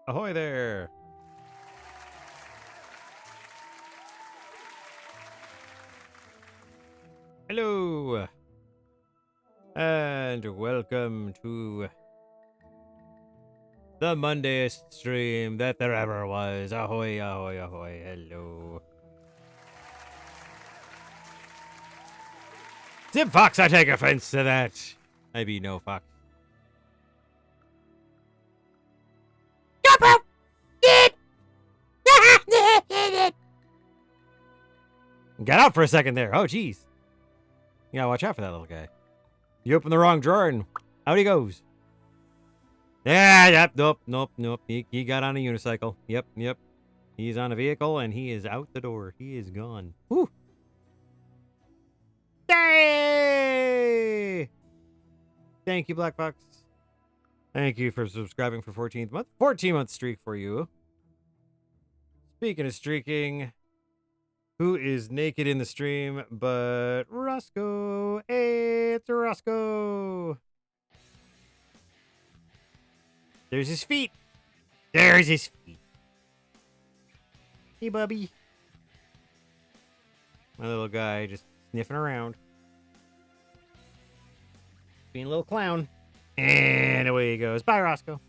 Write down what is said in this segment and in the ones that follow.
Ahoy there! Hello! And welcome to the Mondayest stream that there ever was. Ahoy, ahoy, ahoy, hello. Zibb Fox, I take offense to that. I be no fox. Got out for a second there. Oh, jeez. You gotta watch out for that little guy. You open the wrong drawer and out he goes. Yeah, yep, nope. He got on a unicycle. Yep. He's on a vehicle and he is out the door. He is gone. Whew. Yay! Thank you, Black Fox. Thank you for subscribing for 14th month. 14-month streak for you. Speaking of streaking, who is naked in the stream but Roscoe? Hey, it's Roscoe. There's his feet. There's his feet. Hey, Bubby. My little guy just sniffing around. Being a little clown. And away he goes. Bye, Roscoe.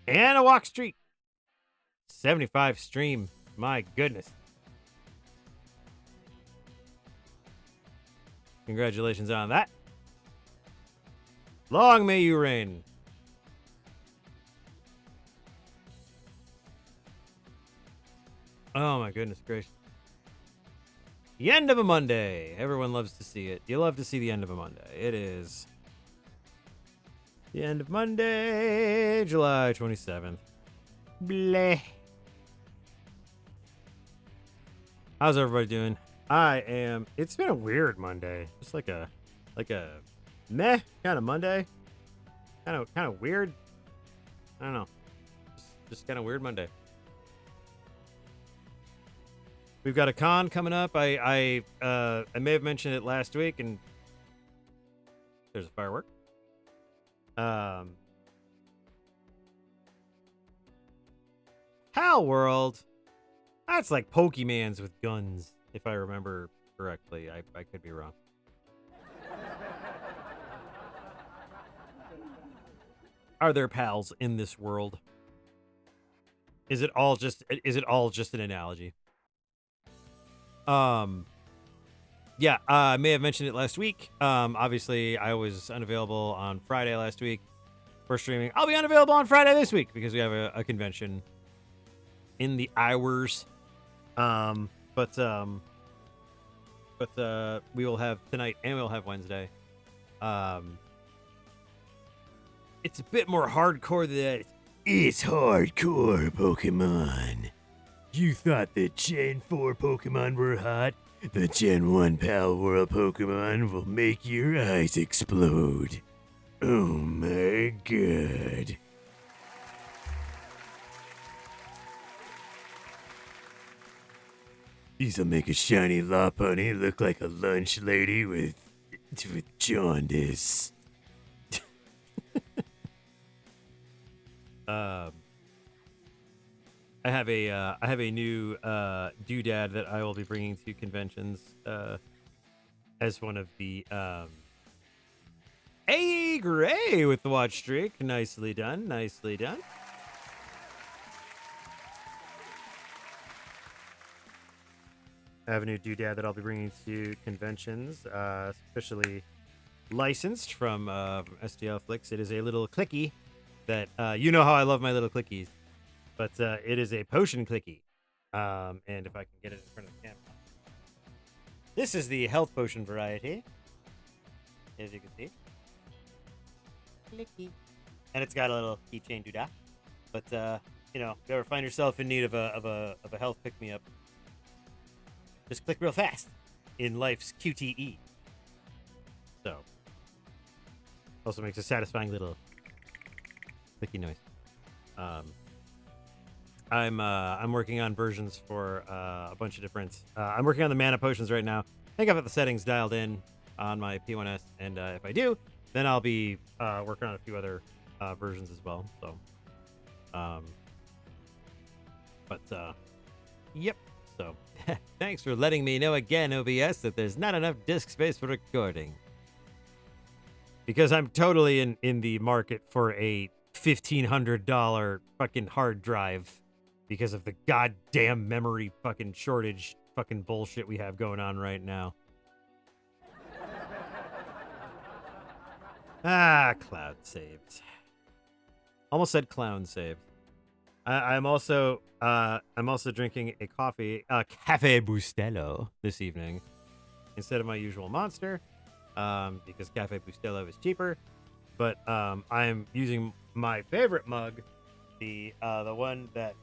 And a walk streak. 75 stream. My goodness. Congratulations on that. Long may you reign. Oh my goodness gracious. The end of a Monday. Everyone loves to see it. You love to see the end of a Monday. It is the end of Monday, July 27th. Bleh. How's everybody doing? It's been a weird Monday. Just like a meh kind of Monday. Kind of weird. I don't know. Just kind of weird Monday. We've got a con coming up. I may have mentioned it last week, and there's a firework. Pal World. That's like Pokemans with guns, if I remember correctly. I could be wrong. Are there pals in this world? Is it all just an analogy? Yeah, I may have mentioned it last week. Obviously I was unavailable on Friday last week for streaming. I'll be unavailable on Friday this week because we have a convention in the hours. But we will have tonight and we'll have Wednesday. It's a bit more hardcore than that. It's hardcore, Pokemon. You thought the Gen 4 Pokemon were hot? The Gen 1 Pal World Pokemon will make your eyes explode. Oh my god. These'll make a shiny Lopunny look like a lunch lady with jaundice. I have a new doodad that I will be bringing to conventions as one of the Hey Gray with the watch streak. Nicely done. I have a new doodad that I'll be bringing to conventions, officially licensed from STL Flicks. It is a little clicky that you know how I love my little clickies. But it is a potion clicky. And if I can get it in front of the camera. This is the health potion variety. As you can see. Clicky. And it's got a little keychain doodah. But, you know, if you ever find yourself in need of a health pick-me-up, just click real fast in life's QTE. So. Also makes a satisfying little clicky noise. I'm working on versions for a bunch of different. I'm working on the mana potions right now. I think I've got the settings dialed in on my P1S, and if I do, then I'll be working on a few other versions as well. So, um, but yep. So, thanks for letting me know again, OBS, that there's not enough disk space for recording. Because I'm totally in the market for a $1,500 fucking hard drive because of the goddamn memory fucking shortage fucking bullshit we have going on right now. Cloud saves. Almost said clown saves. I'm also drinking a coffee, Cafe Bustelo this evening instead of my usual Monster, because Cafe Bustelo is cheaper. But I'm using my favorite mug, the one that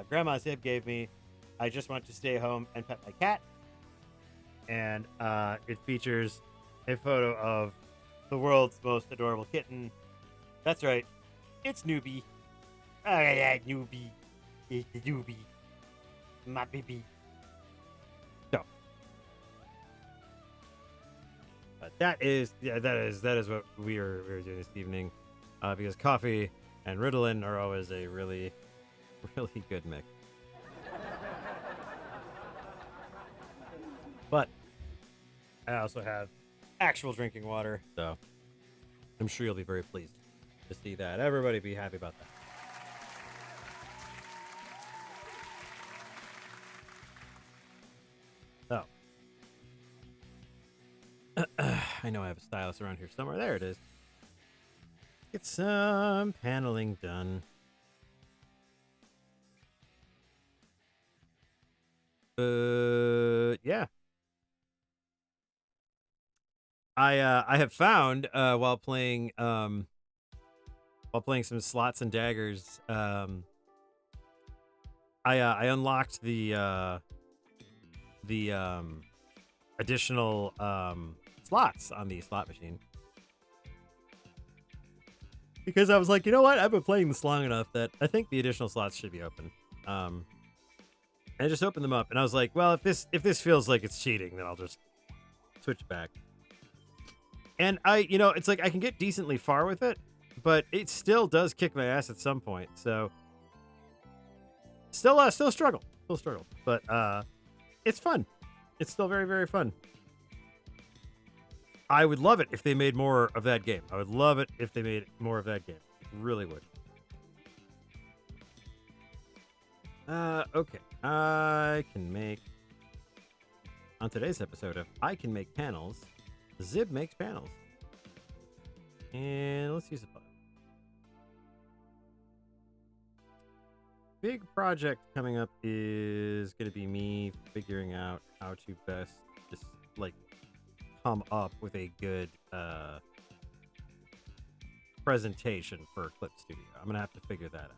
Grandma Zibb gave me. I just want to stay home and pet my cat, and it features a photo of the world's most adorable kitten. That's right, it's Newbie. Oh yeah, Newbie. It's the Newbie. My baby. So, but that is what we are doing this evening, because coffee and Ritalin are always a really, really good mix. But I also have actual drinking water, so I'm sure you'll be very pleased to see that. Everybody be happy about that. So, I know I have a stylus around here somewhere. There it is. Get some paneling done. Yeah. I have found while playing some Slots and Daggers, I unlocked the additional slots on the slot machine, because I was like, you know what, I've been playing this long enough that I think the additional slots should be open. And I just opened them up, and I was like, well, if this feels like it's cheating, then I'll just switch back. And it's like I can get decently far with it, but it still does kick my ass at some point. So still struggle, but it's fun. It's still very, very fun. I would love it if they made more of that game. I would love it if they made more of that game. Really would. Okay. I can make, on today's episode of I Can Make Panels, Zibb makes panels. And let's use a button. Big project coming up is going to be me figuring out how to best just like come up with a good presentation for Clip Studio. I'm going to have to figure that out.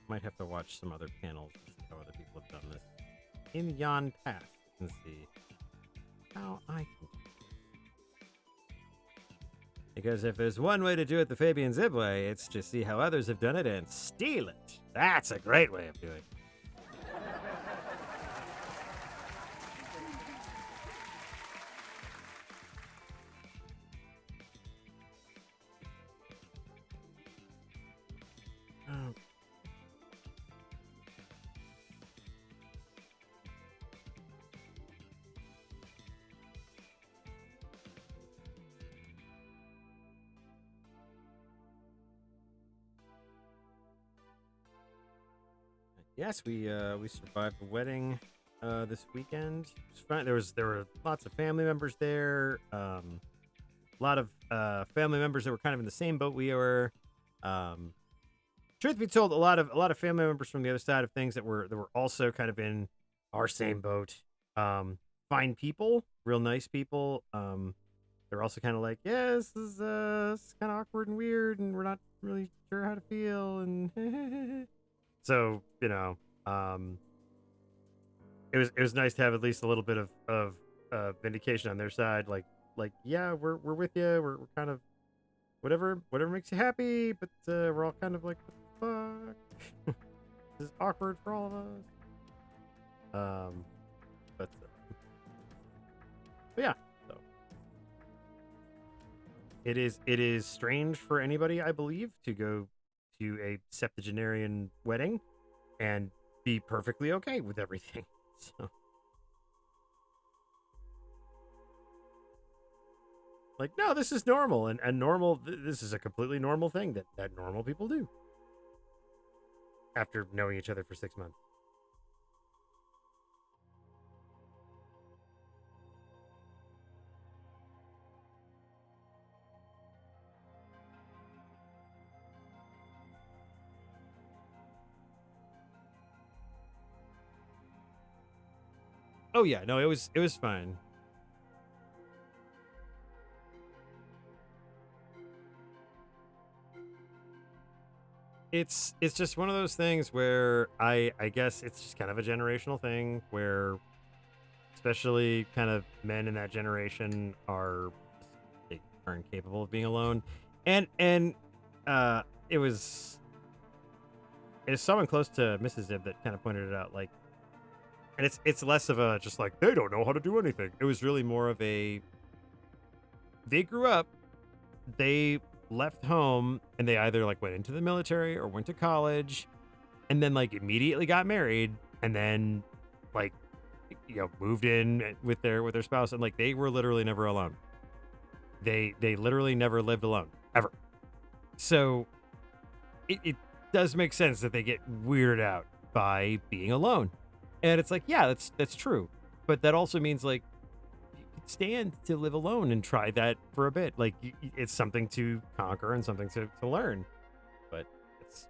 Might have to watch some other panels to see how other people have done this in yon past and see how I can do this. Because if there's one way to do it the Fabian Zibb way, it's to see how others have done it and steal it. That's a great way of doing it. Yes, we survived the wedding this weekend. It was fun. There were lots of family members there. A lot of family members that were kind of in the same boat we were. Truth be told, a lot of family members from the other side of things that were also kind of in our same boat. Fine people, real nice people. They're also kind of like, yeah, this is kind of awkward and weird, and we're not really sure how to feel, and so it was nice to have at least a little bit of vindication on their side. Like yeah, we're with you. We're kind of whatever makes you happy, but we're all kind of like, what the fuck? This is awkward for all of us. But yeah. So It is strange for anybody, I believe, to go to a septuagenarian wedding and be perfectly okay with everything. So, like, no, this is normal, and normal. This is a completely normal thing that normal people do after knowing each other for 6 months. Oh yeah, no, it was fine. It's just one of those things where I guess it's just kind of a generational thing where especially kind of men in that generation they are incapable of being alone. And it was someone close to Mrs. Zibb that kind of pointed it out, like, and it's less of a just like they don't know how to do anything. It was really more of a they grew up, they left home, and they either like went into the military or went to college, and then like immediately got married, and then like moved in with their spouse, and like they were literally never alone. They literally never lived alone ever. So it does make sense that they get weirded out by being alone. And it's like, yeah, that's true. But that also means like you could stand to live alone and try that for a bit. Like it's something to conquer and something to learn. But it's,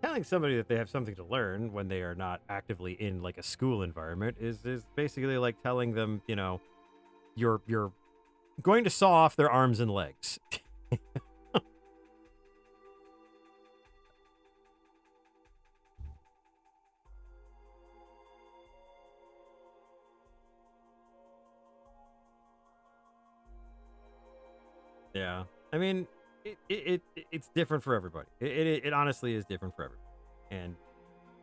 telling somebody that they have something to learn when they are not actively in like a school environment is basically like telling them, you're going to saw off their arms and legs. Yeah. I mean, it's different for everybody. It honestly is different for everybody. And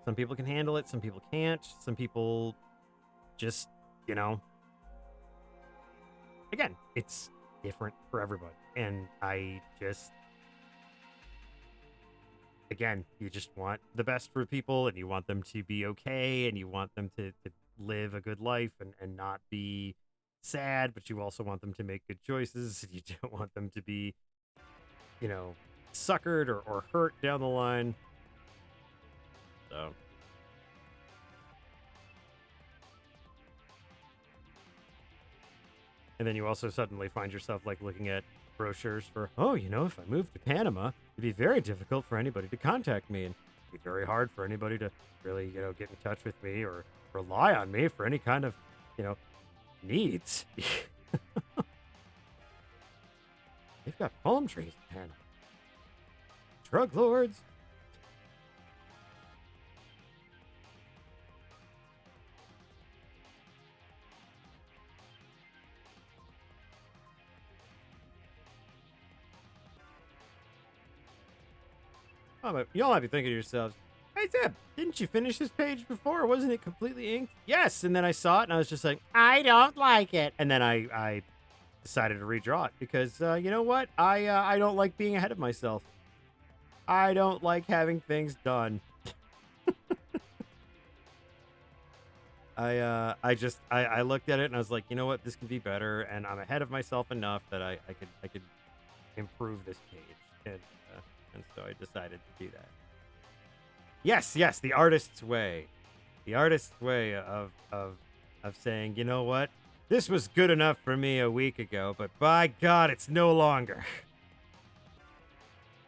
some people can handle it, some people can't. Some people just, you know, again, it's different for everybody. And I just, again, you just want the best for people and you want them to be okay and you want them to live a good life and not be sad, but you also want them to make good choices. You don't want them to be, you know, suckered or hurt down the line. So, and then you also suddenly find yourself like looking at brochures for, oh, if I moved to Panama, it'd be very difficult for anybody to contact me and it'd be very hard for anybody to really, get in touch with me or rely on me for any kind of, needs. They've got palm trees in Panama. Drug lords. Oh, but y'all might be thinking to yourselves, hey, Zibb, didn't you finish this page before? Wasn't it completely inked? Yes. And then I saw it and I was just like, I don't like it. And then I decided to redraw it because, you know what? I don't like being ahead of myself. I don't like having things done. I looked at it and I was like, you know what? This could be better. And I'm ahead of myself enough that I could improve this page. And so I decided to do that. Yes, the artist's way. The artist's way of saying, you know what? This was good enough for me a week ago, but by God, it's no longer.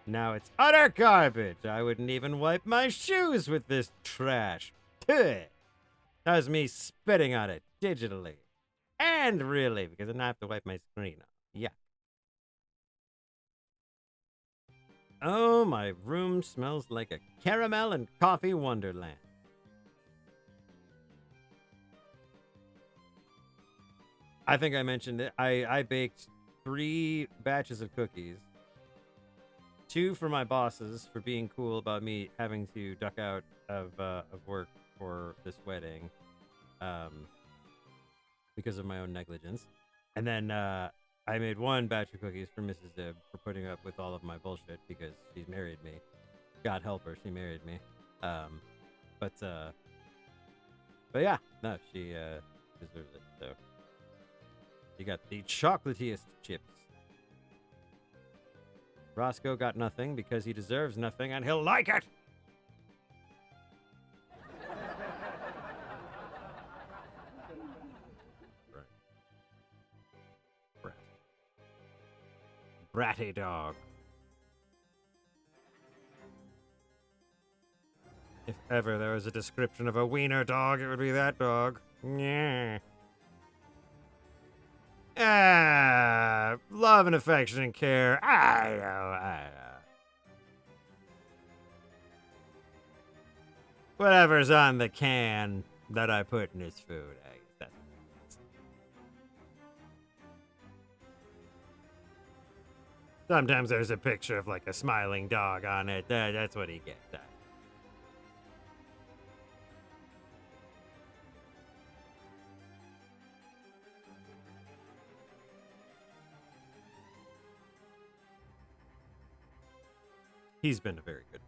Now it's utter garbage. I wouldn't even wipe my shoes with this trash. Tuh. That was me spitting on it digitally. And really, because then I have to wipe my screen off. Yeah. Oh, my room smells like a caramel and coffee wonderland. I think I mentioned it. I baked 3 batches of cookies. 2 for my bosses for being cool about me having to duck out of work for this wedding. because of my own negligence. And then I made one batch of cookies for Mrs. Zibb for putting up with all of my bullshit because she's married me. God help her, she married me. But yeah, no, she deserves it. So you got the chocolatiest chips. Roscoe got nothing because he deserves nothing and he'll like it. Bratty dog. If ever there was a description of a wiener dog, it would be that dog. Yeah. Love and affection and care. I know. Whatever's on the can that I put in his food. Sometimes there's a picture of like a smiling dog on it. That's what he gets. He's been a very good.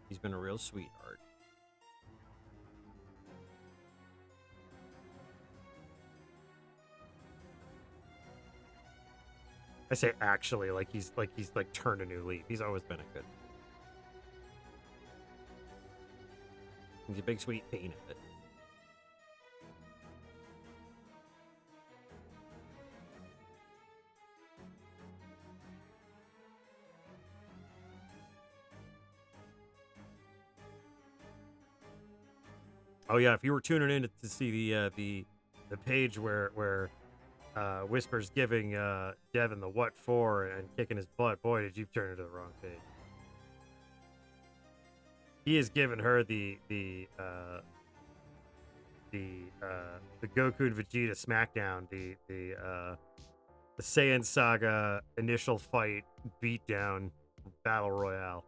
He's been a real sweetheart. I say actually, like he's turned a new leaf. He's always been a good. He's a big sweet peanut. Oh yeah, if you were tuning in to see the page where Whisper's giving Devin the what for and kicking his butt, boy, did you turn it to the wrong page. He has given her the Goku and Vegeta SmackDown, the Saiyan Saga initial fight beatdown battle royale.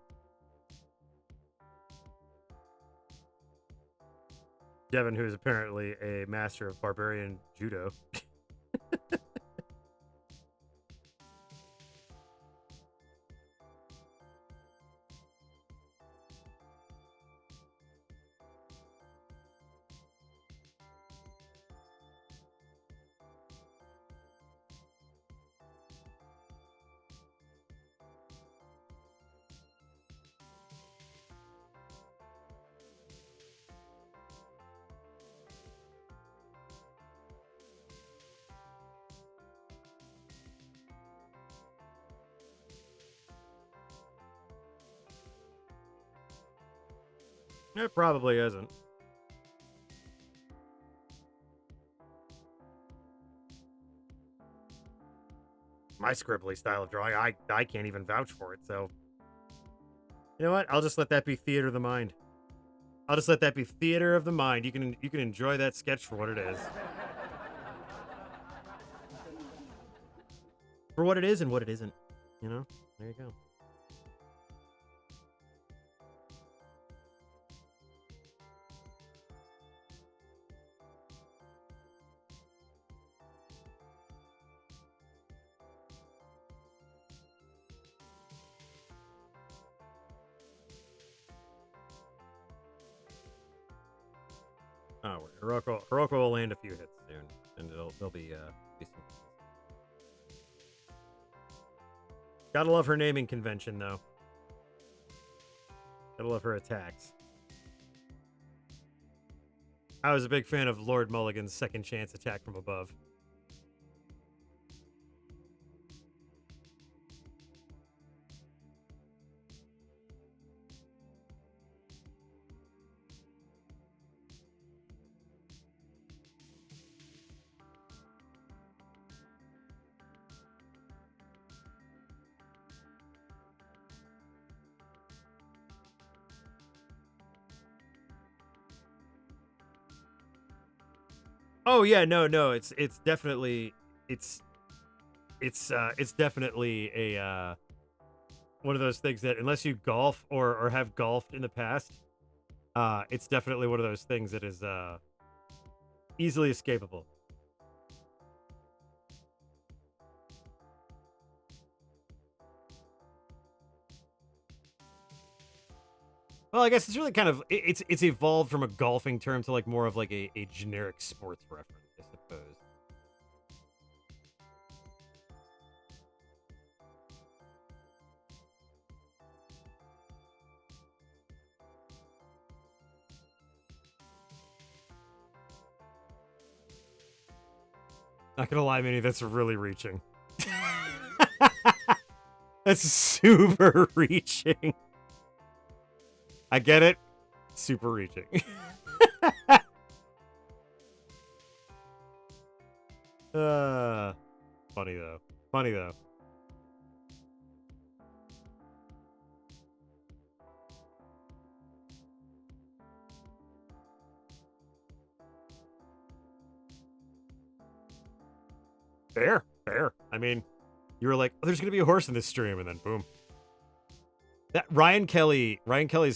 Devin, who is apparently a master of barbarian judo. It probably isn't. My scribbly style of drawing, I can't even vouch for it, so you know what? I'll just let that be theater of the mind. I'll just let that be theater of the mind. You can enjoy that sketch for what it is. For what it is and what it isn't. You know? There you go. Oh, Hiroko will land a few hits soon, and they'll be decent. Gotta love her naming convention, though. Gotta love her attacks. I was a big fan of Lord Mulligan's second chance attack from above. Oh yeah, no, it's definitely it's definitely a one of those things that unless you golf or have golfed in the past, it's definitely one of those things that is easily escapable. Well, I guess it's really kind of it's evolved from a golfing term to like more of like a generic sports reference, I suppose. Not gonna lie, Minnie, that's really reaching. That's super reaching. I get it. Super reaching. Funny though. Funny though. Fair, fair. I mean, you were like, oh, there's gonna be a horse in this stream, and then boom. That Ryan Kelly's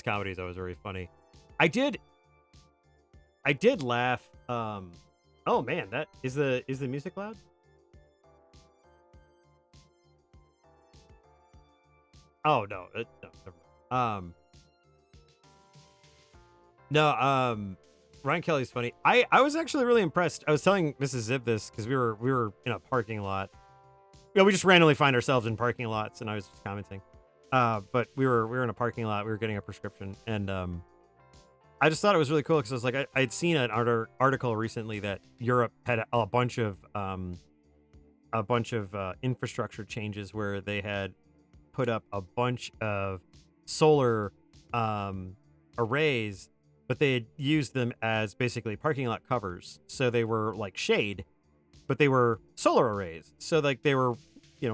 comedy is always very funny. I did laugh. Oh man, that is the music loud? Oh no, no, never mind. No, Ryan Kelly's funny. I was actually really impressed. I was telling Mrs. Zibb this because we were in a parking lot. Yeah, we just randomly find ourselves in parking lots, and I was just commenting. But we were in a parking lot. We were getting a prescription, and I just thought it was really cool because I was like, I'd seen an article recently that Europe had a bunch of infrastructure changes where they had put up a bunch of solar arrays, but they had used them as basically parking lot covers. So they were like shade, but they were solar arrays. So like they were,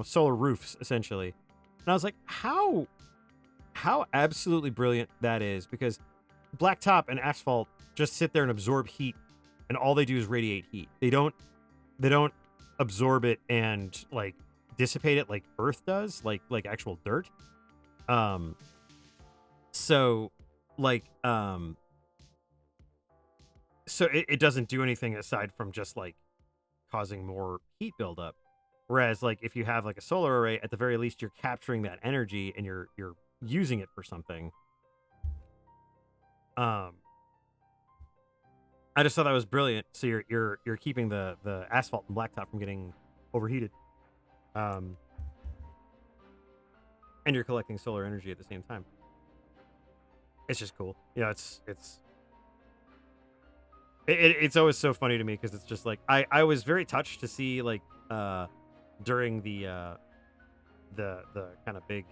solar roofs essentially. And I was like, how absolutely brilliant that is, because blacktop and asphalt just sit there and absorb heat, and all they do is radiate heat. They don't absorb it and like dissipate it like earth does, like actual dirt. So like so it doesn't do anything aside from just like causing more heat buildup. Whereas like if you have like a solar array, at the very least you're capturing that energy and you're using it for something. I just thought that was brilliant. So you're keeping the asphalt and blacktop from getting overheated. And you're collecting solar energy at the same time. It's just cool. It's always so funny to me because it's just like I was very touched to see like during the kind of big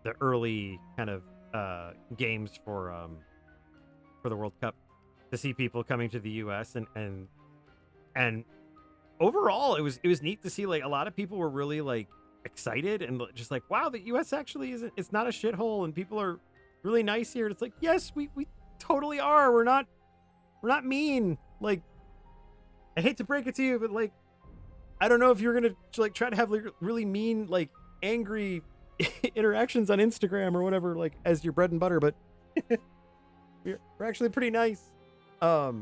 the early kind of games for the World Cup, to see people coming to the US and overall it was neat to see like a lot of people were really like excited and just like, wow, the US actually isn't, it's not a shithole and people are really nice here. And it's like, yes, we totally are. We're not mean. Like, I hate to break it to you, but like, I don't know if you're gonna like try to have like really mean, like angry interactions on Instagram or whatever, like as your bread and butter, but we're actually pretty nice. Like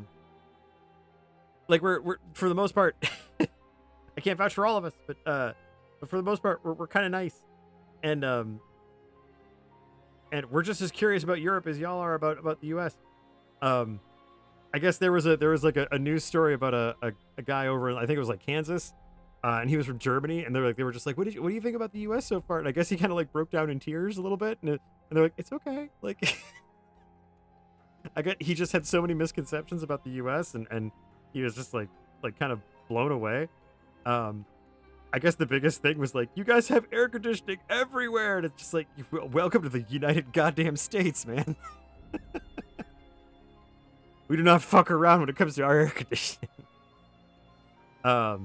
we're for the most part, I can't vouch for all of us, but for the most part, we're kind of nice, and we're just as curious about Europe as y'all are about the U.S. I guess there was like a news story about a guy over in, I think it was like Kansas, and he was from Germany, and they were just like, what do you think about the U.S. so far? And I guess he kind of like broke down in tears a little bit, and they're like, it's okay, like he just had so many misconceptions about the U.S. and he was just like kind of blown away. I guess the biggest thing was like, you guys have air conditioning everywhere, and it's just like, welcome to the United goddamn States, man. We do not fuck around when it comes to our air conditioning. But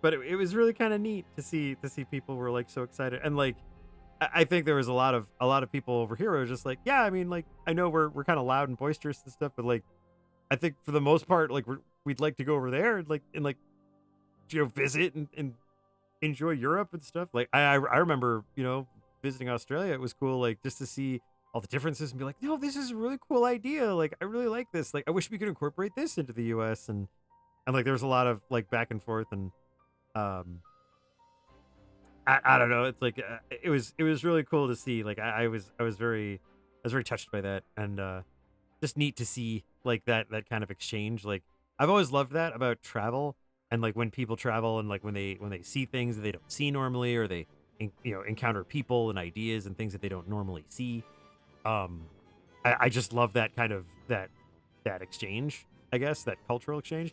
it was really kind of neat to see people were like so excited, and like I think there was a lot of people over here who were just like, yeah, I mean, like, I know we're kind of loud and boisterous and stuff, but like I think for the most part, like we'd like to go over there and visit and enjoy Europe and stuff. Like I remember, visiting Australia, it was cool, like, just to see all the differences and be like, no, this is a really cool idea. Like, I really like this. Like, I wish we could incorporate this into the U.S. And like, there was a lot of like back and forth and um, I don't know. It's like it was really cool to see. Like, I was very touched by that and just neat to see like that kind of exchange. Like, I've always loved that about travel and like when people travel and like when they see things that they don't see normally or they encounter people and ideas and things that they don't normally see. um I just love that kind of that exchange, I guess, that cultural exchange.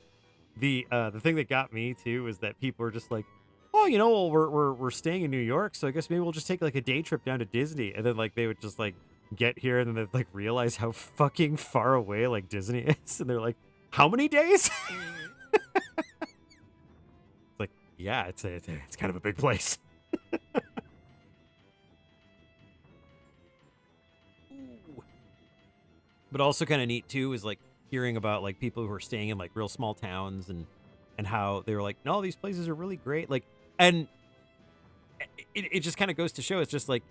The thing that got me too was that people were just like, oh, well, we're staying in New York, so I guess maybe we'll just take like a day trip down to Disney. And then like they would just like get here and then they'd like realize how fucking far away like Disney is. And they're like, how many days? It's like, yeah, it's kind of a big place. But also kind of neat too is like hearing about like people who are staying in like real small towns and how they were like, no, these places are really great. Like, and it just kind of goes to show it's just like,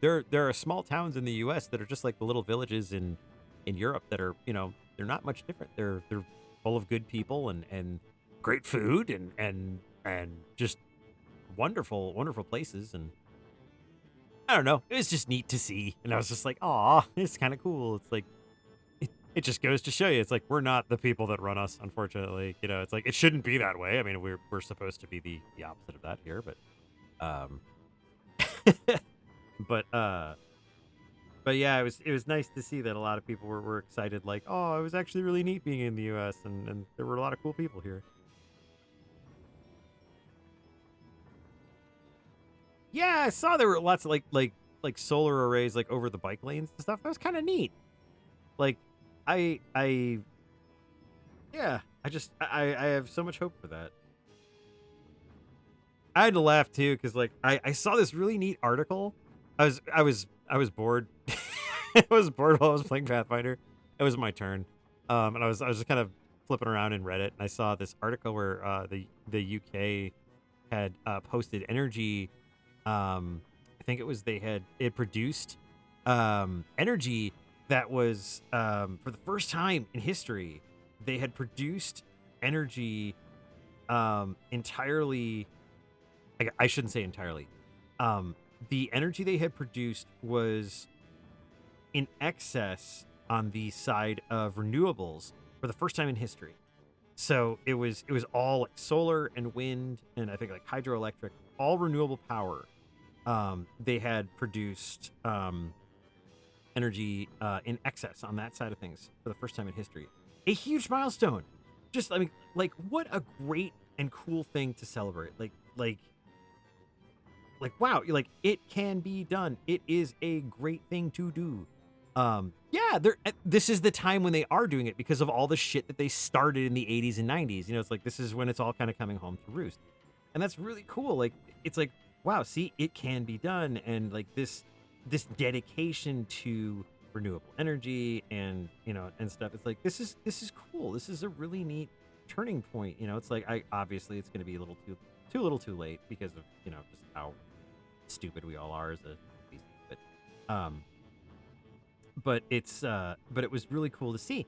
there are small towns in the US that are just like the little villages in Europe that are, they're not much different. They're full of good people and great food and just wonderful places. And I don't know, it was just neat to see. And I was just like, aw, it's kind of cool. It's like it just goes to show you, it's like we're not the people that run us, unfortunately. It's like it shouldn't be that way. I mean, we're supposed to be the opposite of that here, but um but but yeah, it was nice to see that a lot of people were excited, like, oh, it was actually really neat being in the US and there were a lot of cool people here. Yeah, I saw there were lots of like solar arrays like over the bike lanes and stuff. That was kind of neat. Like I yeah, I have so much hope for that. I had to laugh too because like I saw this really neat article. I was bored. I was bored while I was playing Pathfinder. It was my turn, and I was just kind of flipping around in Reddit, and I saw this article where the UK had posted energy. I think it was it produced energy that was for the first time in history. They had produced energy entirely. I shouldn't say entirely. The energy they had produced was in excess on the side of renewables for the first time in history. So it was all like solar and wind and I think like hydroelectric, all renewable power. They had produced energy in excess on that side of things for the first time in history. A huge milestone. Just, I mean, like, what a great and cool thing to celebrate. Like wow, like it can be done. It is a great thing to do. Yeah, this is the time when they are doing it because of all the shit that they started in the 80s and 90s. It's like this is when it's all kind of coming home to roost. And that's really cool. Like it's like, wow, see, it can be done. And like this dedication to renewable energy and and stuff. It's like this is cool. This is a really neat turning point. It's like I obviously it's gonna be a little too late because of, just how stupid we all are as a species. But it was really cool to see.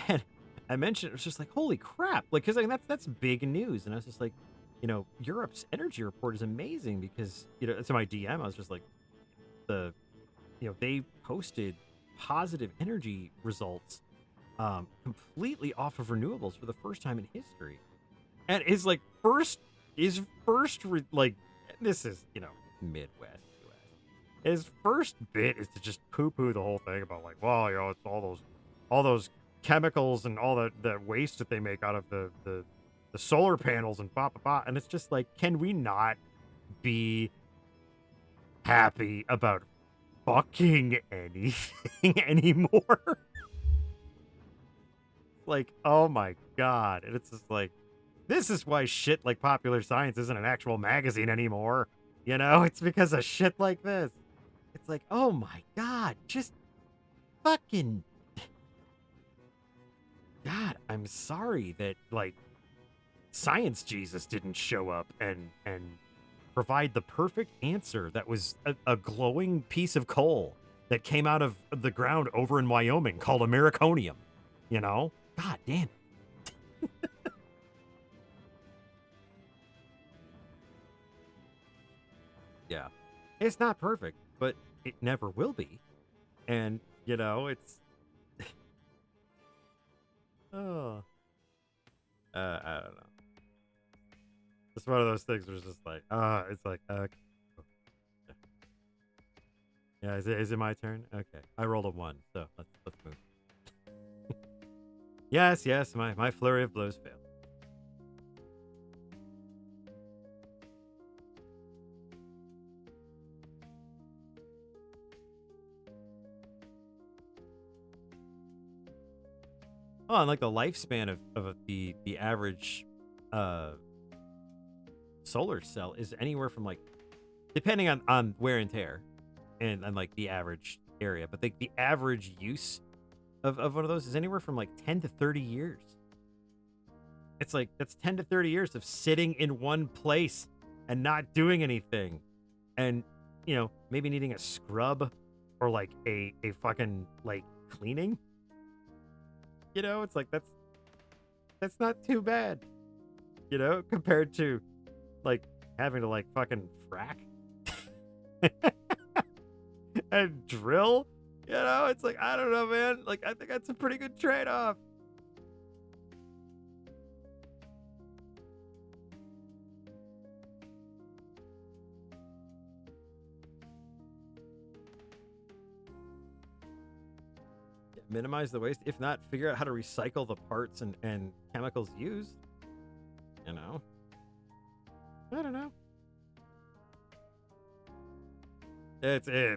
And I mentioned it was just like, holy crap, like because I mean that's big news. And I was just like, Europe's energy report is amazing because to my DM I was just like they posted positive energy results completely off of renewables for the first time in history. And it's like like this is Midwest US. His first bit is to just poo-poo the whole thing about like, well, it's all those chemicals and all the waste that they make out of the solar panels and blah blah blah. And it's just like, can we not be happy about fucking anything anymore? Like, oh my god. And it's just like, this is why shit like Popular Science isn't an actual magazine anymore. It's because of shit like this. It's like, oh my god, just fucking God, I'm sorry that like Science Jesus didn't show up and provide the perfect answer that was a glowing piece of coal that came out of the ground over in Wyoming called Americonium. You know? God damn it. Yeah. It's not perfect, but it never will be. And, you know, it's oh. I don't know. It's one of those things where it's just like, it's like, yeah, is it my turn? Okay. I rolled a 1, so let's move. Yes, my flurry of blows failed. Oh, and like the lifespan of the average solar cell is anywhere from like, depending on wear and tear and like the average area, but the average use of one of those is anywhere from like 10 to 30 years. It's like, that's 10 to 30 years of sitting in one place and not doing anything. And, you know, maybe needing a scrub or like a fucking like cleaning. You know, it's like, that's not too bad, you know, compared to like having to like fucking frack and drill. You know, it's like, I don't know, man. Like, I think that's a pretty good trade-off. Minimize the waste. If not, figure out how to recycle the parts and chemicals used. You know? I don't know. It's yeah.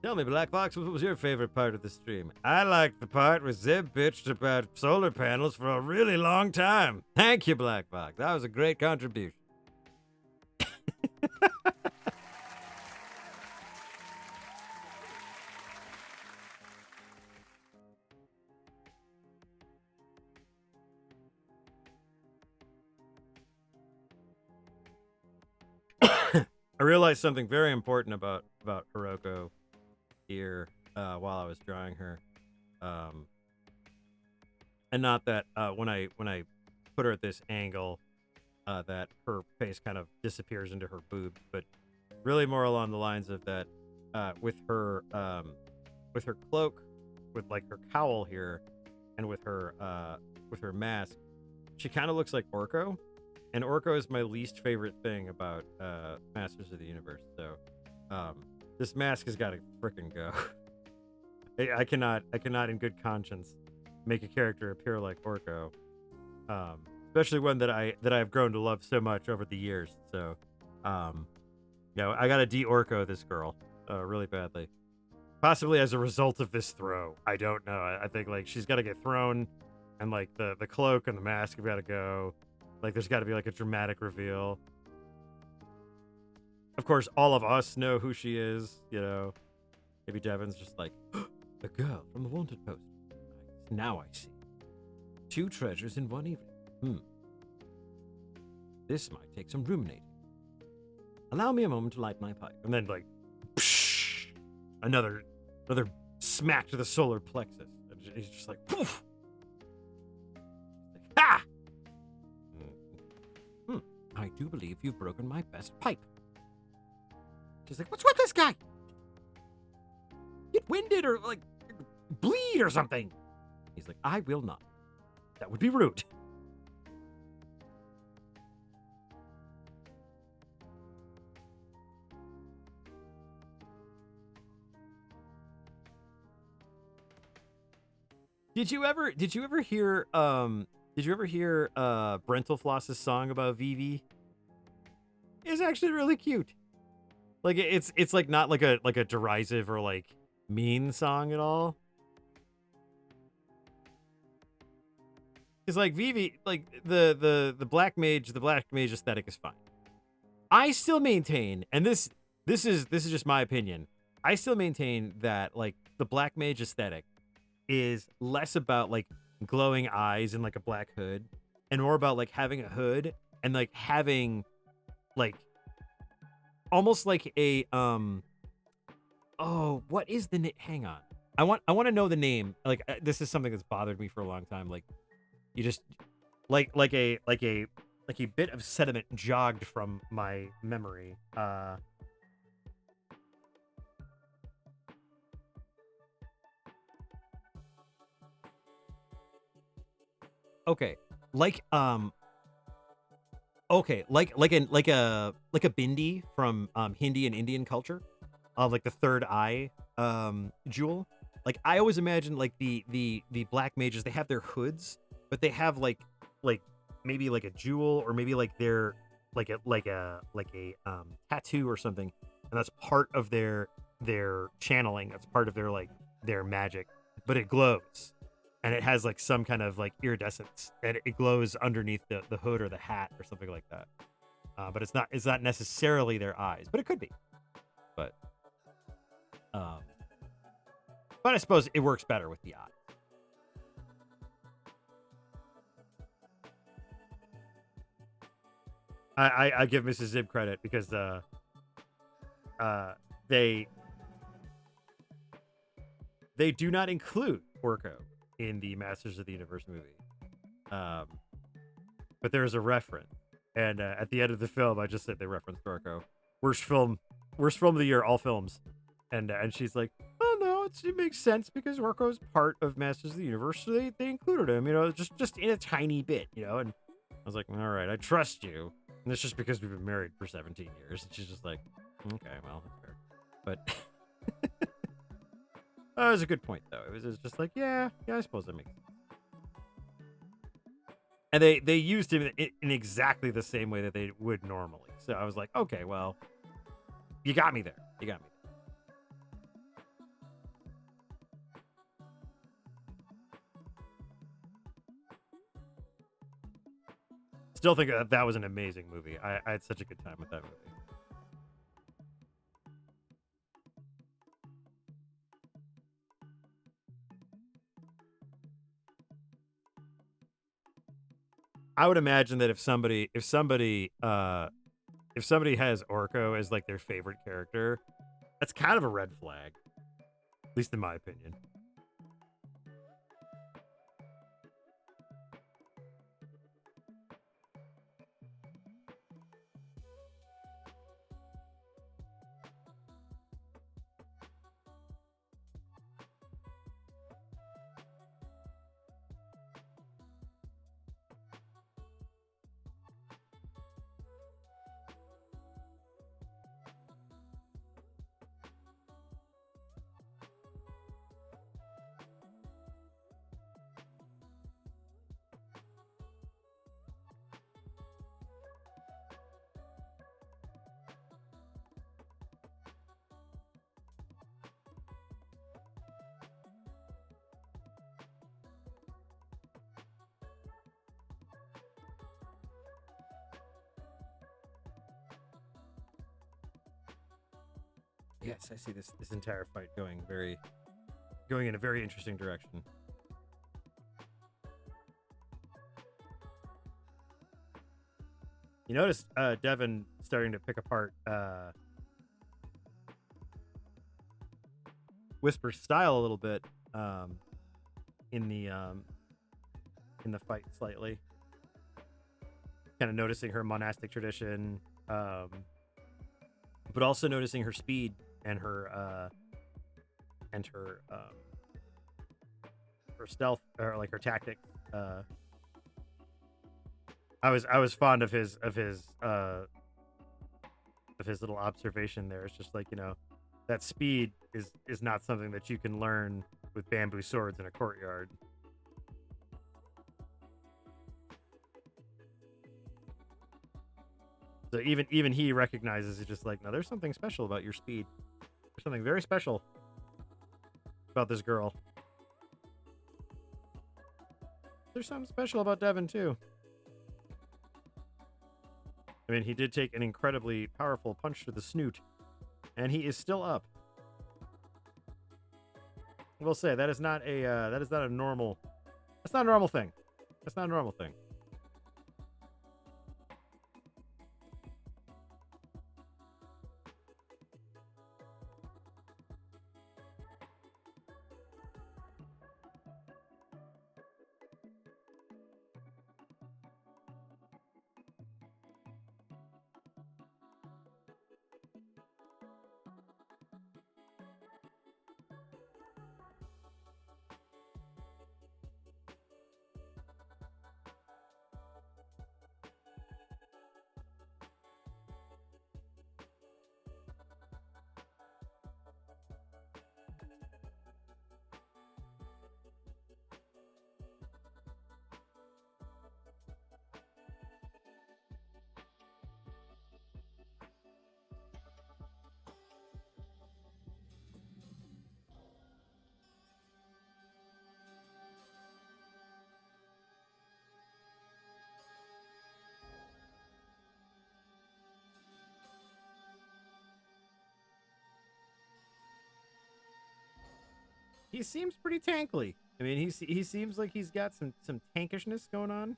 Tell me, Black Fox, what was your favorite part of the stream? I liked the part where Zibb bitched about solar panels for a really long time. Thank you, Black Fox. That was a great contribution. I realized something very important about Hiroko here while I was drawing her, and not that when I put her at this angle, that her face kind of disappears into her boobs, but really more along the lines of that with her cloak, with like her cowl here, and with her mask, she kind of looks like Orko. And Orko is my least favorite thing about Masters of the Universe. So this mask has got to frickin' go. I cannot in good conscience make a character appear like Orko, especially one that I've grown to love so much over the years. So, I gotta de-Orko this girl really badly, possibly as a result of this throw. I don't know. I think like she's got to get thrown, and like the cloak and the mask have got to go. Like, there's got to be, like, a dramatic reveal. Of course, all of us know who she is, you know. Maybe Devin's just like, the girl from the wanted post. Now I see. 2 treasures in one evening. This might take some ruminating. Allow me a moment to light my pipe. And then, like, psh, another smack to the solar plexus. And he's just like, poof! Ha! I do believe you've broken my best pipe. She's like, what's with this guy? Get winded or, like, bleed or something. He's like, I will not. That would be rude. Did you ever hear Brentalfloss's song about Vivi? It's actually really cute. Like it's like not like a derisive or like mean song at all. It's like Vivi, like the black mage aesthetic is fine. I still maintain, and this is just my opinion. I still maintain that like the black mage aesthetic is less about like glowing eyes and like a black hood and more about like having a hood and like having like almost like a oh, what is the hang on. I want to know the name. Like this is something that's bothered me for a long time. Like you just like a bit of sediment jogged from my memory. Okay. Like okay, like a bindi from Hindi and Indian culture, like the third eye jewel. Like I always imagine like the black mages, they have their hoods, but they have like maybe like a jewel, or maybe like they're like a tattoo or something, and that's part of their channeling. That's part of their like their magic, but it glows, and it has like some kind of like iridescence, and it glows underneath the hood or the hat or something like that. But it's not necessarily their eyes, but it could be. But um, but I suppose it works better with the eye. I give Mrs. Zibb credit because uh they they do not include Orko in the Masters of the Universe movie. Um, but there is a reference, and at the end of the film, I just said they referenced Orko. Worst film, worst film of the year, all films, and she's like, oh no, it makes sense because Orko's part of Masters of the Universe, so they included him, just in a tiny bit, and I was like, all right, I trust you, and it's just because we've been married for 17 years, and she's just like, okay, well, that's fair, but. It was a good point, though. It was just like, yeah, I suppose that makes sense. And they used him in exactly the same way that they would normally. So I was like, okay, well, you got me there. You got me there. Still think that was an amazing movie. I had such a good time with that movie. I would imagine that if somebody has Orko as like their favorite character, that's kind of a red flag, at least in my opinion. Yes, I see this entire fight going in a very interesting direction. You notice Devin starting to pick apart Whisper's style a little bit in the fight slightly. Kind of noticing her monastic tradition, but also noticing her speed and her stealth, or like her tactics. I was fond of his little observation there. It's just like, that speed is not something that you can learn with bamboo swords in a courtyard. So even he recognizes it's just like, no, there's something special about your speed. There's something very special about this girl. There's something special about Devin too. I mean, he did take an incredibly powerful punch to the snoot, and he is still up. I will say that is not a normal. That's not a normal thing. That's not a normal thing. he seems pretty tankly. I mean, he seems like he's got some tankishness going on.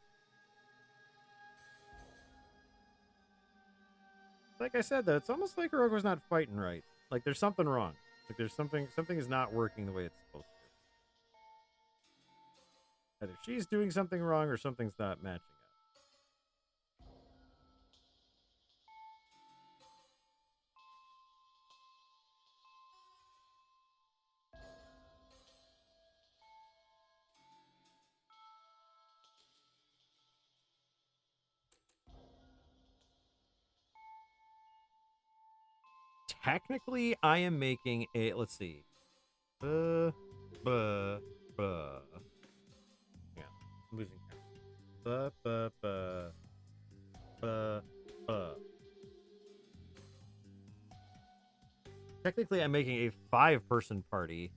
Like I said, though, it's almost like Orogo's not fighting right. Like there's something wrong. Like there's something is not working the way it's supposed to. Either she's doing something wrong or something's not matching up. Technically, I am making a, let's see. Yeah, I'm losing count. Technically, I'm making a 5-person party.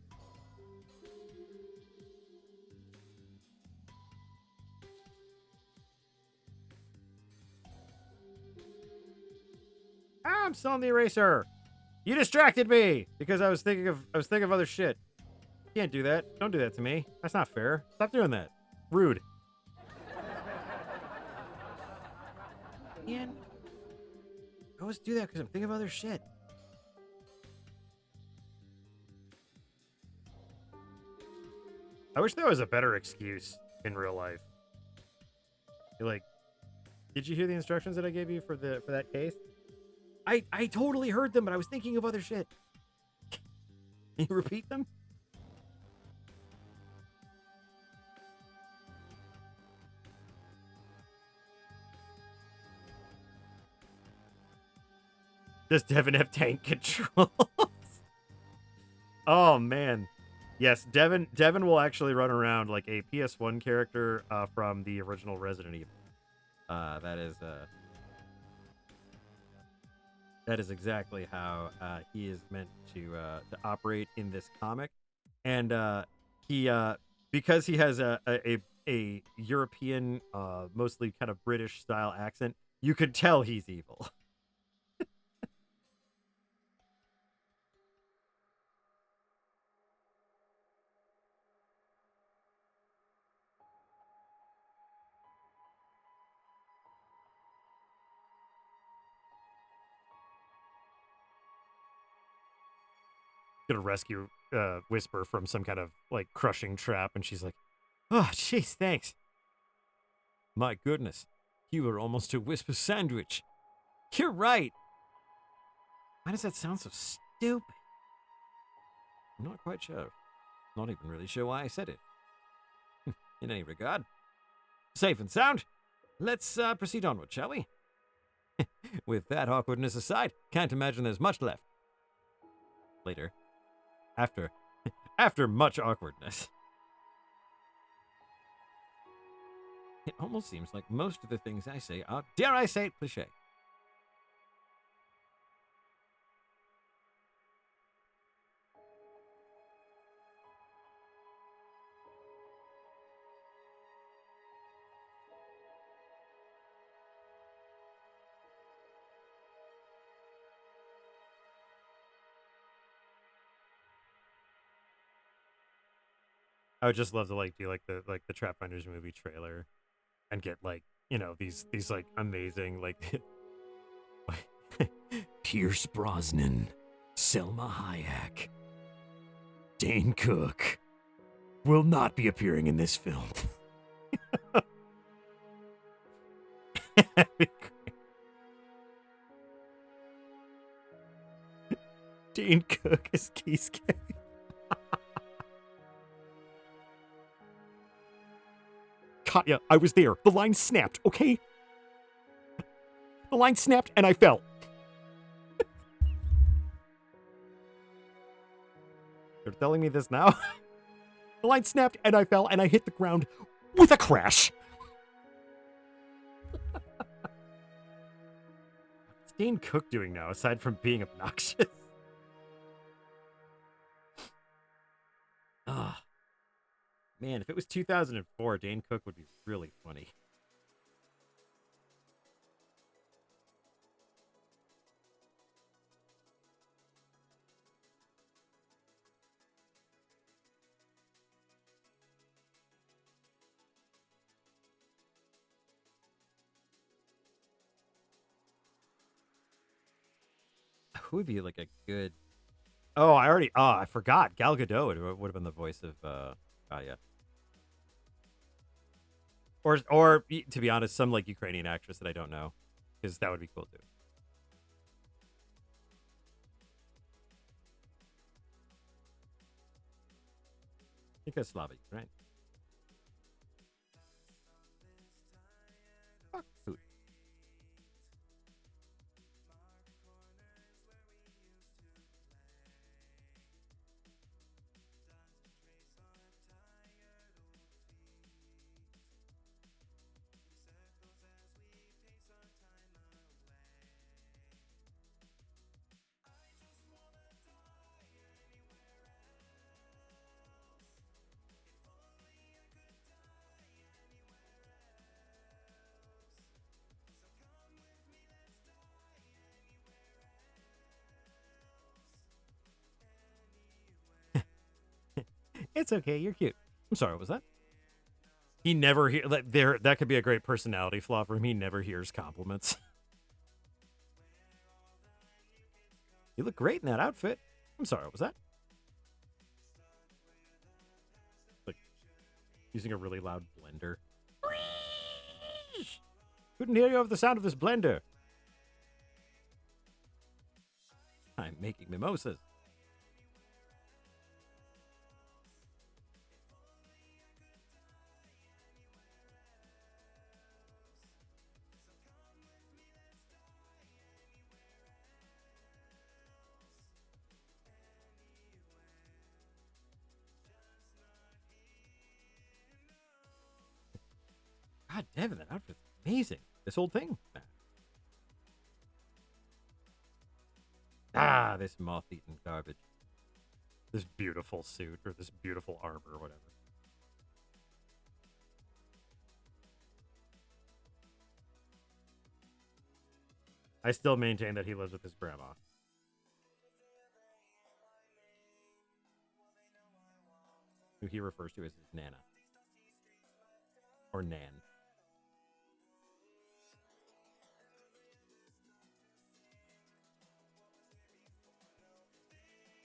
Ah, I'm still on the eraser. You distracted me because I was thinking of other shit. You can't do that. Don't do that to me. That's not fair. Stop doing that. Rude. Man, I always do that because I'm thinking of other shit. I wish there was a better excuse in real life. You're like, did you hear the instructions that I gave you for that case? I totally heard them, but I was thinking of other shit. Can you repeat them? Does Devin have tank controls? Oh man. Yes, Devin will actually run around like a PS1 character from the original Resident Evil. That is exactly how he is meant to operate in this comic, and he because he has a European, mostly kind of British style accent, you could tell he's evil. Gonna rescue Whisper from some kind of like crushing trap, and she's like, "Oh, jeez, thanks." My goodness, you were almost a Whisper sandwich. You're right. Why does that sound so stupid? I'm not quite sure. Not even really sure why I said it. In any regard, safe and sound. Let's proceed onward, shall we? With that awkwardness aside, can't imagine there's much left. Later. After much awkwardness. It almost seems like most of the things I say are, dare I say it, cliche. I would just love to like do like the Trapfinders movie trailer and get like, you know, these like amazing like Pierce Brosnan, Selma Hayek, Dane Cook will not be appearing in this film. Dane Cook is Keisuke. Katya, I was there. The line snapped, okay? The line snapped and I fell. You're telling me this now? The line snapped and I fell and I hit the ground with a crash. What's Dane Cook doing now aside from being obnoxious? Ah. Man, if it was 2004, Dane Cook would be really funny. who would be like a good? Oh, I forgot. Gal Gadot would have been the voice of yeah. Or to be honest, some like Ukrainian actress that I don't know, because that would be cool too. Yugoslav, Ukraine. Fuck food. It's okay. You're cute. I'm sorry. What was that? He never hear there. That could be a great personality flaw for him. He never hears compliments. You look great in that outfit. I'm sorry. What was that? Like using a really loud blender. Couldn't hear you over the sound of this blender. I'm making mimosas. God damn it, that outfit's amazing. This whole thing. Ah, this moth-eaten garbage. This beautiful suit, or this beautiful armor, or whatever. I still maintain that he lives with his grandma. Who he refers to as his Nana. Or Nan.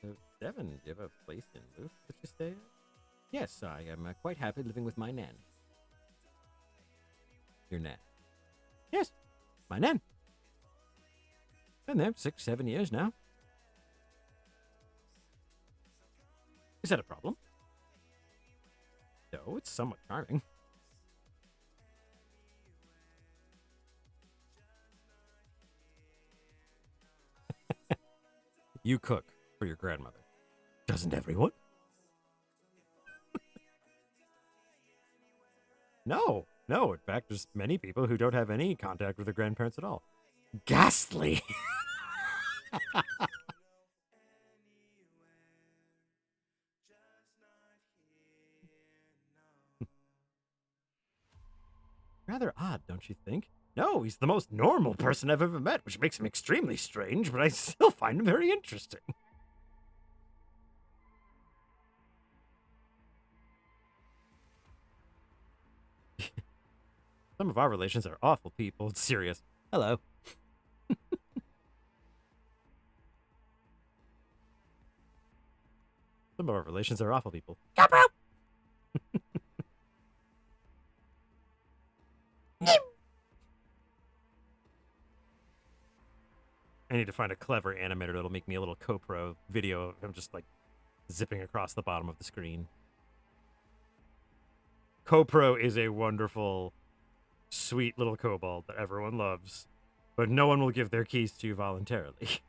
So, Devin, do you have a place in Luth that you stay at? Yes, I am quite happy living with my Nan. Your Nan? Yes, my Nan. Been there 6-7 years now. Is that a problem? No, it's somewhat charming. You cook for your grandmother. Doesn't everyone? No. In fact, there's many people who don't have any contact with their grandparents at all. Ghastly. Rather odd, don't you think? No, he's the most normal person I've ever met, which makes him extremely strange, but I still find him very interesting. Some of our relations are awful people. It's serious. Hello. Some of our relations are awful people. I need to find a clever animator that'll make me a little CoPro video of him just like zipping across the bottom of the screen. CoPro is a wonderful, sweet little kobold that everyone loves, but no one will give their keys to voluntarily.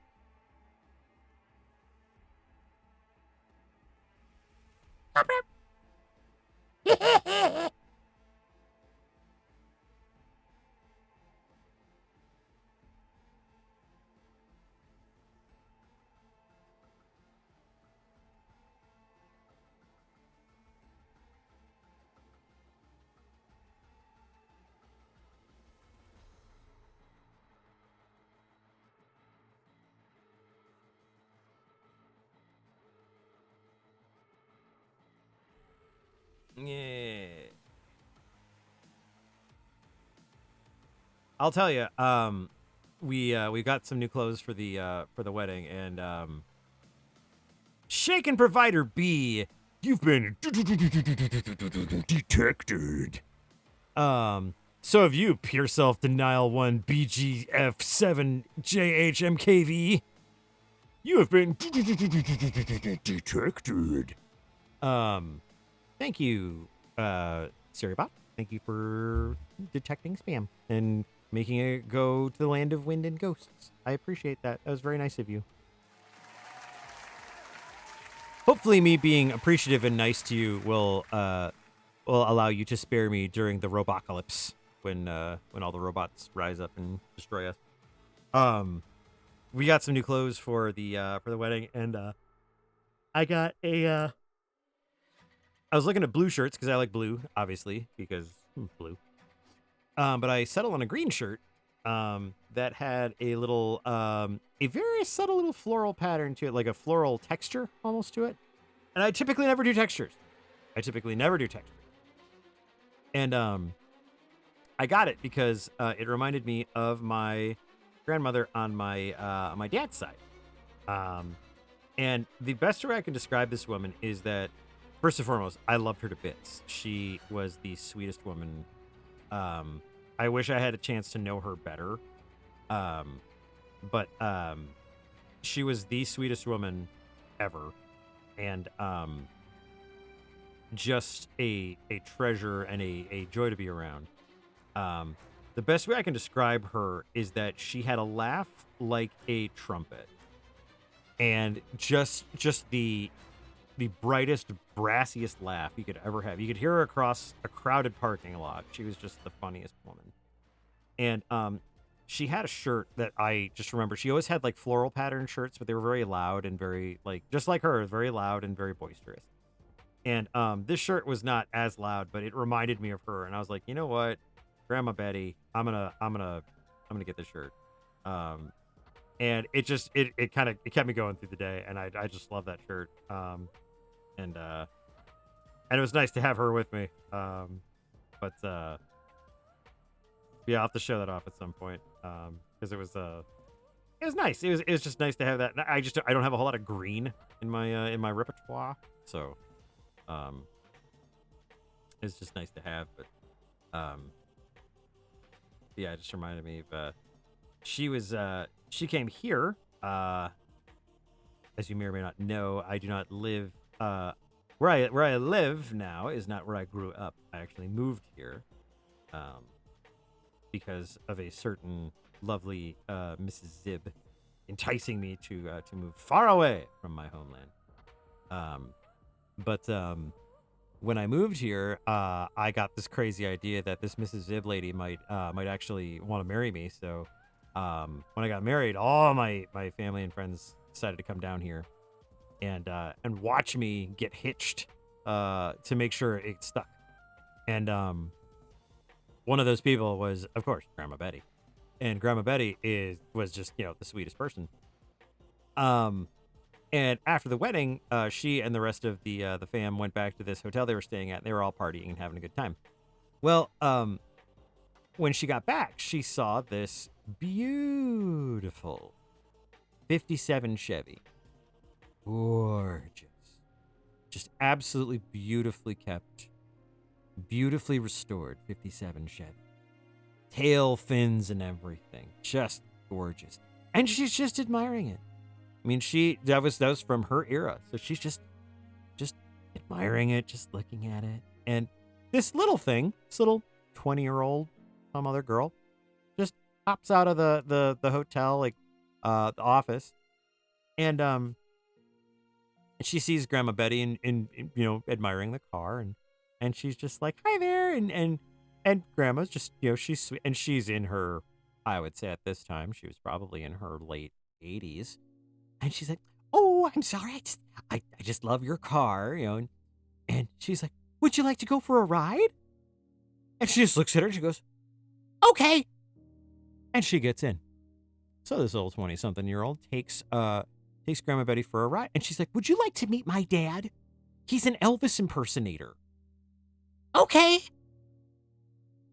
Yeah. I'll tell you, we got some new clothes for the wedding, and Shaken Provider B, you've been detected. So have you, Pure Self Denial 1 BGF7 JHMKV. You have been detected. Thank you, Siribot. Thank you for detecting spam and making it go to the land of wind and ghosts. I appreciate that. That was very nice of you. Hopefully, me being appreciative and nice to you will allow you to spare me during the robocalypse when all the robots rise up and destroy us. We got some new clothes for the wedding, and I got a. I was looking at blue shirts because I like blue, obviously, because blue. But I settled on a green shirt that had a little, a very subtle little floral pattern to it, like a floral texture almost to it. And I typically never do textures. And I got it because it reminded me of my grandmother on my dad's side. And the best way I can describe this woman is that, first and foremost, I loved her to bits. She was the sweetest woman. I wish I had a chance to know her better. But she was the sweetest woman ever. And just a treasure and a joy to be around. The best way I can describe her is that she had a laugh like a trumpet. And just the brightest, brassiest laugh you could ever have. You could hear her across a crowded parking lot. She was just the funniest woman. And she had a shirt that I just remember. She always had like floral pattern shirts, but they were very loud and very like just like her, very loud and very boisterous. And this shirt was not as loud, but it reminded me of her. And I was like, you know what, Grandma Betty, I'm gonna get this shirt. And it just it kept me going through the day, and I just love that shirt. And it was nice to have her with me. But yeah, I'll have to show that off at some point. Because it was nice. It was just nice to have that. I don't have a whole lot of green in my repertoire, so it's just nice to have. But yeah, it just reminded me of she came here. As you may or may not know, I do not live where I live now is not where I grew up. I actually moved here because of a certain lovely Mrs. Zibb enticing me to move far away from my homeland. But when I moved here, I got this crazy idea that this Mrs. Zibb lady might actually want to marry me. So when I got married, all my family and friends decided to come down here and watch me get hitched to make sure it stuck. And one of those people was, of course, Grandma Betty. And Grandma Betty was just, the sweetest person. And after the wedding, she and the rest of the fam went back to this hotel they were staying at. And they were all partying and having a good time. Well, when she got back, she saw this beautiful 57 Chevy. Gorgeous. Just absolutely beautifully kept, beautifully restored 57 Chevy. Tail fins and everything. Just gorgeous. And she's just admiring it. I mean, that was from her era. So she's just admiring it, just looking at it. And this little 20-year-old, some other girl, just hops out of the hotel, like the office. And she sees Grandma Betty and admiring the car, and she's just like, hi there, and Grandma's just, she's sweet, and she's in her, I would say at this time, she was probably in her late 80s. And she's like, oh, I'm sorry. I just love your car, and she's like, would you like to go for a ride? And she just looks at her and she goes, okay. And she gets in. So this old 20-something-year-old takes Grandma Betty for a ride. And she's like, would you like to meet my dad? He's an Elvis impersonator. Okay.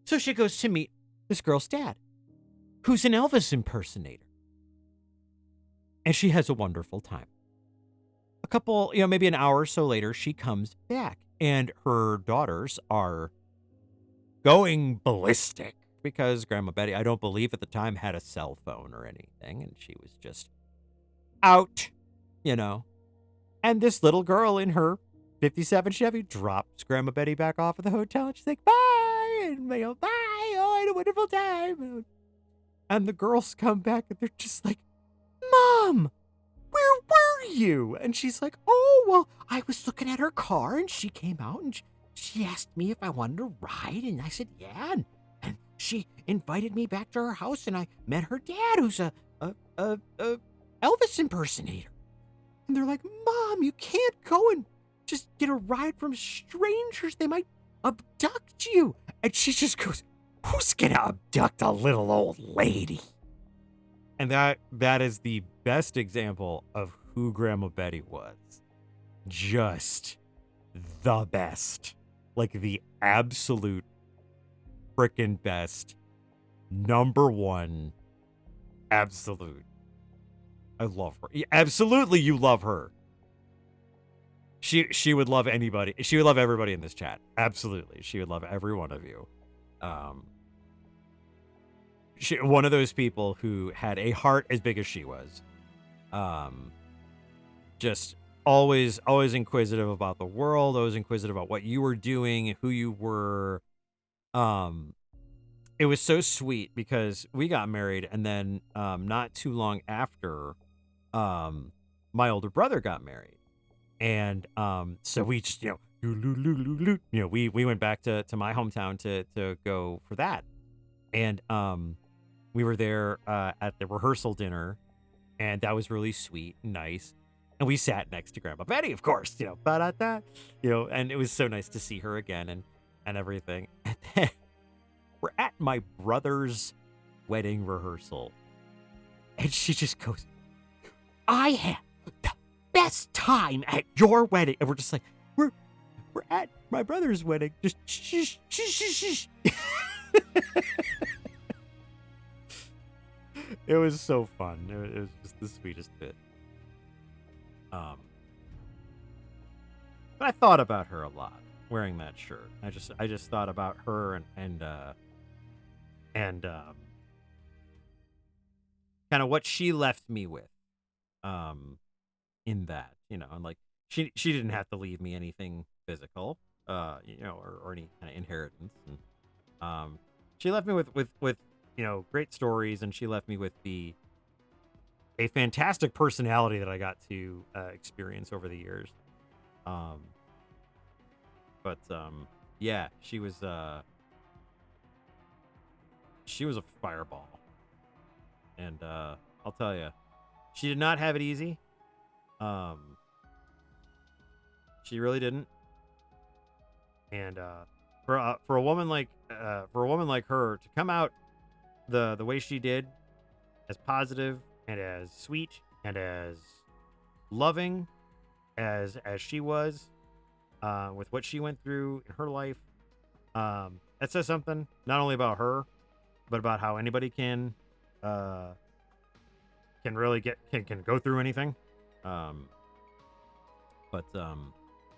So she goes to meet this girl's dad, who's an Elvis impersonator. And she has a wonderful time. A couple, maybe an hour or so later, she comes back and her daughters are going ballistic because Grandma Betty, I don't believe at the time, had a cell phone or anything. And she was just out, And this little girl in her 57 Chevy drops Grandma Betty back off at the hotel. And she's like, bye. And they go, bye. Oh, I had a wonderful time. And the girls come back and they're just like, Mom, where were you? And she's like, oh, well, I was looking at her car and she came out and she asked me if I wanted to ride. And I said, yeah. And she invited me back to her house and I met her dad, who's a Elvis impersonator. And they're like, Mom, you can't go and just get a ride from strangers. They might abduct you. And she just goes, who's going to abduct a little old lady? And that is the best example of who Grandma Betty was. Just the best. Like the absolute freaking best. Number one. Absolute. I love her. Absolutely, you love her. She would love anybody. She would love everybody in this chat. Absolutely. She would love every one of you. One of those people who had a heart as big as she was. Just always inquisitive about the world, always inquisitive about what you were doing, who you were. It was so sweet because we got married and then not too long after my older brother got married. And so we just, we went back to my hometown to go for that. And we were there at the rehearsal dinner, and that was really sweet and nice. And we sat next to Grandma Betty, of course, and it was so nice to see her again and everything. And then we're at my brother's wedding rehearsal, and she just goes, I had the best time at your wedding. And we're just like, we're at my brother's wedding. Just shh. It was so fun. It was just the sweetest bit. But I thought about her a lot wearing that shirt. I just thought about her and kind of what she left me with. In that, and like she didn't have to leave me anything physical, or any kind of inheritance. And she left me with great stories, and she left me with a fantastic personality that I got to experience over the years. Yeah, she was a fireball, and I'll tell you, she did not have it easy. She really didn't. And for a woman like her to come out the way she did, as positive and as sweet and as loving as she was, with what she went through in her life, that says something not only about her, but about how anybody can really can go through anything.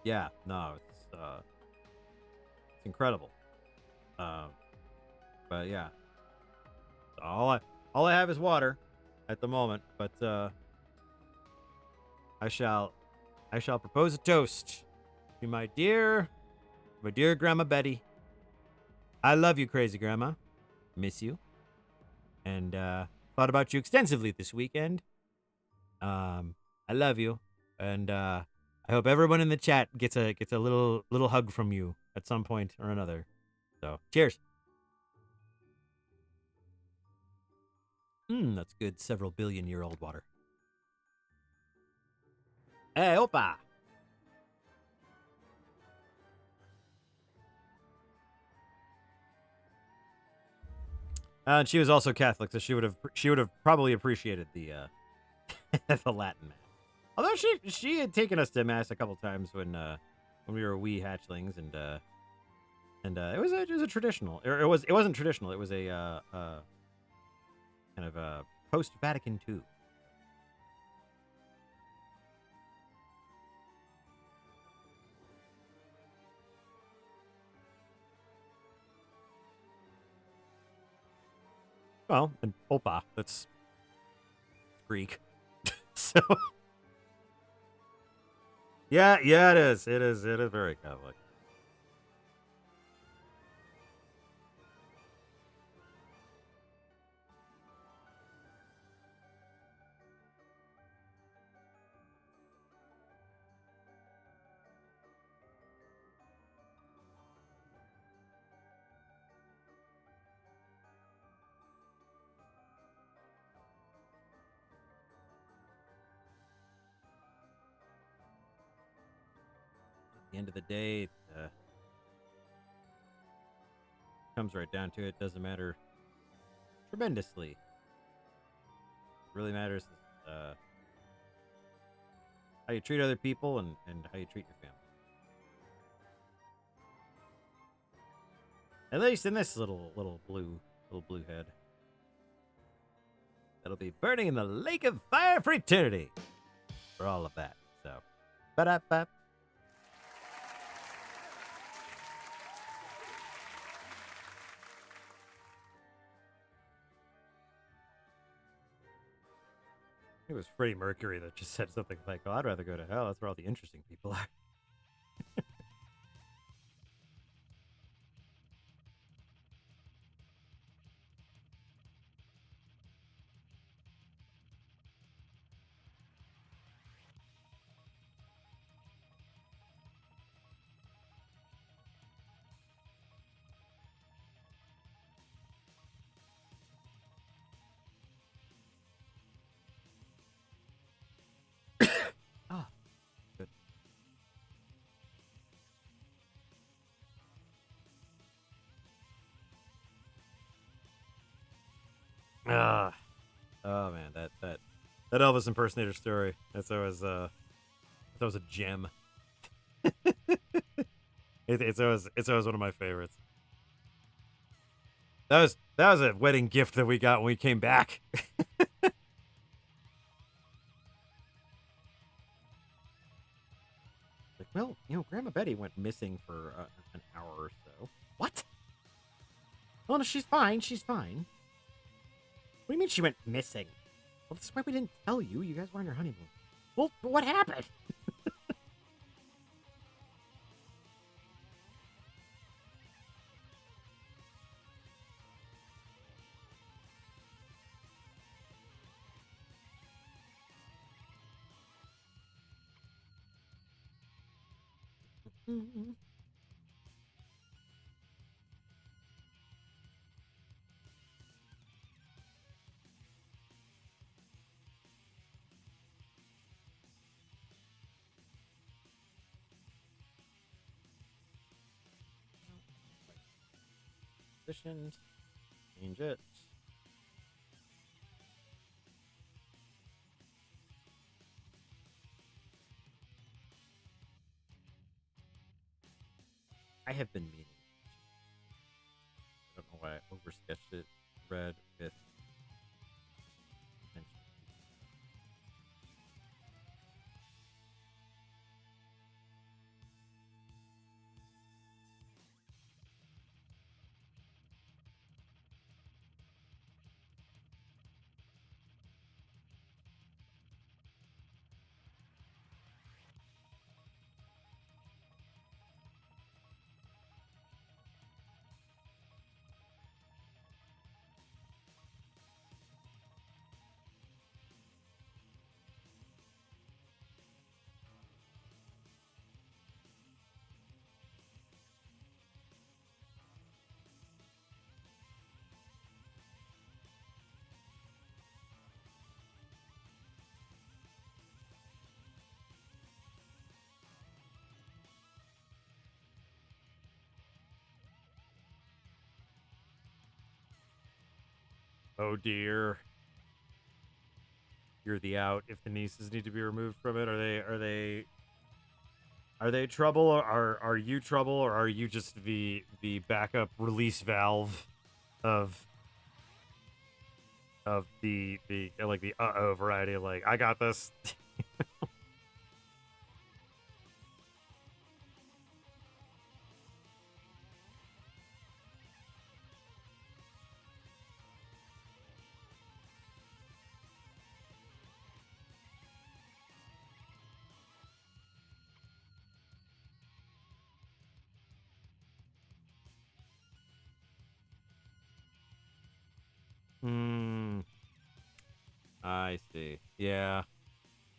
Yeah, no, it's incredible. But yeah, all I have is water at the moment, but I shall propose a toast to my dear Grandma Betty. I love you, crazy grandma. Miss you. And thought about you extensively this weekend. I love you, and I hope everyone in the chat gets a little hug from you at some point or another. So, cheers. That's good. Several billion-year-old water. Hey, opa. And she was also Catholic, so she would have probably appreciated the the Latin mass. Although she had taken us to mass a couple times when we were wee hatchlings, and it was a traditional. It wasn't traditional. It was a kind of post-Vatican II. Well, and Opa, that's Greek. So, yeah, it is. It is very Catholic. At the end of the day, it comes right down to it. Doesn't matter tremendously. What really matters is how you treat other people and how you treat your family. At least in this little blue head. That'll be burning in the lake of fire for eternity. For all of that. So, ba-da-ba. It was Freddie Mercury that just said something like, "Oh, I'd rather go to hell. That's where all the interesting people are." Ah, good. Ah, oh man, that Elvis impersonator story. That's always that was a gem. It's always one of my favorites. That was a wedding gift that we got when we came back. Like, well, Grandma Betty went missing for an hour or so. What? Well, no, she's fine. She's fine. What do you mean she went missing? Well, that's why we didn't tell you. You guys were on your honeymoon. Well, what happened? Positioned. Change it. I have been meaning. I don't know why I oversketched it. Red with attention. Oh dear. You're the out if the nieces need to be removed from it. Are they trouble, or are you trouble, or are you just the backup release valve of of the like the uh-oh variety of like, I got this. Hmm. I see. Yeah.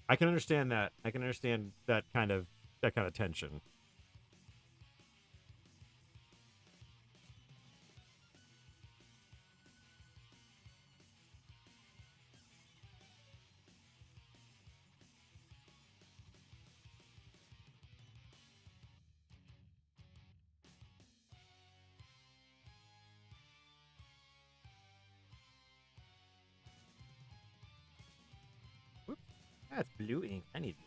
I can understand that. I can understand that kind of tension. Whoops. That's blue ink. I need that.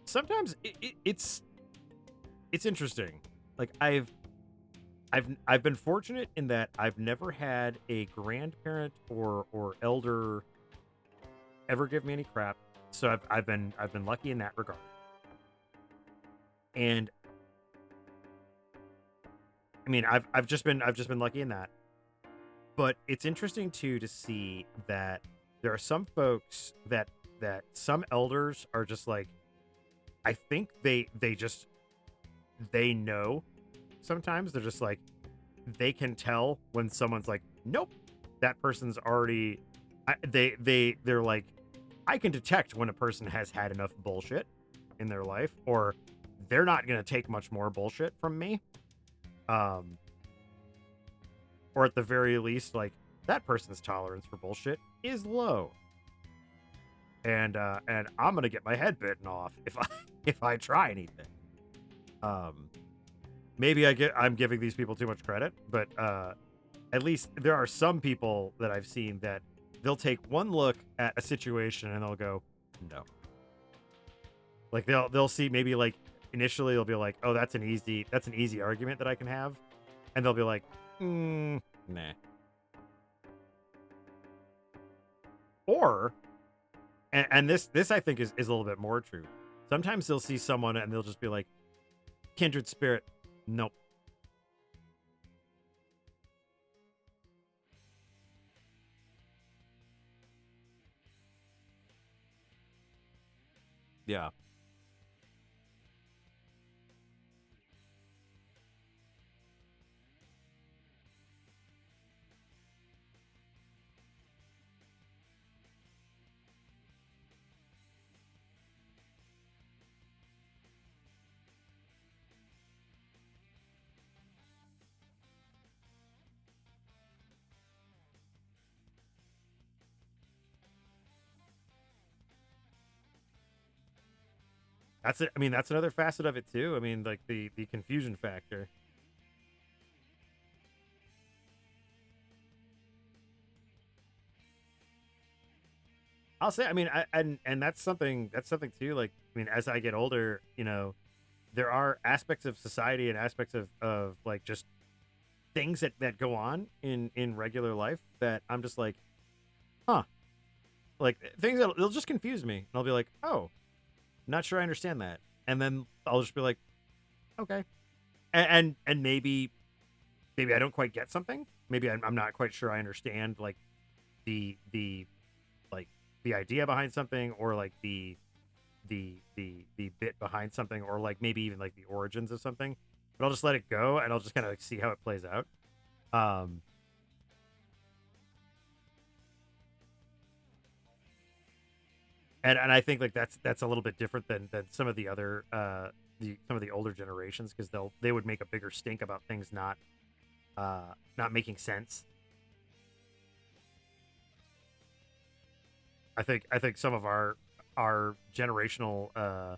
Sometimes it's interesting. Like I've been fortunate in that I've never had a grandparent or elder ever give me any crap. So I've been lucky in that regard. And I mean, I've just been lucky in that. But it's interesting too to see that there are some folks that some elders are just like, I think they know. Sometimes they're just like, they can tell when someone's like, nope, that person's already they're like, I can detect when a person has had enough bullshit in their life, or they're not going to take much more bullshit from me. um or at the very least, like, that person's tolerance for bullshit is low, and I'm going to get my head bitten off if I if I try anything. um Maybe I'm giving these people too much credit, but at least there are some people that I've seen that they'll take one look at a situation and they'll go, no. Like they'll see, maybe like initially they'll be like, oh, that's an easy argument that I can have, and they'll be like, nah. Or and this I think is a little bit more true. Sometimes they'll see someone and they'll just be like, kindred spirit, nope. Yeah. That's it. I mean, that's another facet of it too. I mean, like the confusion factor. I'll say, I mean, and that's something too. Like, I mean, as I get older, there are aspects of society and aspects of like just things that go on in regular life that I'm just like, huh, like things that they'll just confuse me, and I'll be like, oh, not sure I understand that, and then I'll just be like, okay, and maybe I don't quite get something. Maybe I'm not quite sure I understand like the like the idea behind something, or like the bit behind something, or like maybe even like the origins of something. but I'll just let it go and I'll just kind of like see how it plays out. Um, and I think like that's a little bit different than some of the other some of the older generations, because they would make a bigger stink about things not making sense. I think some of our generational uh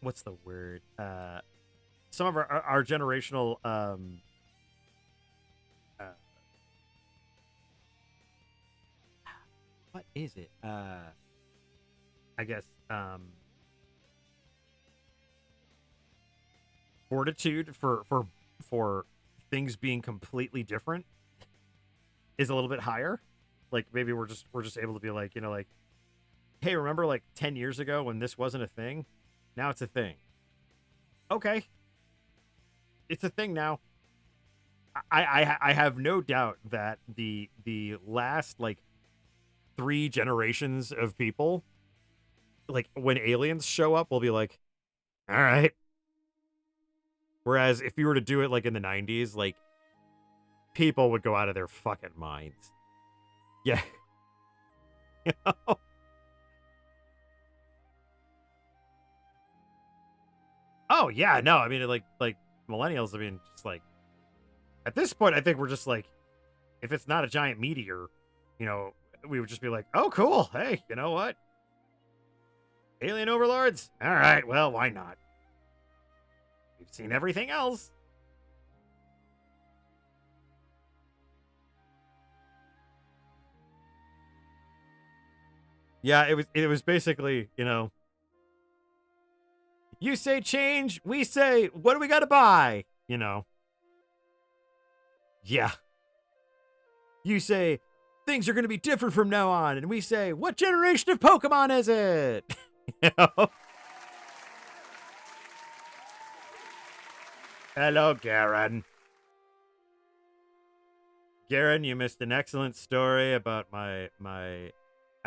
what's the word, some of our generational uh what is it, I guess fortitude for things being completely different is a little bit higher. Like maybe we're just able to be like, like, hey, remember like 10 years ago when this wasn't a thing? Now it's a thing. Okay, it's a thing now. I have no doubt that the last like 3 generations of people, like when aliens show up, will be like, all right. Whereas if you were to do it like in the 90s, like people would go out of their fucking minds. Yeah. You know? Oh yeah, no, I mean like millennials, I mean, just like at this point I think we're just like, if it's not a giant meteor, you know, we would just be like, "Oh cool. Hey, you know what? Alien overlords? All right, well, why not? We've seen everything else." Yeah, it was basically, you say change, we say, what do we got to buy? Yeah. You say things are going to be different from now on, and we say, what generation of Pokemon is it? you know? Hello, Garen. Garen, you missed an excellent story about my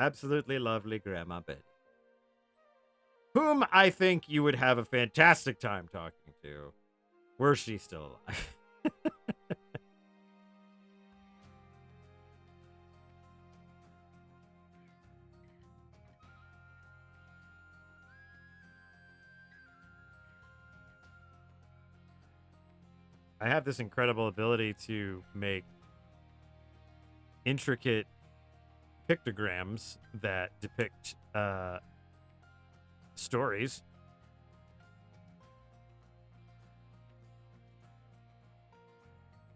absolutely lovely Grandma Betty, whom I think you would have a fantastic time talking to, were she still alive. I have this incredible ability to make intricate pictograms that depict stories.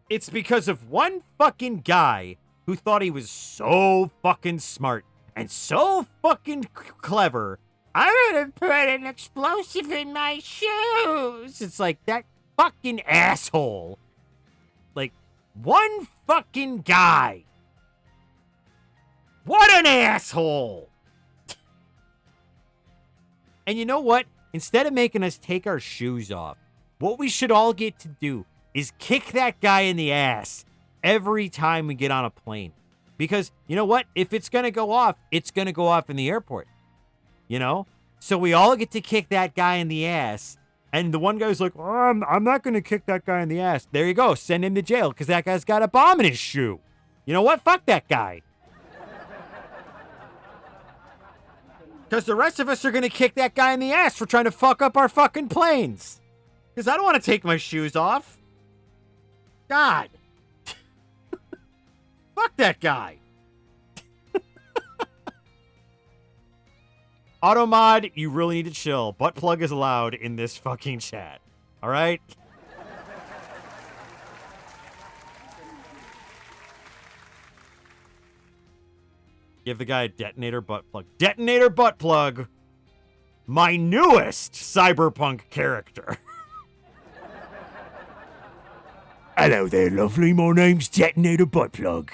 It's because of one fucking guy who thought he was so fucking smart and so fucking clever. I'm gonna put an explosive in my shoes. It's like that fucking asshole. Like, one fucking guy. What an asshole. And you know what? Instead of making us take our shoes off, what we should all get to do is kick that guy in the ass every time we get on a plane. Because you know what? If it's going to go off, it's going to go off in the airport. You know? So we all get to kick that guy in the ass. And the one guy's like, oh, I'm not going to kick that guy in the ass. There you go. Send him to jail because that guy's got a bomb in his shoe. You know what? Fuck that guy. Because the rest of us are going to kick that guy in the ass for trying to fuck up our fucking planes. Because I don't want to take my shoes off. God. Fuck that guy. Automod, you really need to chill. Butt plug is allowed in this fucking chat. All right? Give the guy a detonator butt plug. Detonator butt plug. My newest cyberpunk character. Hello there, lovely. My name's Detonator butt plug.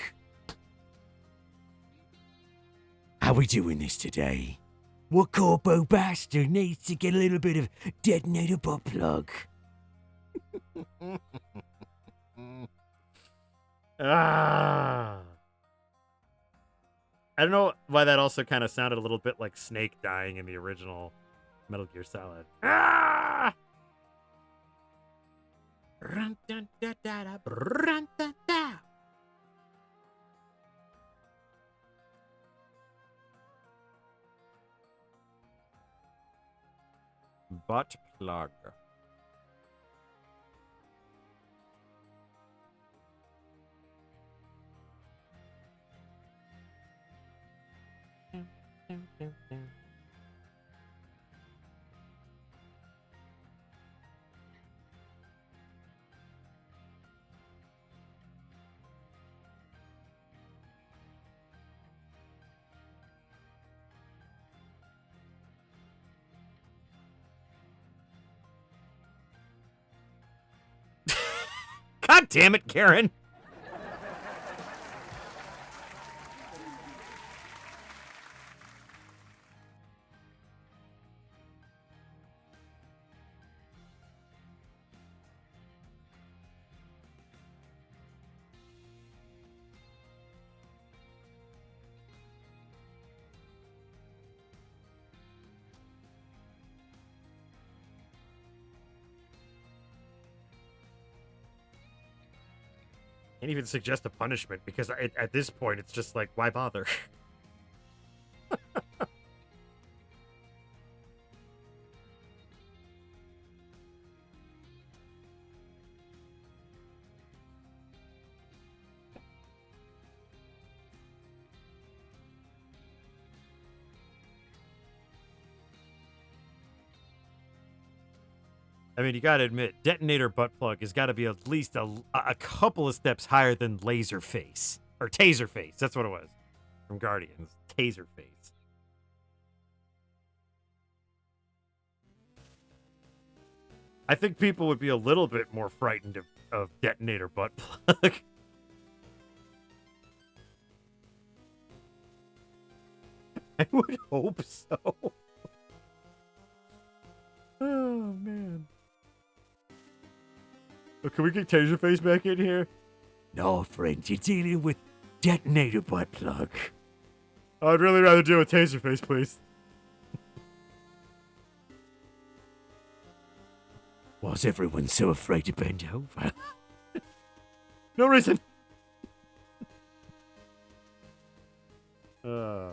How we doing this today? What corpo bastard needs to get a little bit of detonator butt plug? Ah. I don't know why that also kind of sounded a little bit like Snake dying in the original Metal Gear Solid. Ah! Run, dun, da, da, da, run, da, da. Butt plug. God damn it, Karen. Can't even suggest a punishment because at this point it's just like, why bother? I mean, you gotta admit, detonator butt plug has got to be at least a couple of steps higher than laser face or taser face. That's what it was from Guardians. Taser face. I think people would be a little bit more frightened of detonator butt plug. I would hope so. Oh, man. Oh, can we get Taserface back in here? No, friend, you're dealing with detonator butt plug. I'd really rather deal with Taserface, please. Was everyone so afraid to bend over? No reason. Uh.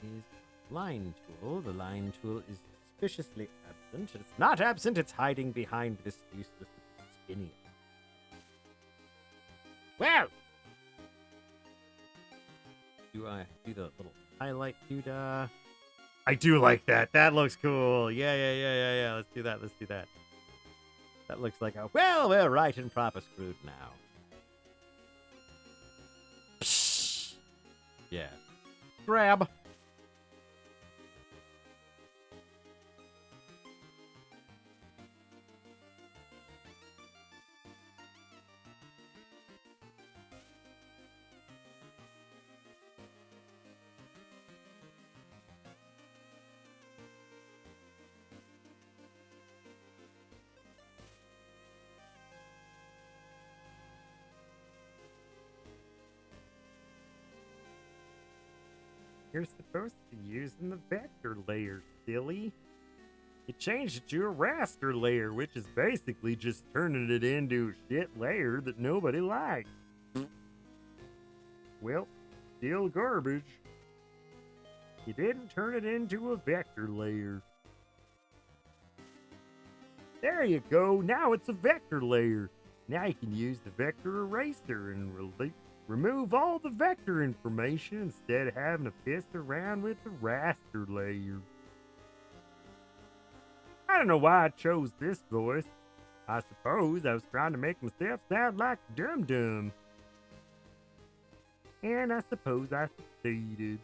Is line tool. The line tool is suspiciously absent. It's not absent, it's hiding behind this useless spinny. Well! Do I do the little highlight doodah? I do like that. That looks cool. Yeah. Let's do that. That looks like a, well, we're right and proper screwed now. Psh. Yeah. Grab. You're supposed to be using the vector layer, silly. You changed it to a raster layer, which is basically just turning it into a shit layer that nobody likes. Well, still garbage. You didn't turn it into a vector layer. There you go, now it's a vector layer. Now you can use the vector eraser and remove all the vector information instead of having to piss around with the raster layer. I don't know why I chose this voice. I suppose I was trying to make myself sound like Dum Dum. And I suppose I succeeded.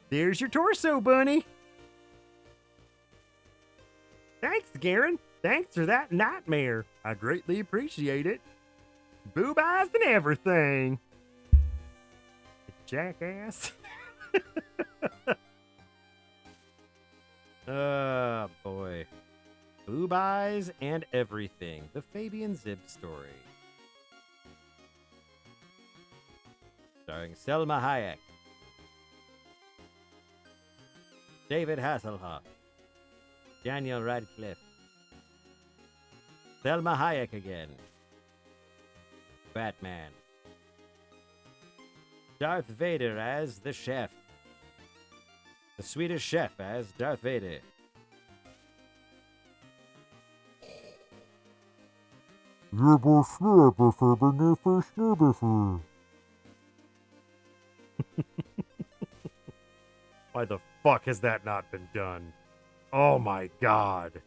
There's your torso, bunny. Thanks, Garen. Thanks for that nightmare. I greatly appreciate it. Boob eyes and everything. Jackass. Oh, boy. Boob eyes and everything. The Fabian Zibb story. Starring Selma Hayek. David Hasselhoff. Daniel Radcliffe. Selma Hayek again. Batman. Darth Vader as the chef. The Swedish chef as Darth Vader. Why the fuck has that not been done? Oh my god.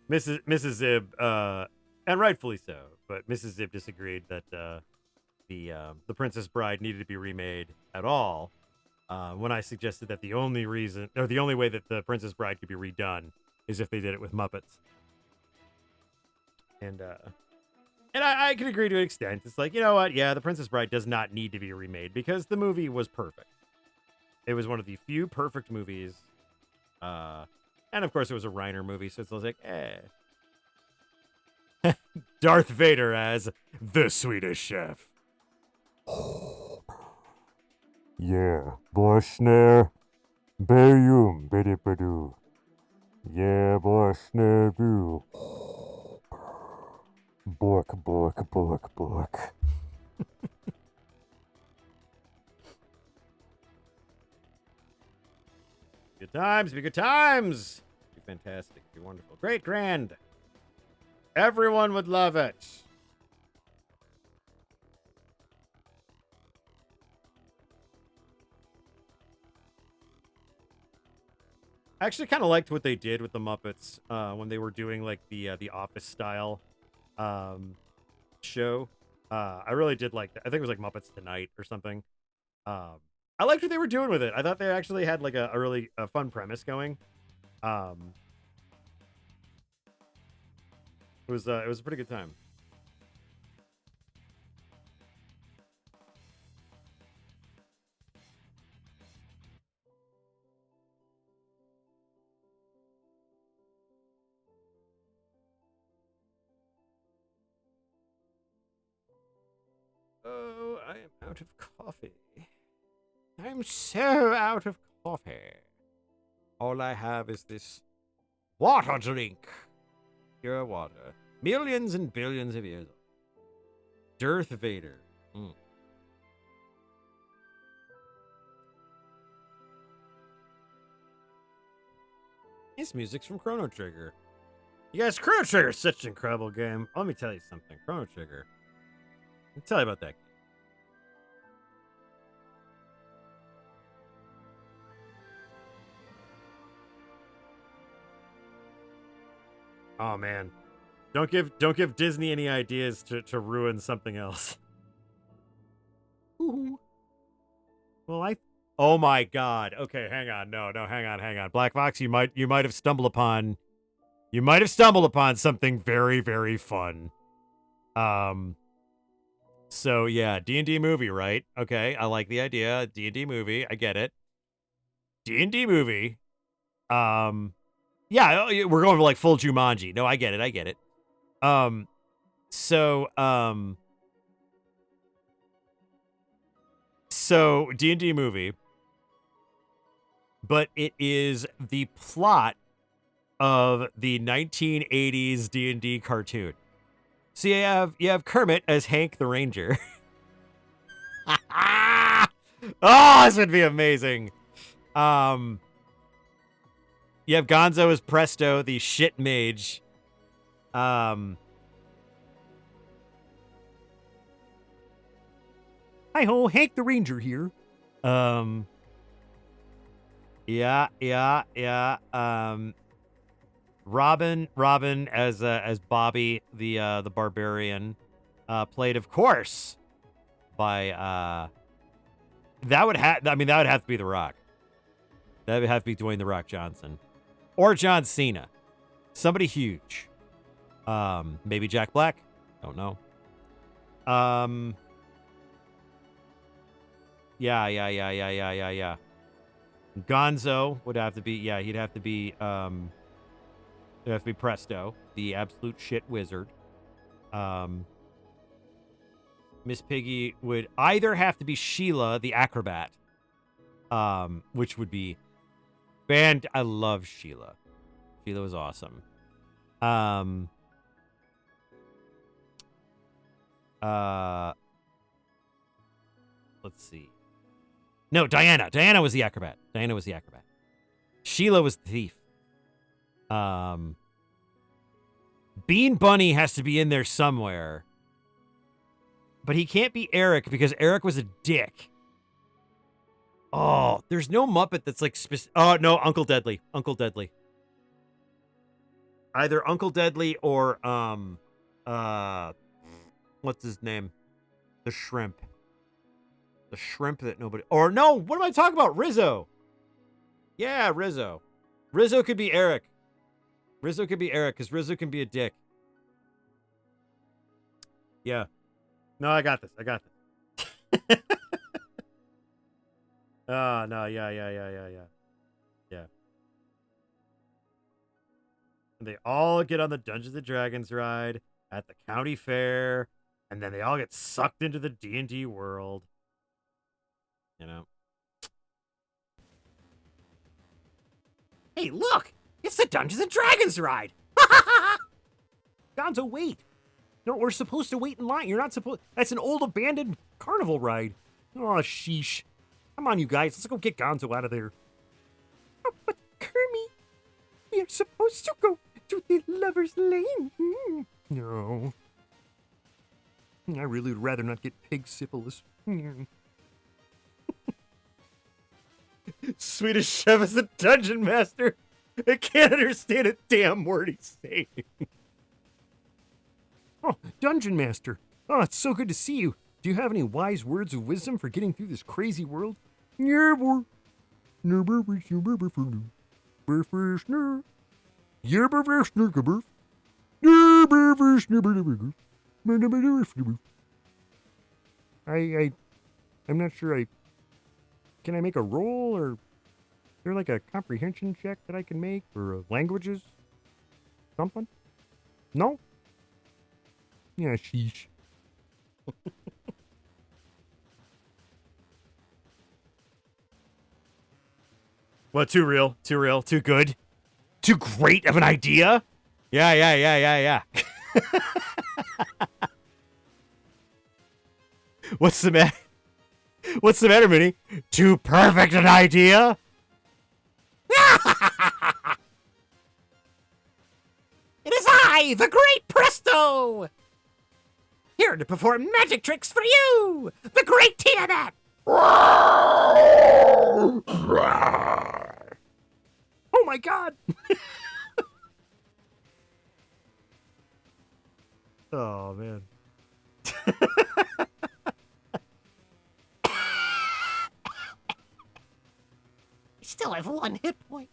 Mrs. Zibb, and rightfully so, but Mrs. Zibb disagreed that the Princess Bride needed to be remade at all. When I suggested that the only reason, or the only way that the Princess Bride could be redone is if they did it with Muppets. And I can agree to an extent. It's like, you know what? Yeah, the Princess Bride does not need to be remade because the movie was perfect. It was one of the few perfect movies. And of course, it was a Reiner movie, so it's like, Darth Vader as the Swedish chef. Yeah, Boschner, Berium, Bedipadu. Yeah, Boschner, Boo. Bork, bork, bork, bork. Good times, be good times. Be fantastic, be wonderful. Great, grand. Everyone would love it. I actually kind of liked what they did with the Muppets when they were doing like the Office style show. I really did like that. I think it was like Muppets Tonight or something. I liked what they were doing with it. I thought they actually had like a really fun premise going. It was a pretty good time. Oh, I am out of coffee. I'm so out of coffee. All I have is this water drink. Pure water. Millions and billions of years old. Darth Vader. This music's from Chrono Trigger. You guys, Chrono Trigger is such an incredible game. Let me tell you something. Chrono Trigger. Let me tell you about that game. Oh man. Don't give Disney any ideas to ruin something else. Ooh. Well, oh my god. Okay, hang on. No, hang on. Black Fox, you might have stumbled upon something very, very fun. So yeah, D&D movie, right? Okay, I like the idea. D&D movie, I get it. D&D movie. Yeah, we're going for like full Jumanji. No, I get it. So D&D movie, but it is the plot of the 1980s D&D cartoon. So you have Kermit as Hank the Ranger. Oh, this would be amazing. You have Gonzo as Presto, the shit mage. Hi ho, Hank the Ranger here. Yeah. Robin as Bobby the barbarian, played of course by that would have to be The Rock. That would have to be Dwayne The Rock Johnson or John Cena, somebody huge. Maybe Jack Black, don't know. Yeah. Gonzo would have to be, he'd have to be Presto, the absolute shit wizard. Miss Piggy would either have to be Sheila, the acrobat, which would be I love Sheila. Sheila was awesome. Let's see. No, Diana. Diana was the acrobat. Sheila was the thief. Bean Bunny has to be in there somewhere. But he can't be Eric because Eric was a dick. Oh, there's no Muppet that's like oh, no, Uncle Deadly. Either Uncle Deadly or what's his name? The shrimp. The shrimp that nobody... Or no, what am I talking about? Rizzo. Yeah, Rizzo. Rizzo could be Eric. Because Rizzo can be a dick. Yeah. No, I got this. Oh, no, yeah. And they all get on the Dungeons & Dragons ride at the county fair, and then they all get sucked into the D&D world. You know. Hey, look! It's the Dungeons & Dragons ride! Gonzo, wait! No, we're supposed to wait in line. You're not supposed... That's an old abandoned carnival ride. Oh, sheesh. Come on, you guys. Let's go get Gonzo out of there. Oh, but Kermit, we are supposed to go to the Lover's Lane. No. I really would rather not get pig syphilis. Swedish Chef is a dungeon master. I can't understand a damn word he's saying. Oh, Dungeon Master. Oh, it's so good to see you. Do you have any wise words of wisdom for getting through this crazy world? Yeah, boy. I'm not sure can I make a roll, or is there like a comprehension check that I can make, or languages? Something? No? Yeah, sheesh. What, too real? Too good? Too great of an idea? Yeah. What's the matter? What's the matter, Minnie? Too perfect an idea? It is I, the Great Presto! Here to perform magic tricks for you, the Great Tiamat! Oh my god! Oh, man. Still have 1 hit point.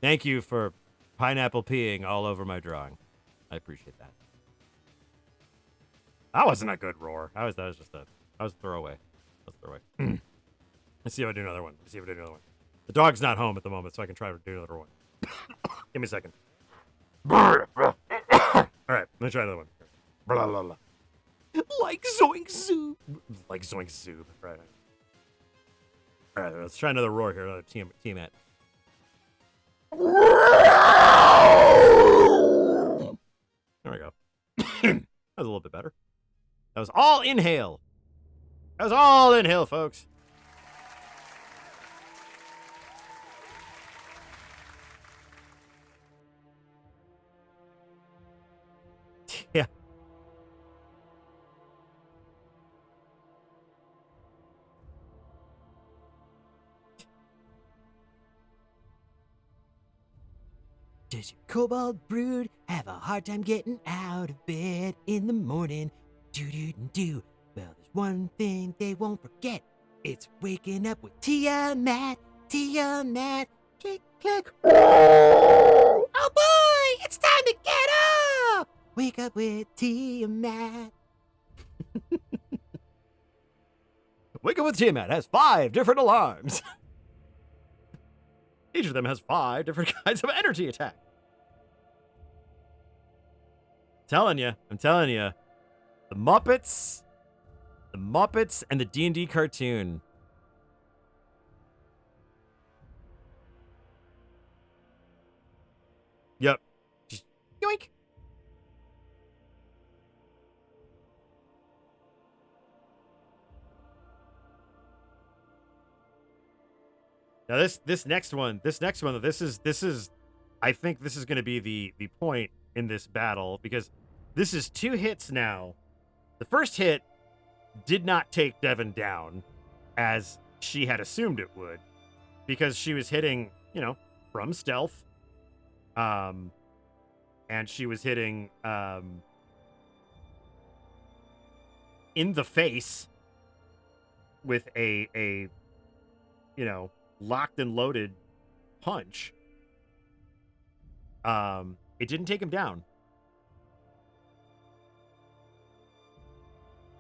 Thank you for pineapple peeing all over my drawing. I appreciate that. That wasn't a good roar. That was just a throwaway. Let's throw away. Let's see if I do another one. The dog's not home at the moment, so I can try to do another one. Give me a second. All right, let me try another one. Blah, blah, blah. Like Zoink Zoob. Right. All right, let's try another roar here. Another Tiamat. There we go. That was a little bit better. That was all inhale. Folks. Yeah. Does your kobold brood have a hard time getting out of bed in the morning? Do. Well, there's one thing they won't forget. It's waking up with Tiamat. Tiamat. Click, click. Oh boy, it's time to get up. Wake up with Tiamat. Wake Up with Tiamat has 5 different alarms. Each of them has 5 different kinds of energy attack. I'm telling you, the Muppets, and the D&D cartoon. Yep. Just yoink. Now this next one, this is I think this is going to be the point in this battle, because this is 2 hits now. The first hit did not take Devin down as she had assumed it would, because she was hitting, from stealth. And she was hitting in the face with a locked and loaded punch. It didn't take him down.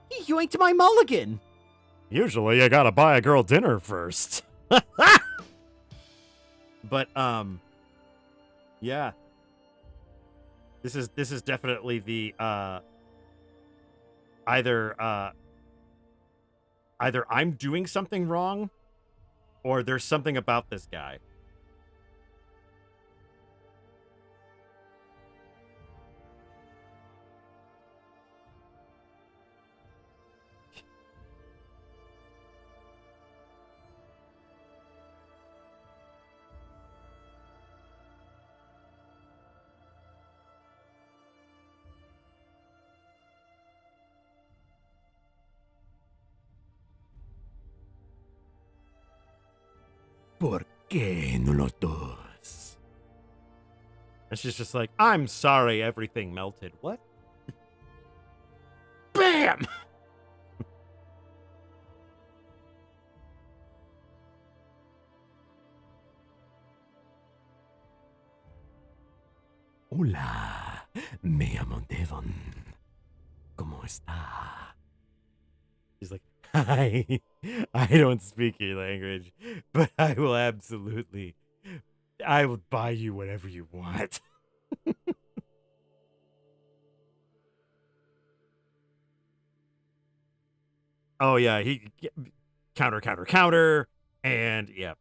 He yoinked my mulligan. Usually you gotta buy a girl dinner first. But yeah. This is definitely the either I'm doing something wrong, or there's something about this guy. ¿Por qué no lo dos? And she's just like, I'm sorry everything melted. What? Bam! Hola, me llamo Devon. ¿Cómo está? She's like, hi, I don't speak your language, but I will buy you whatever you want. Oh yeah, he counter, and yep.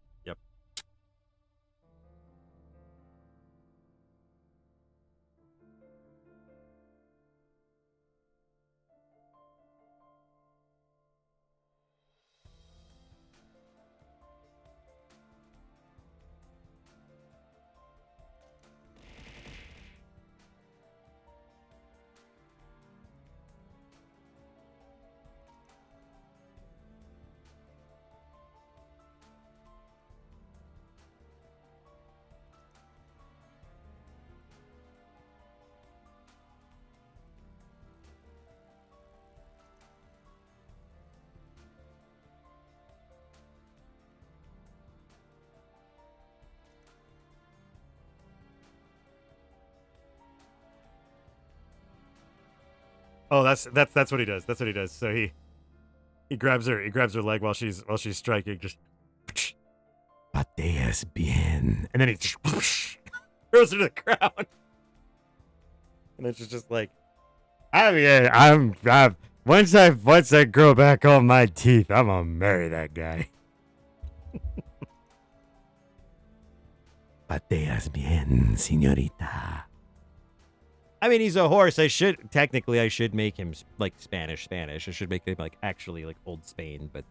Oh, that's what he does. That's what he does. So he grabs her leg while she's striking, just Pateas bien. and then he just throws her to the ground. And then she's just like, I'm once I grow back all my teeth, I'm gonna marry that guy. Pateas bien, señorita. I mean, he's a horse. I should make him like Spanish. I should make him like actually like old Spain, but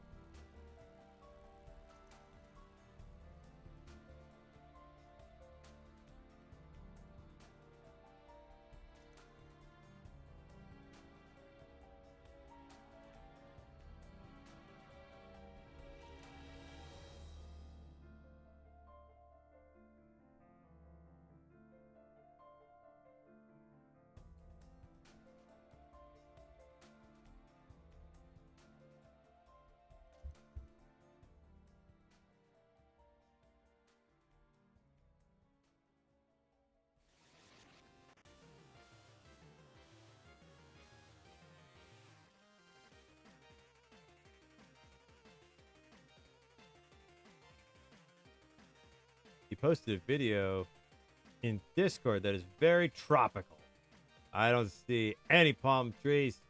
posted a video in Discord that is very tropical. I don't see any palm trees.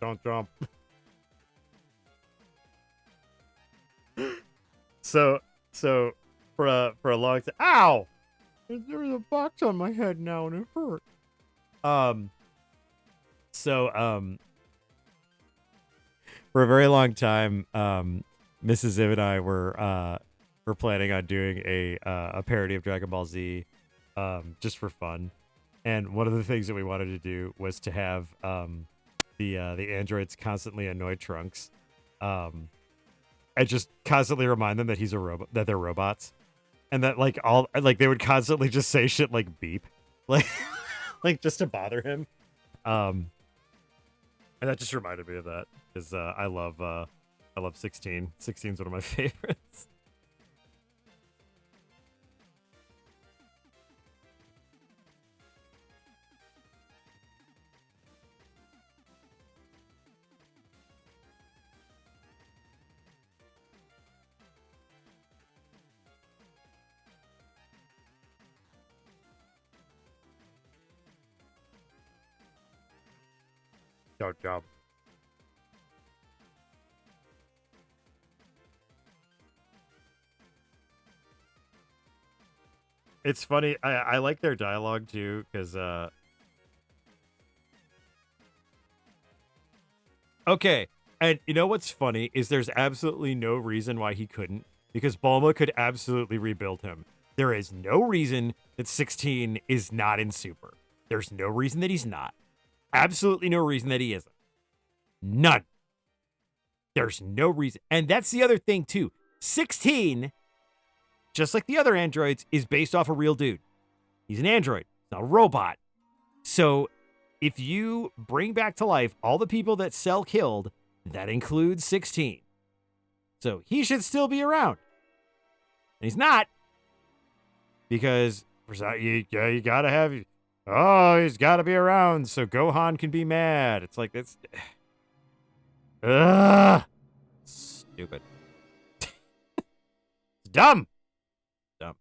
Don't jump. So for a long time. Ow! There's a box on my head now and it hurt. For a very long time, Mrs. Zibb and I were planning on doing a parody of Dragon Ball Z, just for fun. And one of the things that we wanted to do was to have the androids constantly annoy Trunks, and just constantly remind them that he's a robot, that they're robots, and that they would constantly just say shit like beep, like like just to bother him. And that just reminded me of that because I love 16. 16 is one of my favorites. Good job. It's funny. I like their dialogue too, because okay. And you know what's funny is there's absolutely no reason why he couldn't, because Bulma could absolutely rebuild him. There is no reason that 16 is not in Super. There's no reason that he's not. Absolutely no reason that he isn't. None. There's no reason. And that's the other thing too. 16, just like the other androids, is based off a real dude. He's an android, not a robot. So if you bring back to life all the people that Cell killed, that includes 16. So he should still be around. And he's not. Because you gotta have... Oh, he's got to be around so Gohan can be mad. It's like, it's... Stupid. Dumb. Dumb.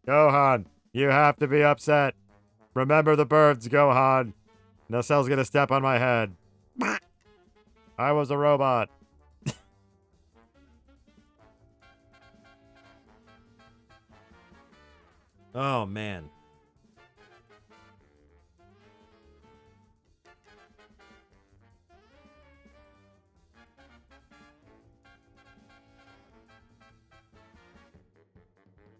Gohan, you have to be upset. Remember the birds, Gohan. No Cell's gonna step on my head. I was a robot. Oh, man.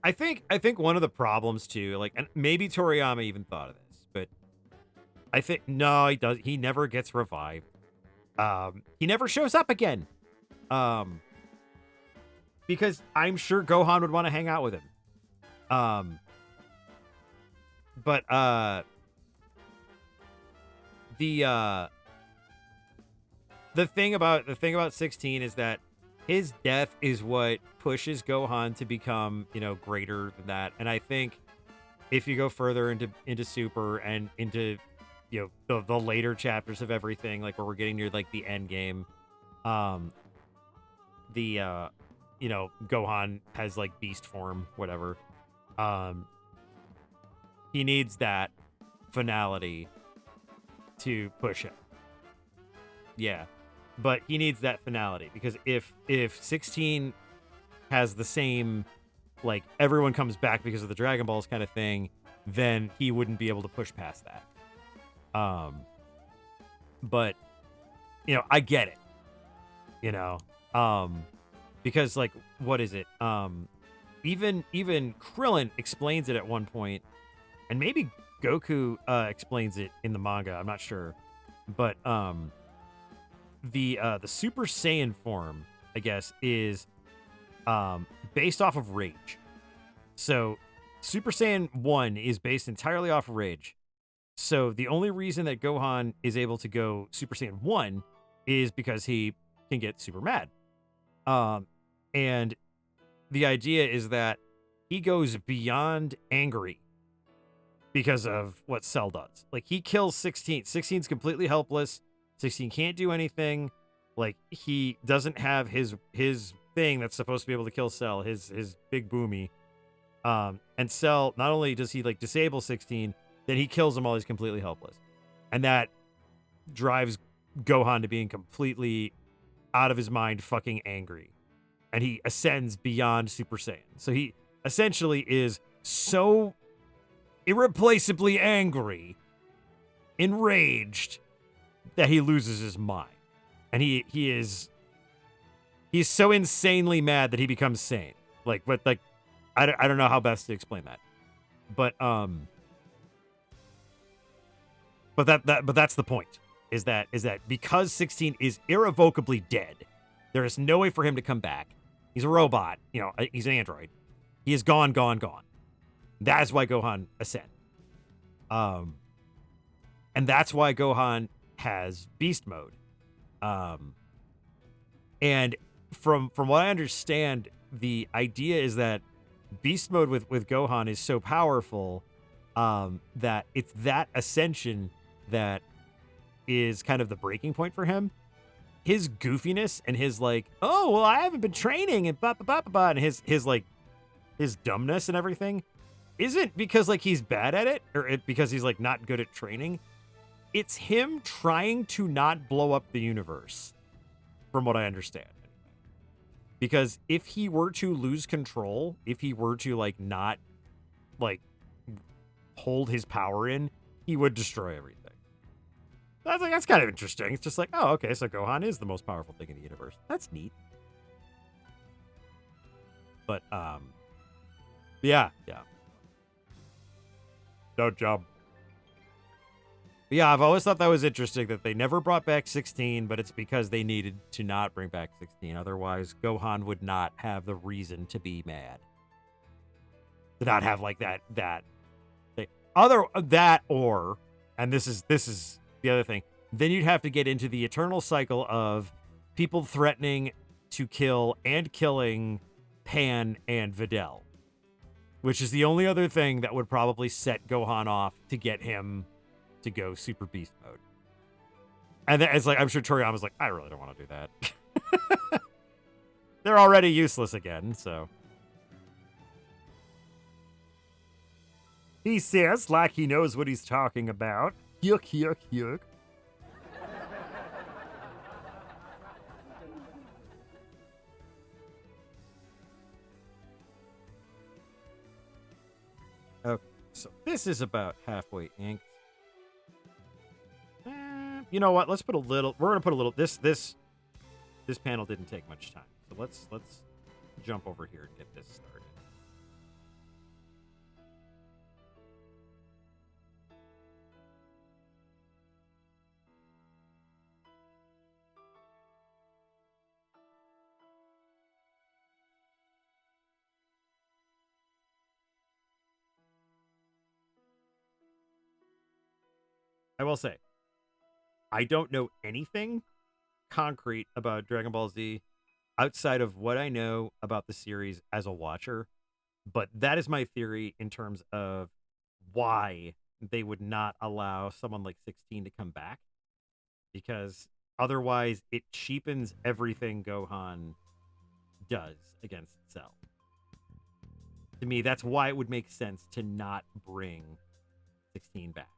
I think one of the problems too, like, and maybe Toriyama even thought of this, but I think no, he never gets revived. He never shows up again. Because I'm sure Gohan would want to hang out with him. But the thing about 16 is that his death is what pushes Gohan to become, greater than that. And I think if you go further into Super and into, the later chapters of everything, like where we're getting near like the end game, Gohan has like beast form, whatever. He needs that finality to push him. Yeah. But he needs that finality because if 16 has the same, like, everyone comes back because of the Dragon Balls kind of thing, then he wouldn't be able to push past that. But I get it. Because like, what is it? Even Krillin explains it at one point, and maybe Goku explains it in the manga. I'm not sure, but the Super Saiyan form, I guess, is based off of rage. So Super Saiyan 1 is based entirely off of rage. So the only reason that Gohan is able to go Super Saiyan 1 is because he can get super mad. And the idea is that he goes beyond angry because of what Cell does. Like, he kills 16. 16's completely helpless. 16 can't do anything. Like, he doesn't have his thing that's supposed to be able to kill Cell, his big boomy. And Cell, not only does he like disable 16, then he kills him while he's completely helpless. And that drives Gohan to being completely out of his mind, fucking angry. And he ascends beyond Super Saiyan. So he essentially is so irreplaceably angry, enraged, that he loses his mind. And he's so insanely mad that he becomes sane. Like, but like, I don't know how best to explain that. But that's the point. Is that because 16 is irrevocably dead, there is no way for him to come back. He's a robot, he's an android. He is gone. That is why Gohan ascend. And that's why Gohan has beast mode. And from what I understand, the idea is that beast mode with Gohan is so powerful that it's that ascension that is kind of the breaking point for him. His goofiness and his like, oh well, I haven't been training and and his dumbness and everything isn't because like he's bad at it or because he's like not good at training. It's him trying to not blow up the universe, from what I understand. Because if he were to lose control, if he were to like not like hold his power in, he would destroy everything. That's kind of interesting. It's just like, oh, okay, so Gohan is the most powerful thing in the universe. That's neat. But yeah. No job. Yeah, I've always thought that was interesting that they never brought back 16, but it's because they needed to not bring back 16. Otherwise, Gohan would not have the reason to be mad. To not have like that thing. And this is the other thing. Then you'd have to get into the eternal cycle of people threatening to kill and killing Pan and Videl, which is the only other thing that would probably set Gohan off to get him to go super beast mode. And then it's like, I'm sure Toriyama's like, I really don't want to do that. They're already useless again, so. He says like he knows what he's talking about. Yuck. Okay, so this is about halfway inked. You know what? Let's put a little. We're gonna put a little. This panel didn't take much time, so let's jump over here and get this started. I will say, I don't know anything concrete about Dragon Ball Z outside of what I know about the series as a watcher, but that is my theory in terms of why they would not allow someone like 16 to come back, because otherwise it cheapens everything Gohan does against Cell. To me, that's why it would make sense to not bring 16 back.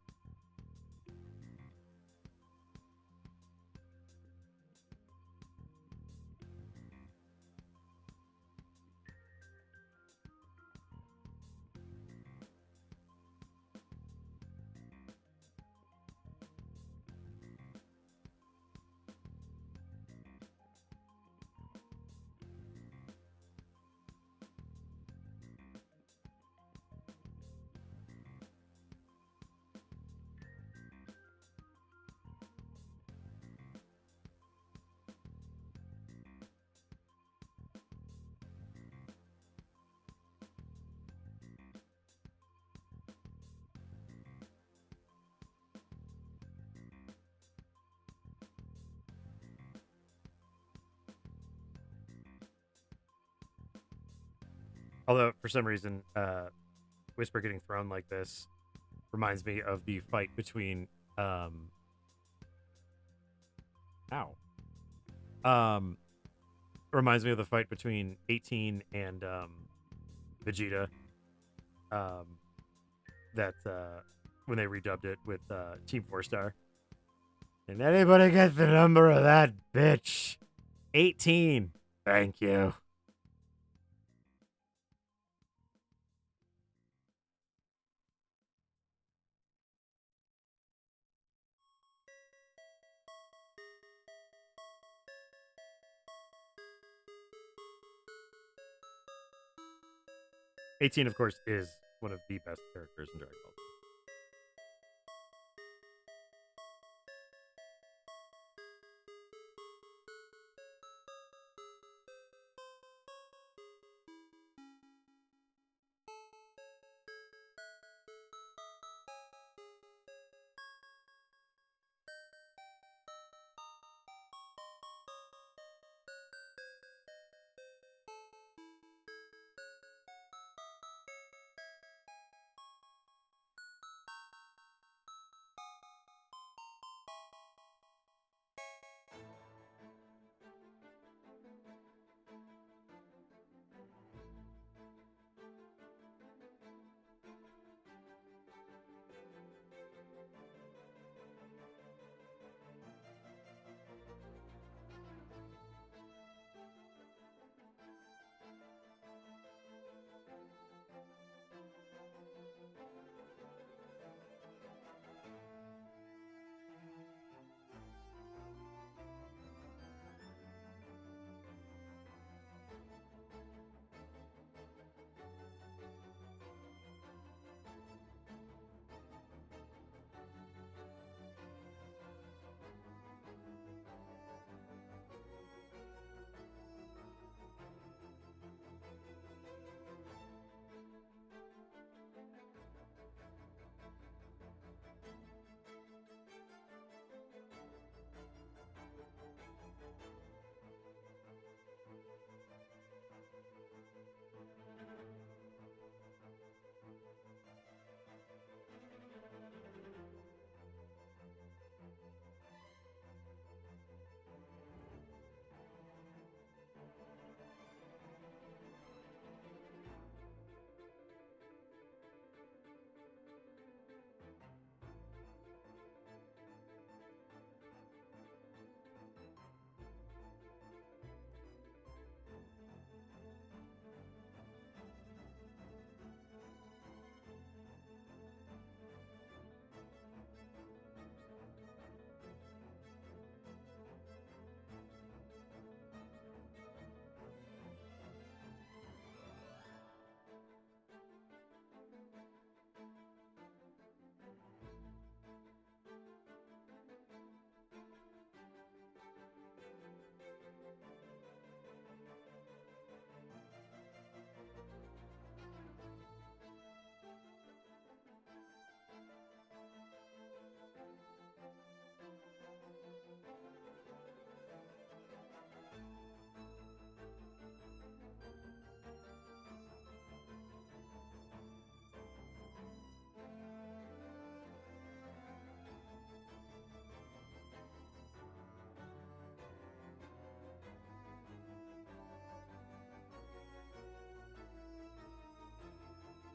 Although for some reason, Whisper getting thrown like this reminds me of the fight between ow. Reminds me of the fight between 18 and Vegeta. That when they redubbed it with Team 4-Star. Can anybody get the number of that bitch? 18. Thank you. '18, of course, is one of the best characters in Dragon Ball Z.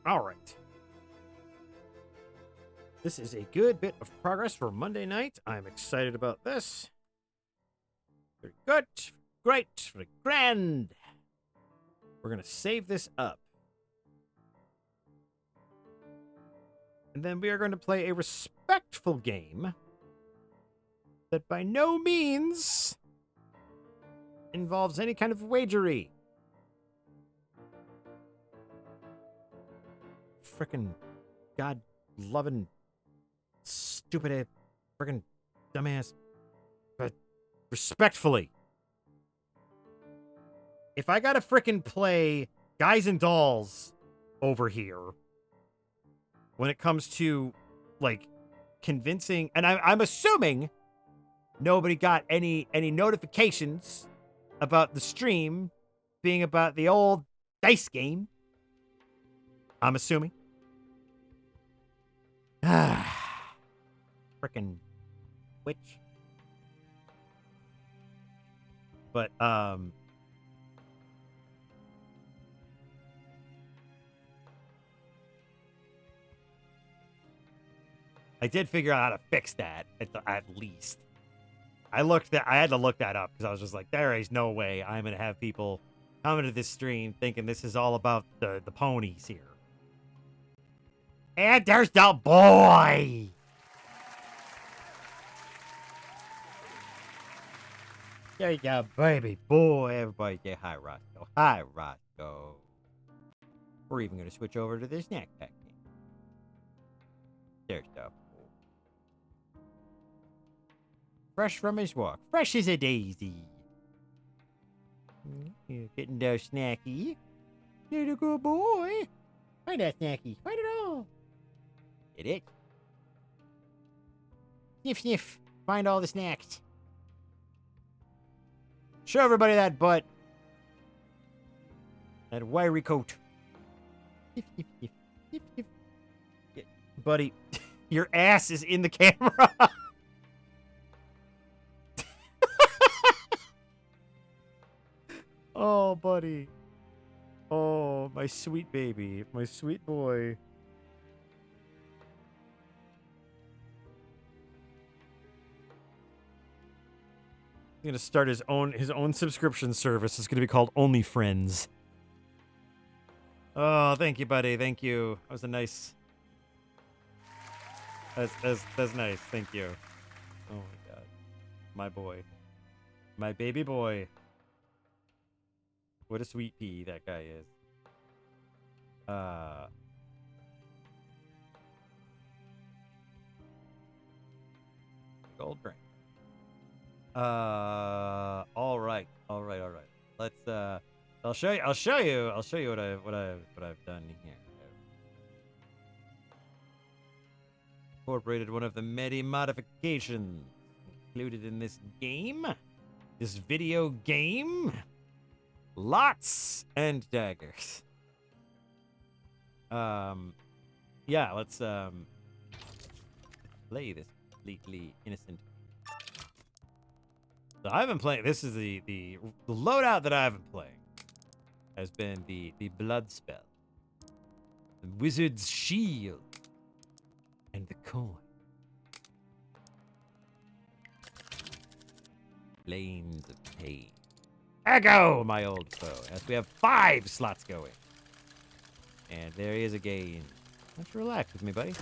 All right. This is a good bit of progress for Monday night. I'm excited about this. Very good. Great. Very grand. We're going to save this up. And then we are going to play a respectful game that by no means involves any kind of wagery. Frickin' God-loving, stupid, frickin' dumbass. But respectfully, if I gotta frickin' play Guys and Dolls over here when it comes to, like, convincing, and I'm assuming nobody got any notifications about the stream being about the old dice game. I'm assuming. Frickin' witch. But, I did figure out how to fix that at least. I had to look that up because I was just like, there is no way I'm gonna have people come into this stream thinking this is all about the ponies here. And there's the boy. There you go, baby boy. Everybody say hi, Roscoe. Hi, Roscoe. We're even gonna switch over to the snack pack. There's the fresh from his walk. Fresh as a daisy. Getting those snacky. You're a good boy. Find that snacky. Find it all. Get it. Sniff, sniff. Find all the snacks. Show everybody that butt. That wiry coat. Sniff, sniff, sniff. Sniff, sniff. Yeah, buddy, your ass is in the camera. Oh, buddy. Oh, my sweet baby. My sweet boy. He's gonna start his own subscription service. It's gonna be called OnlyFriends. Oh, thank you, buddy. Thank you. That was a nice. That's nice. Thank you. Oh my god, my boy, my baby boy. What a sweet pea that guy is. Gold drink. All right. Let's I'll show you what I've done here. Incorporated one of the many modifications included in this game. This video game. Lots and daggers. Yeah, let's play this completely innocent. So I've been playing. This is the loadout that I've been playing. Has been the blood spell, the wizard's shield, and the coin. Flames of pain. Echo, my old foe. As we have 5 slots going. And there he is again. Let's relax with me, buddy.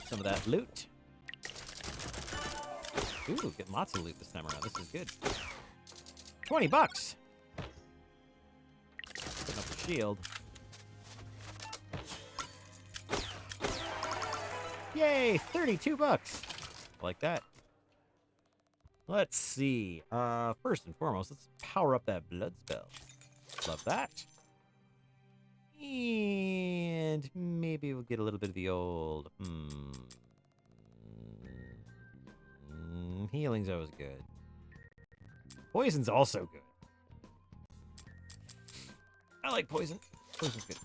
Some of that loot. Ooh, getting lots of loot this time around. This is good. $20. Putting up the shield. Yay, $32. Like that. Let's see. First and foremost, let's power up that blood spell. Love that. And maybe we'll get a little bit of the old healing's always good. Poison's also good. I like poison. Poison's good.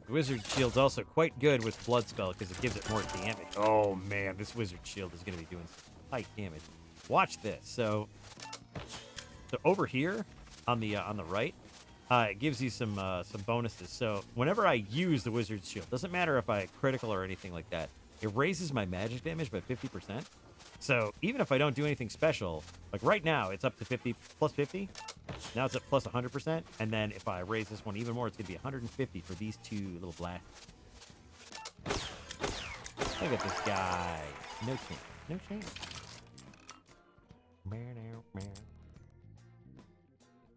Wizard Shield's also quite good with Blood Spell because it gives it more damage. Oh man, this Wizard Shield is going to be doing some high damage. Watch this. So over here on the right, it gives you some bonuses. So whenever I use the Wizard Shield, doesn't matter if I critical or anything like that, it raises my magic damage by 50%. So even if I don't do anything special, like right now, it's up to 50 plus 50. Now it's at plus 100%, and then if I raise this one even more, it's going to be 150 for these 2 little blasts. Look at this guy. No chance. No chance.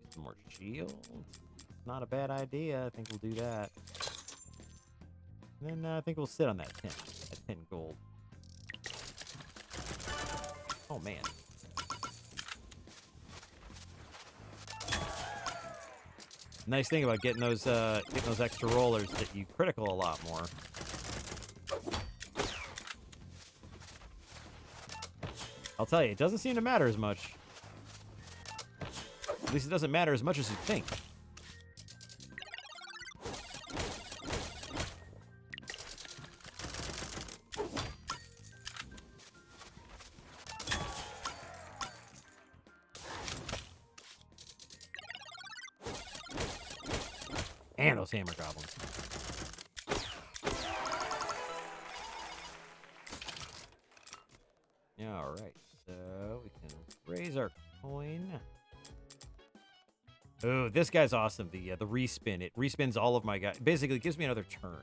Some more shield. Not a bad idea. I think we'll do that. And then I think we'll sit on that 10. That 10 gold. Oh, man. Nice thing about getting those extra rollers that you critical a lot more. I'll tell you, it doesn't seem to matter as much. At least it doesn't matter as much as you think. And those hammer goblins. Yeah, all right. So we can raise our coin. Oh, this guy's awesome. The respin. It respins all of my guys. Basically, it gives me another turn.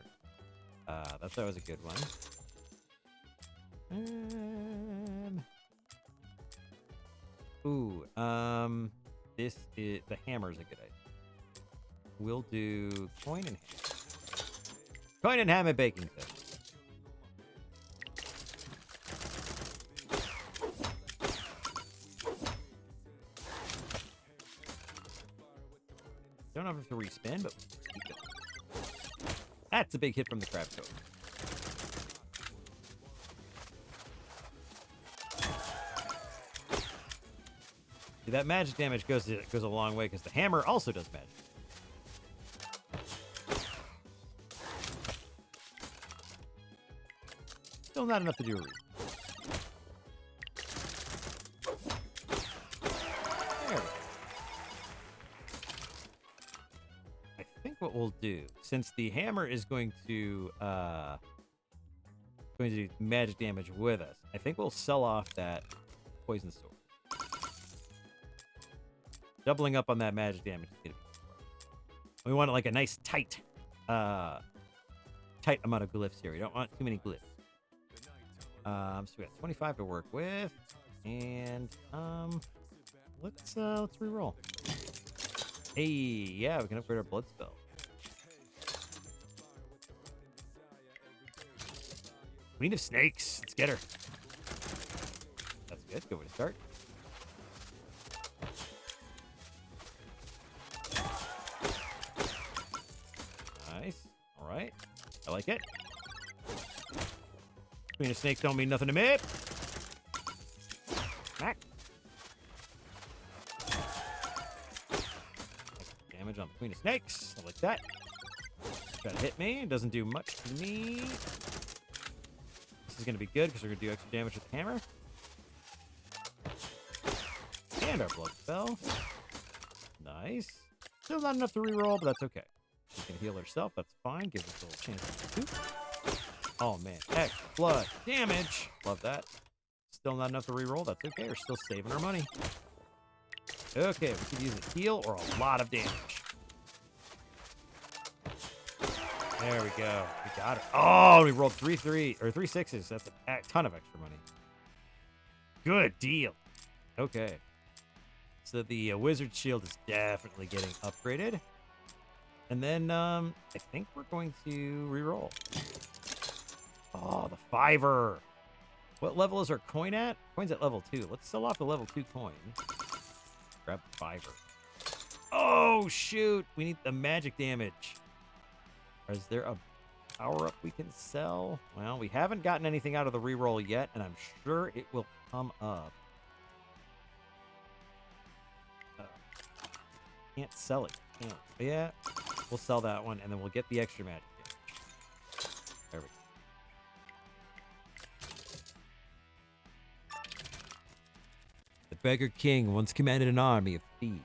That was a good one. This is the hammer's a good idea. We'll do coin and ham. Coin and ham and baking tips. Don't have to respin, but keep it. That's a big hit from the crab coat. See, that magic damage goes a long way because the hammer also does magic. Still not enough to do a read. There we go. I think what we'll do, since the hammer is going to do magic damage with us, I think we'll sell off that poison sword. Doubling up on that magic damage is gonna be smart. We want like a nice tight amount of glyphs here. We don't want too many glyphs. So we got 25 to work with, and let's re-roll. Hey, yeah, we can upgrade our blood spell. Queen of Snakes. Let's get her. That's good. Good way to start. Nice. All right. I like it. Queen of Snakes don't mean nothing to me. Smack. Damage on the Queen of Snakes. I like that. Try to hit me. It doesn't do much to me. This is going to be good because we're going to do extra damage with the hammer. And our blood spell. Nice. Still not enough to reroll, but that's okay. She can heal herself. That's fine. Gives us a little chance to shoot. Oh, man. Extra blood damage. Love that. Still not enough to reroll. That's okay. We're still saving our money. Okay, we could use a heal or a lot of damage. There we go. We got it. Oh, we rolled 3 6s. That's a ton of extra money. Good deal. Okay. So the wizard shield is definitely getting upgraded. And then I think we're going to reroll. Oh, the 5er. What level is our coin at? Coin's at level 2. Let's sell off the level 2 coin. Grab the 5er. Oh, shoot. We need the magic damage. Is there a power-up we can sell? Well, we haven't gotten anything out of the reroll yet, and I'm sure it will come up. Can't sell it. Can't. Yeah, we'll sell that one, and then we'll get the extra magic damage. There we go. The Beggar King once commanded an army of thieves.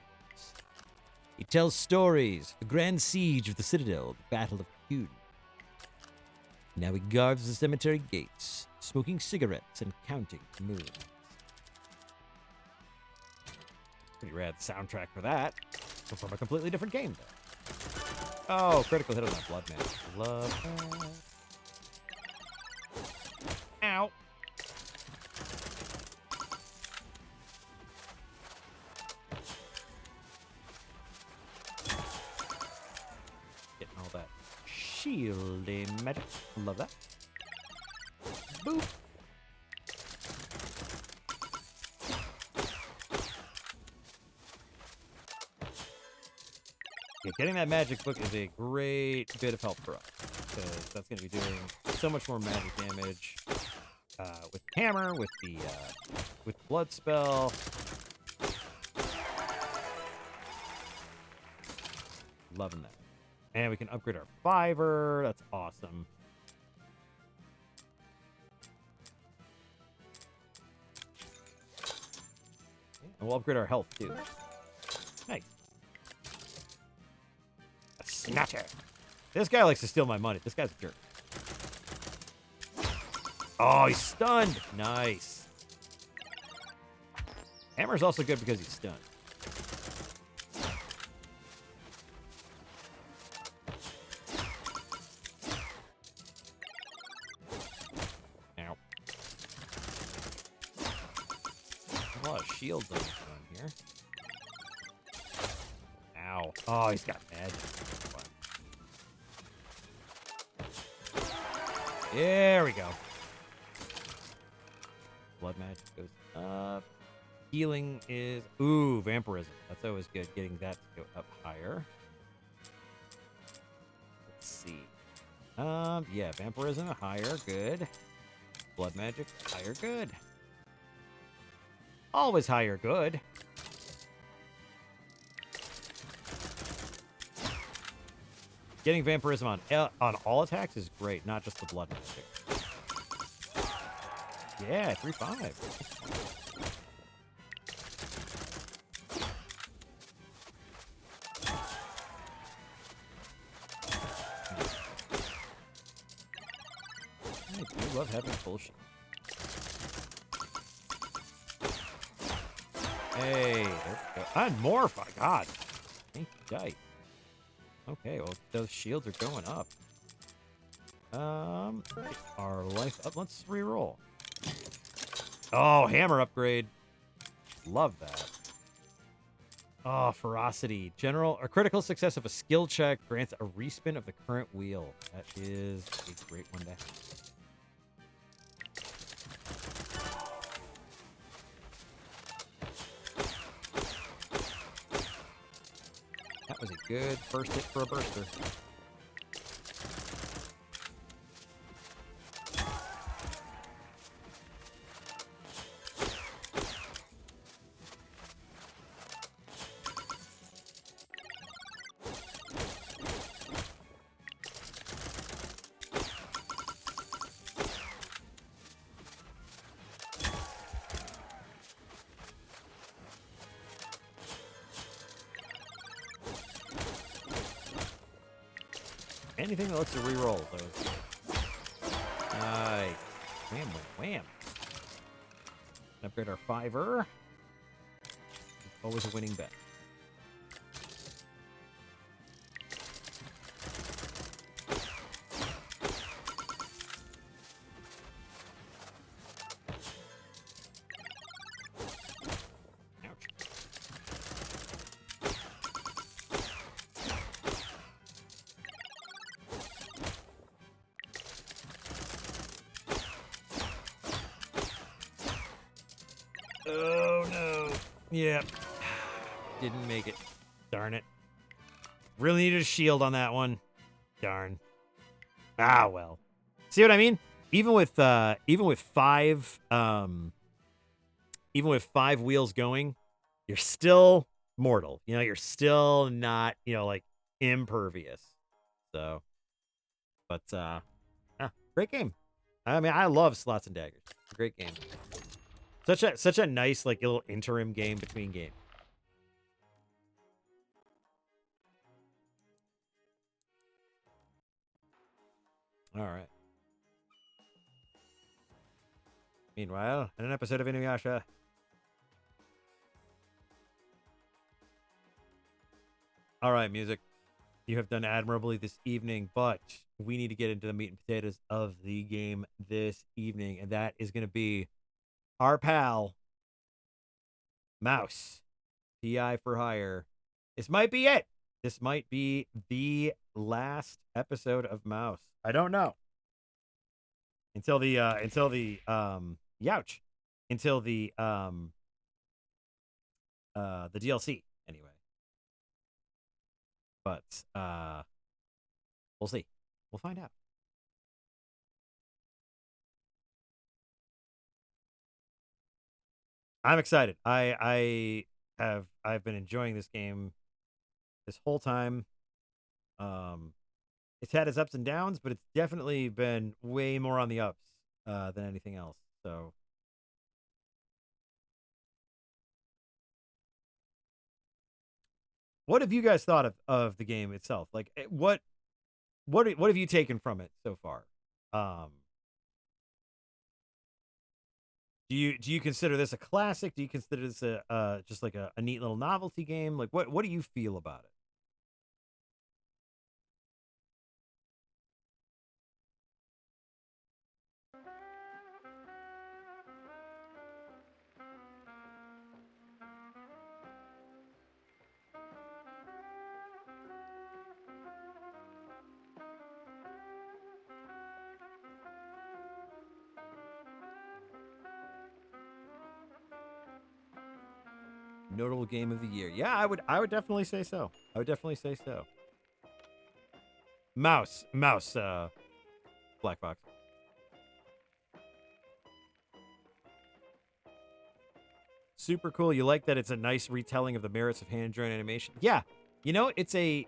He tells stories, the grand siege of the Citadel, the Battle of Cuden. Now he guards the cemetery gates, smoking cigarettes and counting moons. Pretty rad soundtrack for that. But from a completely different game, though. Oh, critical hit on that blood man. Love that. shielding magic. Love that. Boop. Yeah, getting that magic book is a great bit of help for us, because that's going to be doing so much more magic damage with the hammer, with the blood spell. Loving that. And we can upgrade our fiver. That's awesome. And we'll upgrade our health too. Nice. A snatcher. This guy likes to steal my money. This guy's a jerk. Oh, he's stunned. Nice. Hammer's also good because he's stunned. Ow. A lot of shields on this one here. Ow. Oh, he's got magic. There we go. Blood magic goes up. Healing is... Ooh, vampirism. That's always good, getting that to go up higher. Let's see. Yeah, vampirism, higher, good. Blood magic, higher, good. Always higher, good. Getting vampirism on all attacks is great, not just the blood magic. Yeah, 3-5. I do love having bullshit. Hey, there we go. And morph, my God. Thank you, guys. Okay, well, those shields are going up. Our life up. Let's re-roll. Oh, hammer upgrade. Love that. Oh, ferocity. General or critical success of a skill check grants a respin of the current wheel. That is a great one to have. That was a good first hit for a burster. Anything that lets you re-roll those. Nice. Wham, wham, wham. Upgrade our fiver. Always a winning bet. Oh, no. Yep. Didn't make it. Darn it. Really needed a shield on that one. Darn. Ah, well. See what I mean? Even with five wheels going, you're still mortal. You know, you're still not, like impervious. So, but great game. I mean, I love Slots and Daggers. It's a great game. Such a nice, like, little interim game between games. All right. Meanwhile, in an episode of Inuyasha. All right, music. You have done admirably this evening, but we need to get into the meat and potatoes of the game this evening, and that is going to be our pal, Mouse. TI for hire. This might be it. This might be the last episode of Mouse. I don't know. Until the youch. Until the DLC anyway. But we'll see. We'll find out. I'm excited. I've been enjoying this game this whole time. It's had its ups and downs, but it's definitely been way more on the ups than anything else. So what have you guys thought of the game itself? Like what have you taken from it so far? Um do you consider this a classic? Do you consider this a just like a neat little novelty game? Like what do you feel about it? Notable game of the year. Yeah, I would definitely say so. I would definitely say so. Mouse, Black Fox. Super cool. You like that it's a nice retelling of the merits of hand-drawn animation? Yeah. You know, it's a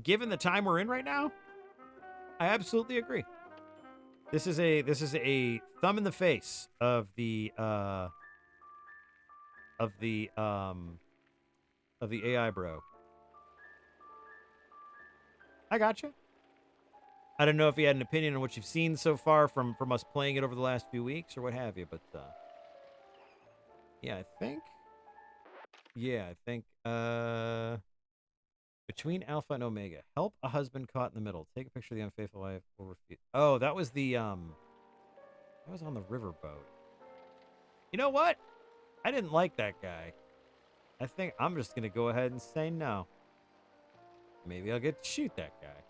given the time we're in right now, I absolutely agree. This is a thumb in the face of the of the um of the AI bro. I gotcha. I don't know if you had an opinion on what you've seen so far from us playing it over the last few weeks or what have you, but yeah, I think between Alpha and Omega, help a husband caught in the middle. Take a picture of the unfaithful wife or refuse. Oh, that was that was on the riverboat. You know what? I didn't like that guy. I think I'm just gonna go ahead and say no. Maybe I'll get to shoot that guy.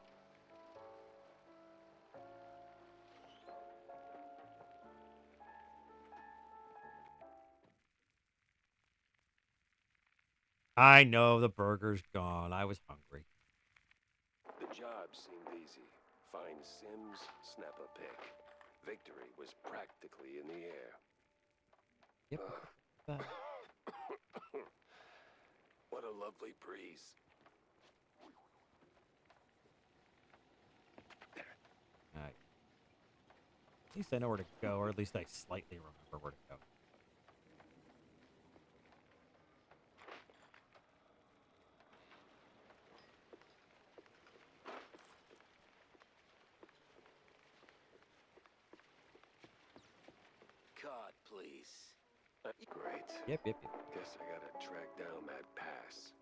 I know the burger's gone. I was hungry. The job seemed easy. Find Sims, snap a pic. Victory was practically in the air. Yep. What a lovely breeze. Alright. At least I know where to go, or at least I slightly remember where to go. Card, please. Great. Yep. Guess I gotta track down that pass.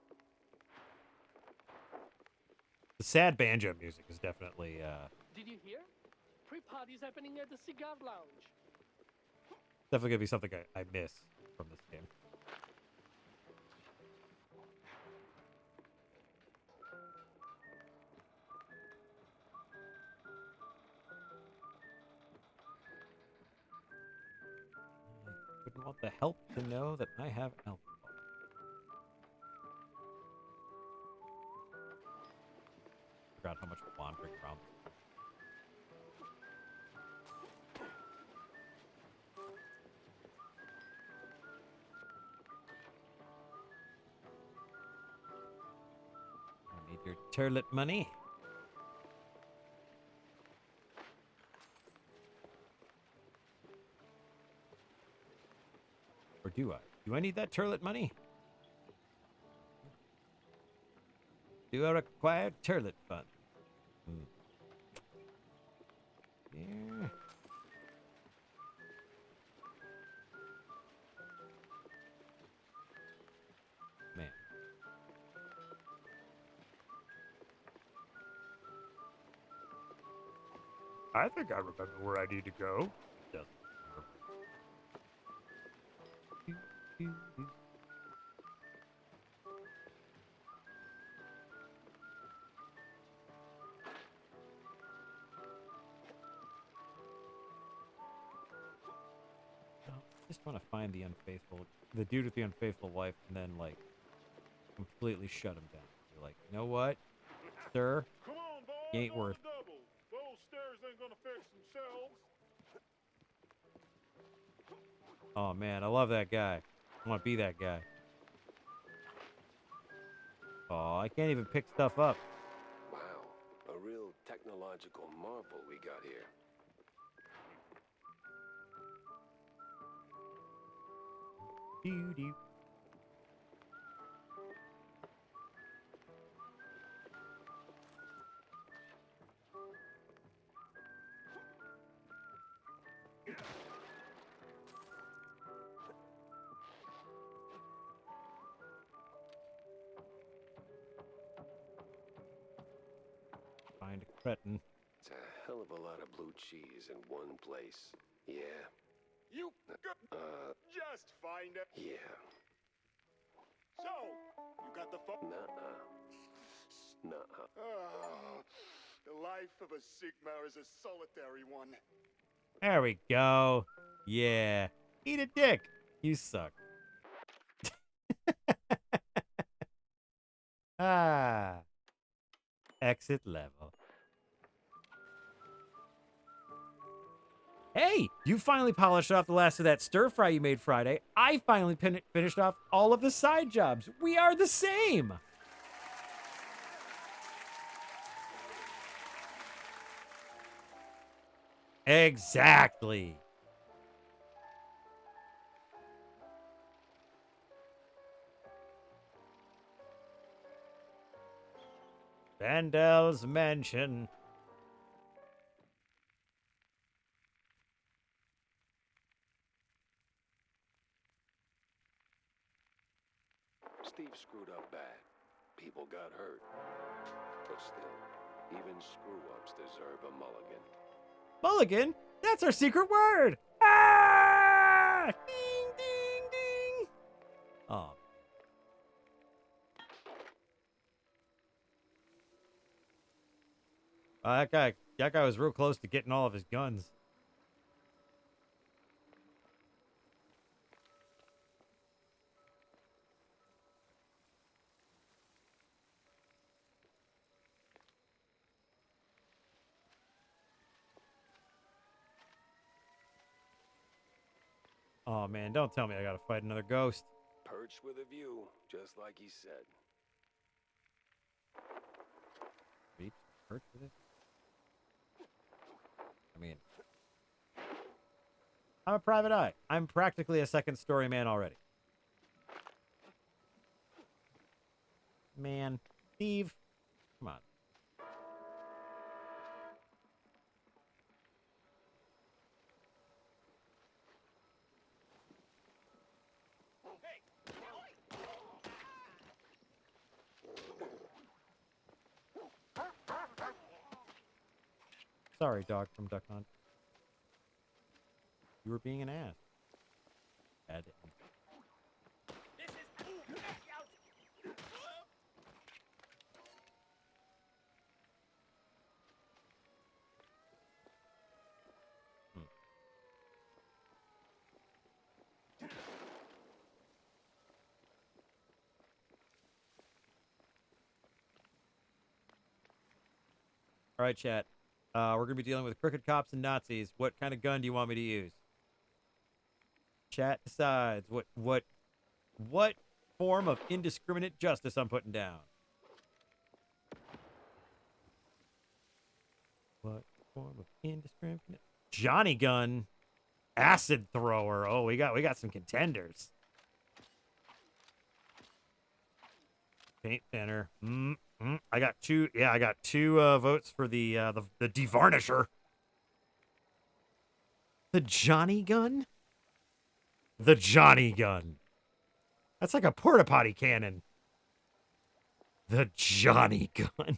The sad banjo music is definitely Did you hear? Pre-party's happening at the cigar lounge. definitely gonna be something I miss from this game. I wouldn't want the help to know that I have alcohol. Forgot how much laundry around. I need your turlet money. Or do I? Do I need that turlet money? Do I require turlet fund? Yeah. Man. I think I remember where I need to go. Doesn't remember. want to find the dude with the unfaithful wife, and then like completely shut him down. You're like, you know what, sir? Come on, boys, You ain't on worth the double. Those stairs ain't gonna fix themselves. Oh man, I love that guy. I want to be that guy. Oh, I can't even pick stuff up. Wow, a real technological marvel we got here. Doo-doo. Find a cretin. It's a hell of a lot of blue cheese in one place. Yeah? You just find it. Yeah. So, you got the phone? Nuh-uh. Nuh-uh. Oh, the life of a Sigmar is a solitary one. There we go. Yeah. Eat a dick. You suck. Ah. Exit level. Hey, you finally polished off the last of that stir fry you made Friday. I finally finished off all of the side jobs. We are the same. Exactly. Vandel's Mansion. Steve screwed up bad. People got hurt. But still, even screw-ups deserve a mulligan. Mulligan? That's our secret word. Ah! Ding, ding, ding. Oh. That guy was real close to getting all of his guns. Oh man, don't tell me I gotta fight another ghost. Perched with a view, just like he said. Reach, hurt with it. I mean, I'm a private eye. I'm practically a second story man already. Man, Steve, come on. Sorry, dog from Duck Hunt. You were being an ass. Bad. All right, chat. We're gonna be dealing with crooked cops and Nazis. What kind of gun do you want me to use? Chat decides what form of indiscriminate justice I'm putting down. What form of indiscriminate? Johnny gun, acid thrower. Oh, we got some contenders. Paint thinner. I got two. Yeah, I got two votes for the devarnisher. The Johnny gun. The Johnny gun. That's like a porta potty cannon. The Johnny gun.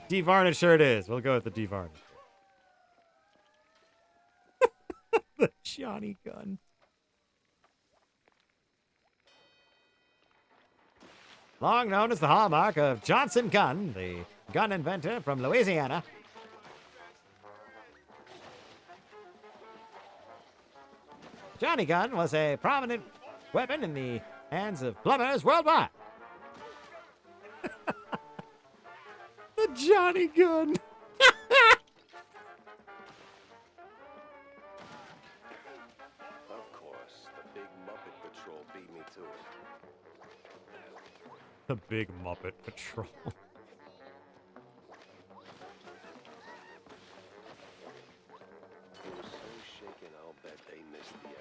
Devarnisher it is. We'll go with the devarnisher. The Johnny gun. Long known as the hallmark of Johnson Gun, the gun inventor from Louisiana. Johnny gun was a prominent weapon in the hands of plumbers worldwide. The Johnny gun. Of course, the big Muppet Patrol beat me to it. The big Muppet Patrol. He was so shaken, I'll bet they missed the evidence.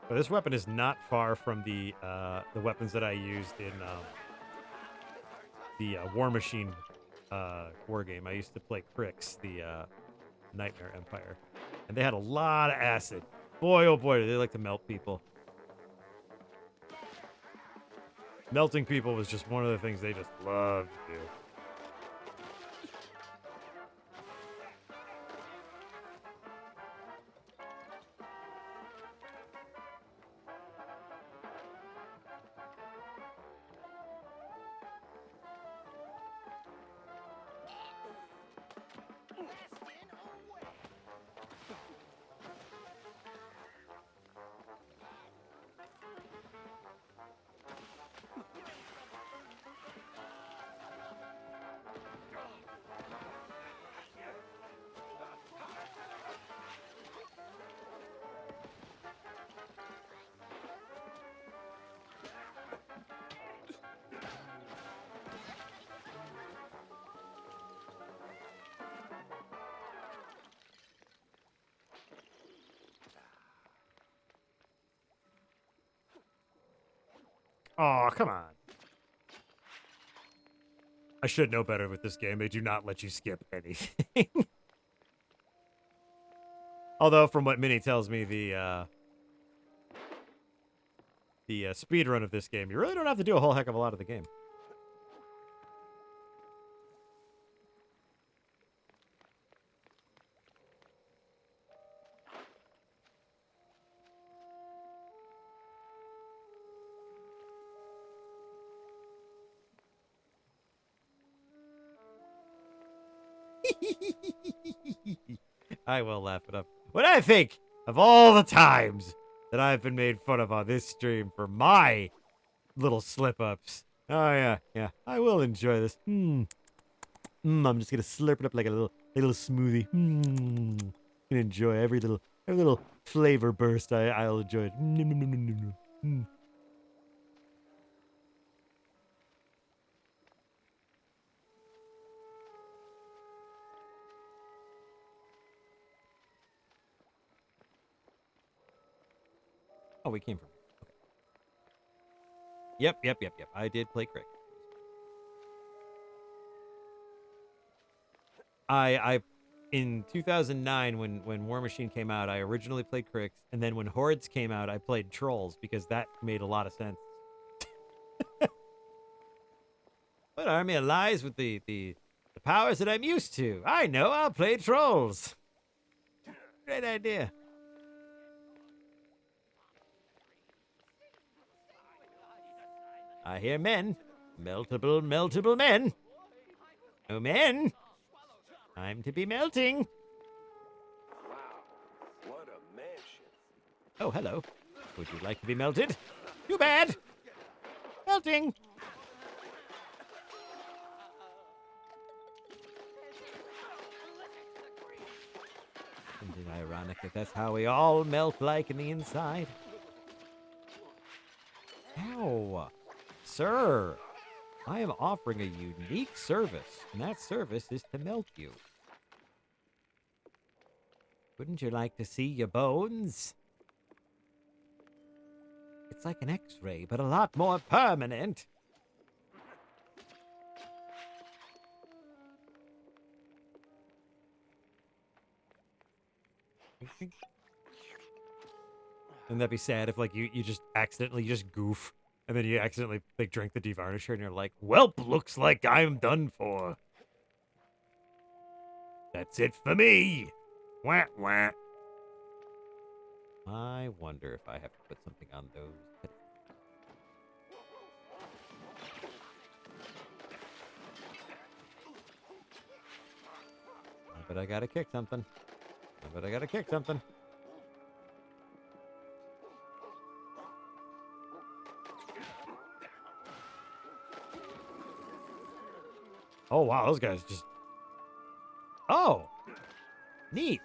But this weapon is not far from the weapons that I used in the War Machine war game. I used to play Crix, the Nightmare Empire, and they had a lot of acid. Boy, oh boy, did they like to melt people. Melting people was just one of the things they just loved to do. Oh, come on. I should know better with this game. They do not let you skip anything. Although, from what Minnie tells me, the speed run of this game, you really don't have to do a whole heck of a lot of the game. I will laugh it up. When I think of all the times that I've been made fun of on this stream for my little slip-ups. Oh, yeah. I will enjoy this. I'm just going to slurp it up like a little smoothie. Gonna enjoy every little flavor burst. I'll enjoy it. Oh, we came from here. Okay. Yep. I did play Crick. I in 2009 when War Machine came out, I originally played Crix, and then when Hordes came out, I played Trolls because that made a lot of sense. What army of lies with the powers that I'm used to? I know, I'll play Trolls. Great idea. I hear men. Meltable men. Oh, men. Time to be melting. Wow, what a mansion. Oh, hello. Would you like to be melted? Too bad. Melting. Isn't it ironic that that's how we all melt like in the inside? Sir, I am offering a unique service, and that service is to melt you. Wouldn't you like to see your bones? It's like an X-ray, but a lot more permanent. Wouldn't that be sad if, like, you just accidentally just goof, and then you accidentally, like, drink the devarnisher, and you're like, welp, looks like I'm done for. That's it for me. Wah, wah. I wonder if I have to put something on those. I bet I gotta kick something. I bet I gotta kick something. Oh, wow, those guys just... Oh! Neat.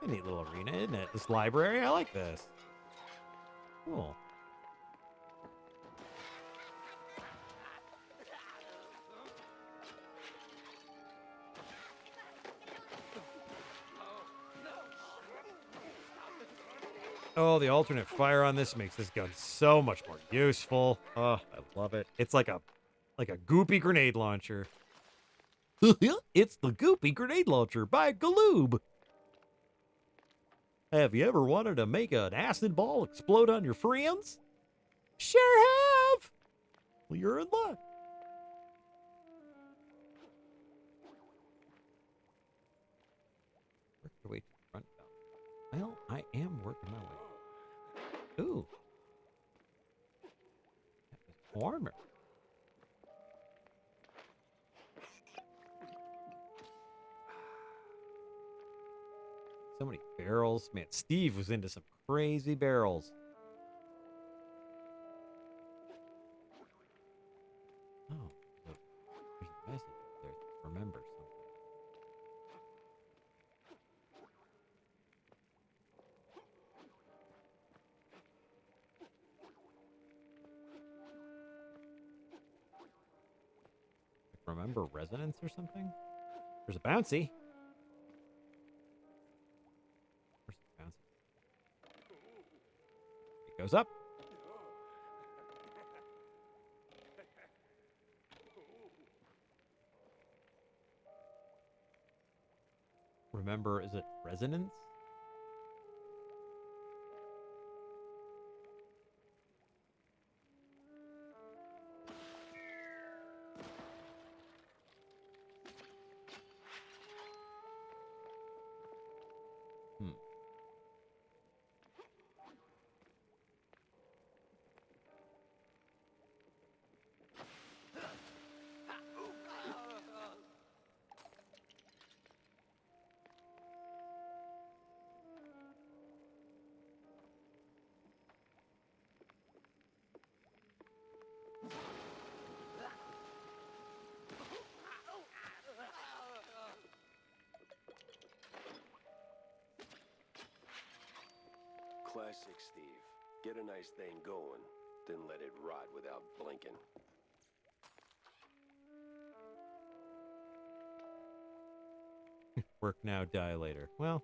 A neat little arena, isn't it? This library, I like this. Cool. Oh, the alternate fire on this makes this gun so much more useful. Oh, I love it. It's like a goopy grenade launcher. It's the goopy grenade launcher by Galoob. Have you ever wanted to make an acid ball explode on your friends? Sure have. Well, you're in luck. Work your way to the front. Well, I am working my way. Ooh. That was warmer. So many barrels. Man, Steve was into some crazy barrels. Oh, look, there's a message there. Remember something. Remember resonance or something? There's a bouncy. Where's the bouncy? It goes up. Remember, is it resonance? Classic Steve. Get a nice thing going, then let it rot without blinking. Work now, die later. Well.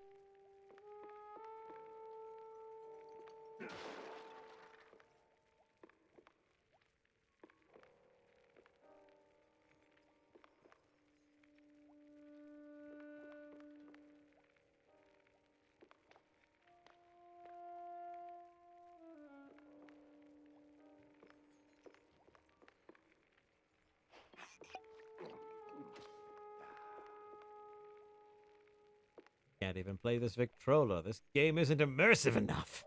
Can't even play this Victrola. This game isn't immersive enough.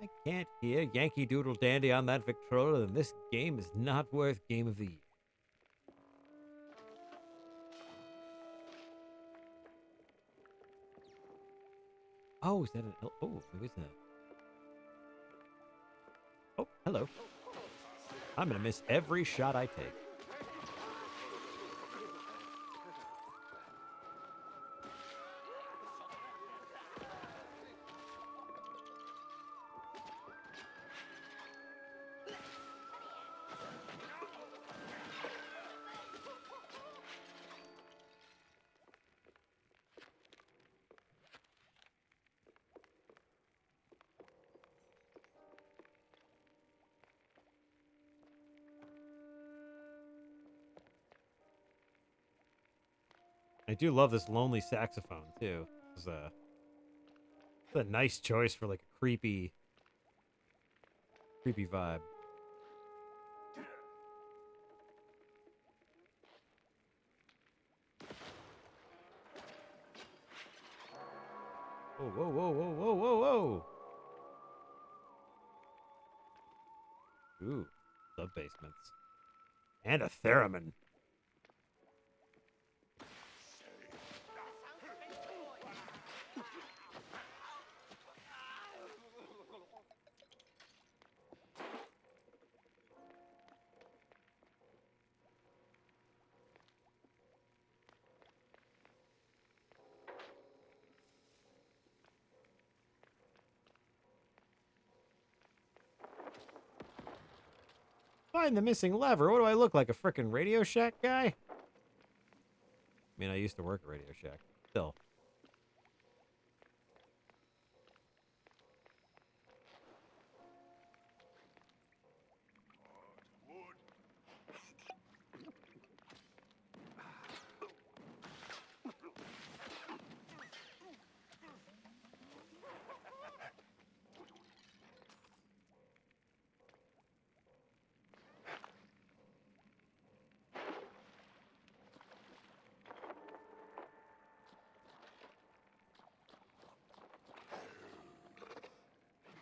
I can't hear Yankee Doodle Dandy on that Victrola, then this game is not worth Game of the Year. Oh, is that an... Oh, maybe it's a... Oh, hello. I'm gonna miss every shot I take. I do love this lonely saxophone too. It's a nice choice for like a creepy vibe. Whoa, whoa, whoa, whoa, whoa, whoa, whoa! Ooh, sub basements. And a theremin. Find the missing lever. What do I look like? A frickin' Radio Shack guy? I mean, I used to work at Radio Shack. Still.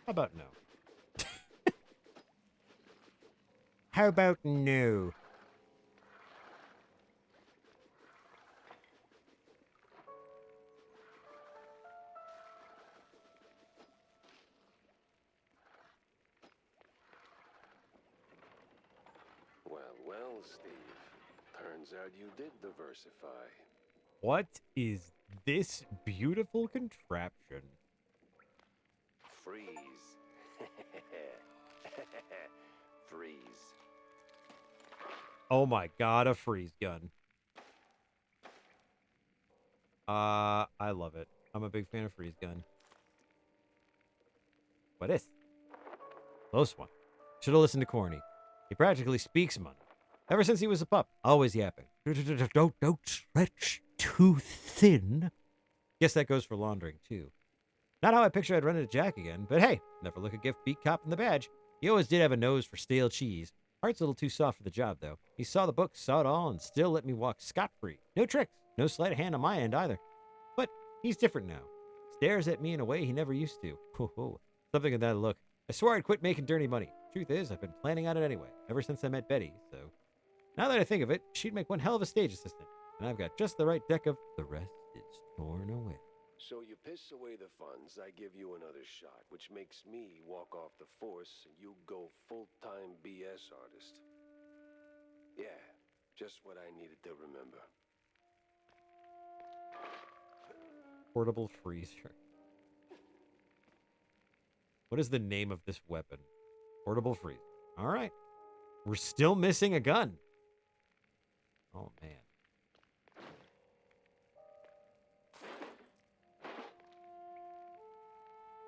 How about no? How about no? Well, Steve. Turns out you did diversify. What is this beautiful contraption? Freeze. Freeze. Oh my god, a freeze gun. I love it. I'm a big fan of freeze gun. What is? Close one. Should have listened to Corny. He practically speaks money. Ever since he was a pup, always yapping. Don't stretch too thin. Guess that goes for laundering, too. Not how I picture I'd run into Jack again, but hey, never look a gift beat cop in the badge. He always did have a nose for stale cheese. Heart's a little too soft for the job, though. He saw the book, saw it all, and still let me walk scot-free. No tricks, no sleight of hand on my end either. But he's different now. Stares at me in a way he never used to. Ho. Something in that look. I swore I'd quit making dirty money. Truth is, I've been planning on it anyway, ever since I met Betty, so... Now that I think of it, she'd make one hell of a stage assistant. And I've got just the right deck of the rest is torn away. So you piss away the funds, I give you another shot, which makes me walk off the force and you go full-time BS artist. Yeah, just what I needed to remember. Portable freezer. What is the name of this weapon? Portable freezer. All right. We're still missing a gun. Oh, man.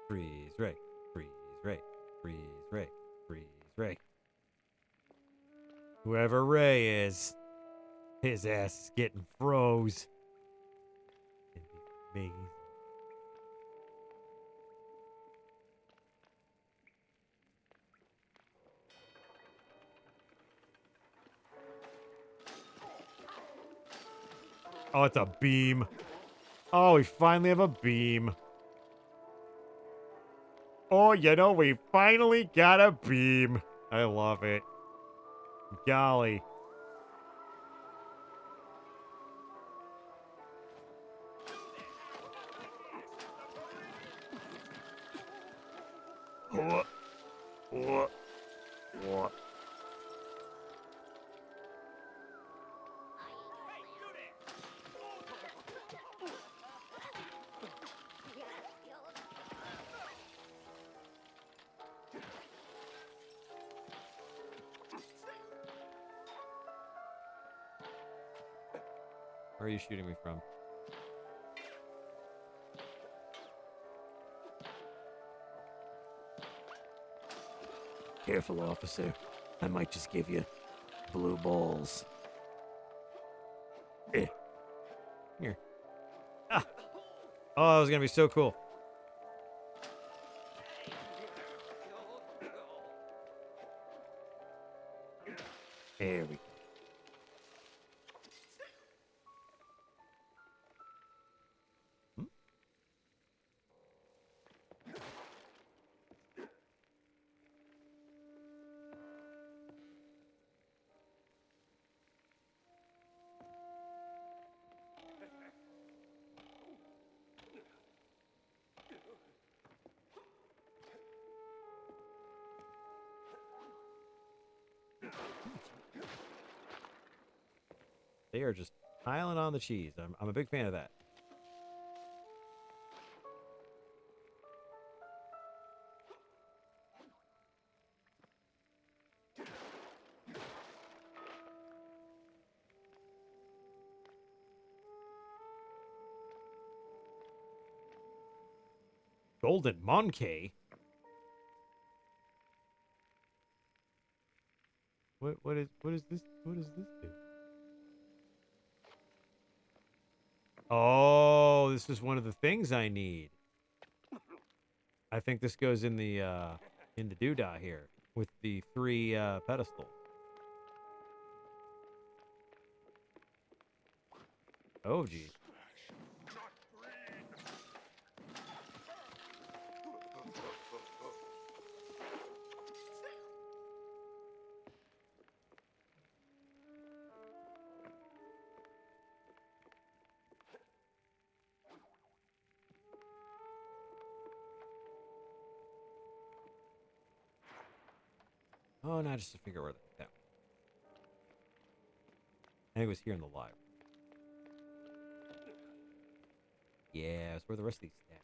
Freeze Ray. Freeze Ray. Freeze Ray. Freeze Ray. Whoever Ray is, his ass is getting froze. It'd be amazing. Oh, it's a beam. Oh, we finally have a beam. Oh, you know, we finally got a beam. I love it. Golly. What? Where are you shooting me from? Careful, officer. I might just give you blue balls. Here. Ah. Oh, that was gonna be so cool. There we go. Hmm? They are just piling on the cheese. I'm a big fan of that. Golden Monkey? What is this? What does this do? Oh, this is one of the things I need. I think this goes in the doodah here with the 3 pedestals. Oh, geez. Oh, no, just to figure out where the that. I think it was here in the library. Yeah, it's where the rest of these stats.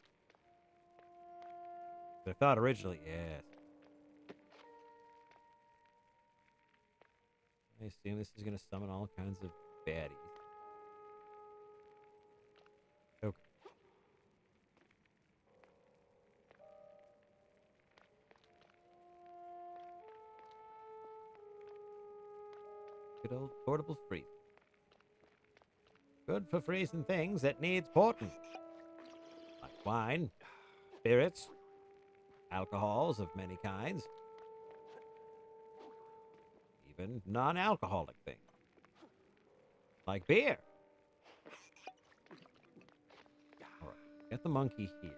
I thought originally, yes. I assume this is going to summon all kinds of baddies. Okay. Good old portable freeze. Good for freezing things that needs porting. Like wine, spirits, alcohols of many kinds. Even non-alcoholic things. Like beer. Alright, get the monkey here.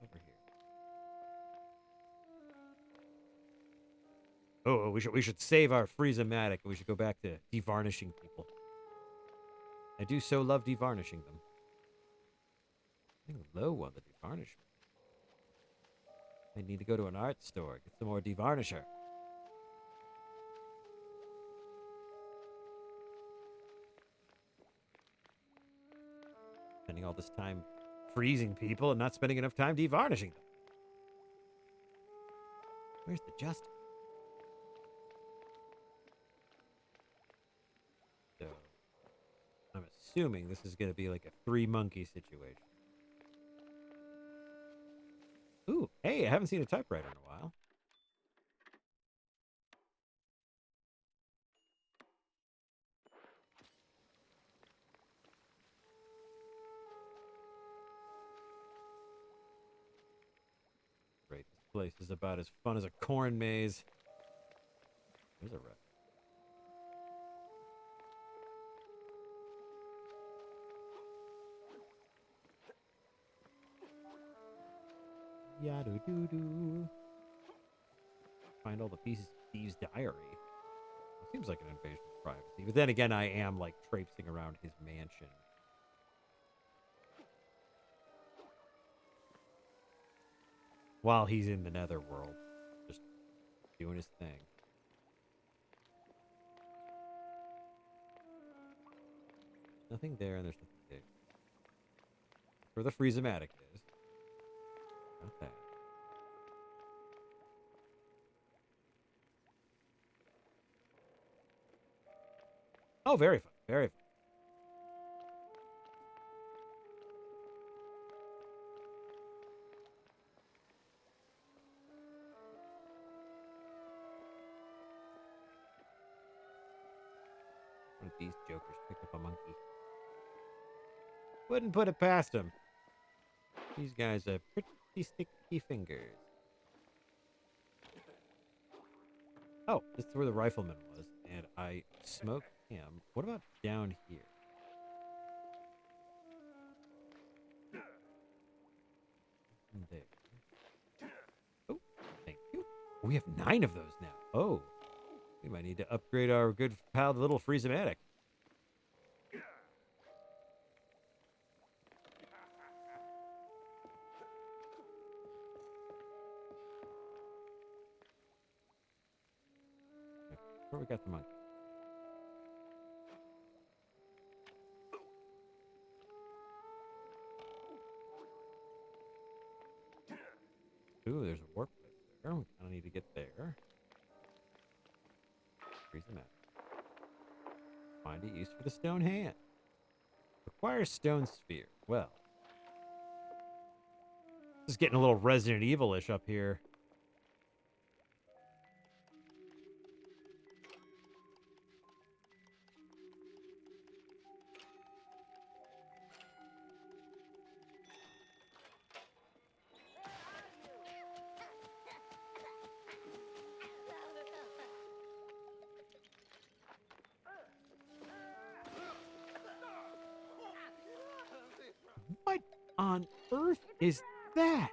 Over here. Oh, we should save our Freeze-O-Matic. We should go back to devarnishing people. I do so love devarnishing them. I'm low on the devarnishment. I need to go to an art store, get some more devarnisher. Spending all this time freezing people and not spending enough time devarnishing them. Where's the justice? So, I'm assuming this is going to be like a 3-monkey situation. Ooh, hey, I haven't seen a typewriter in a while. Great, this place is about as fun as a corn maze. There's a wreck. Yadu doo doo. Find all the pieces of Steve's diary. It seems like an invasion of privacy. But then again, I am like traipsing around his mansion. While he's in the netherworld. Just doing his thing. Nothing there and there's nothing there. Where the Freeze-O-Matic is. Not that. Oh, very fun. Very fun. these jokers picked up a monkey. Wouldn't put it past him. These guys have pretty sticky fingers. Oh, this is where the rifleman was, and I smoked him. What about down here? There. Oh, thank you. We have 9 of those now. Oh, we might need to upgrade our good pal, the little Freeze-O-Matic. Where we got the monkey? Ooh, there's a warp place there. We kind of need to get there. Freeze the map. Find a use for the stone hand. Requires stone sphere. Well, this is getting a little Resident Evil-ish up here. What on earth is that?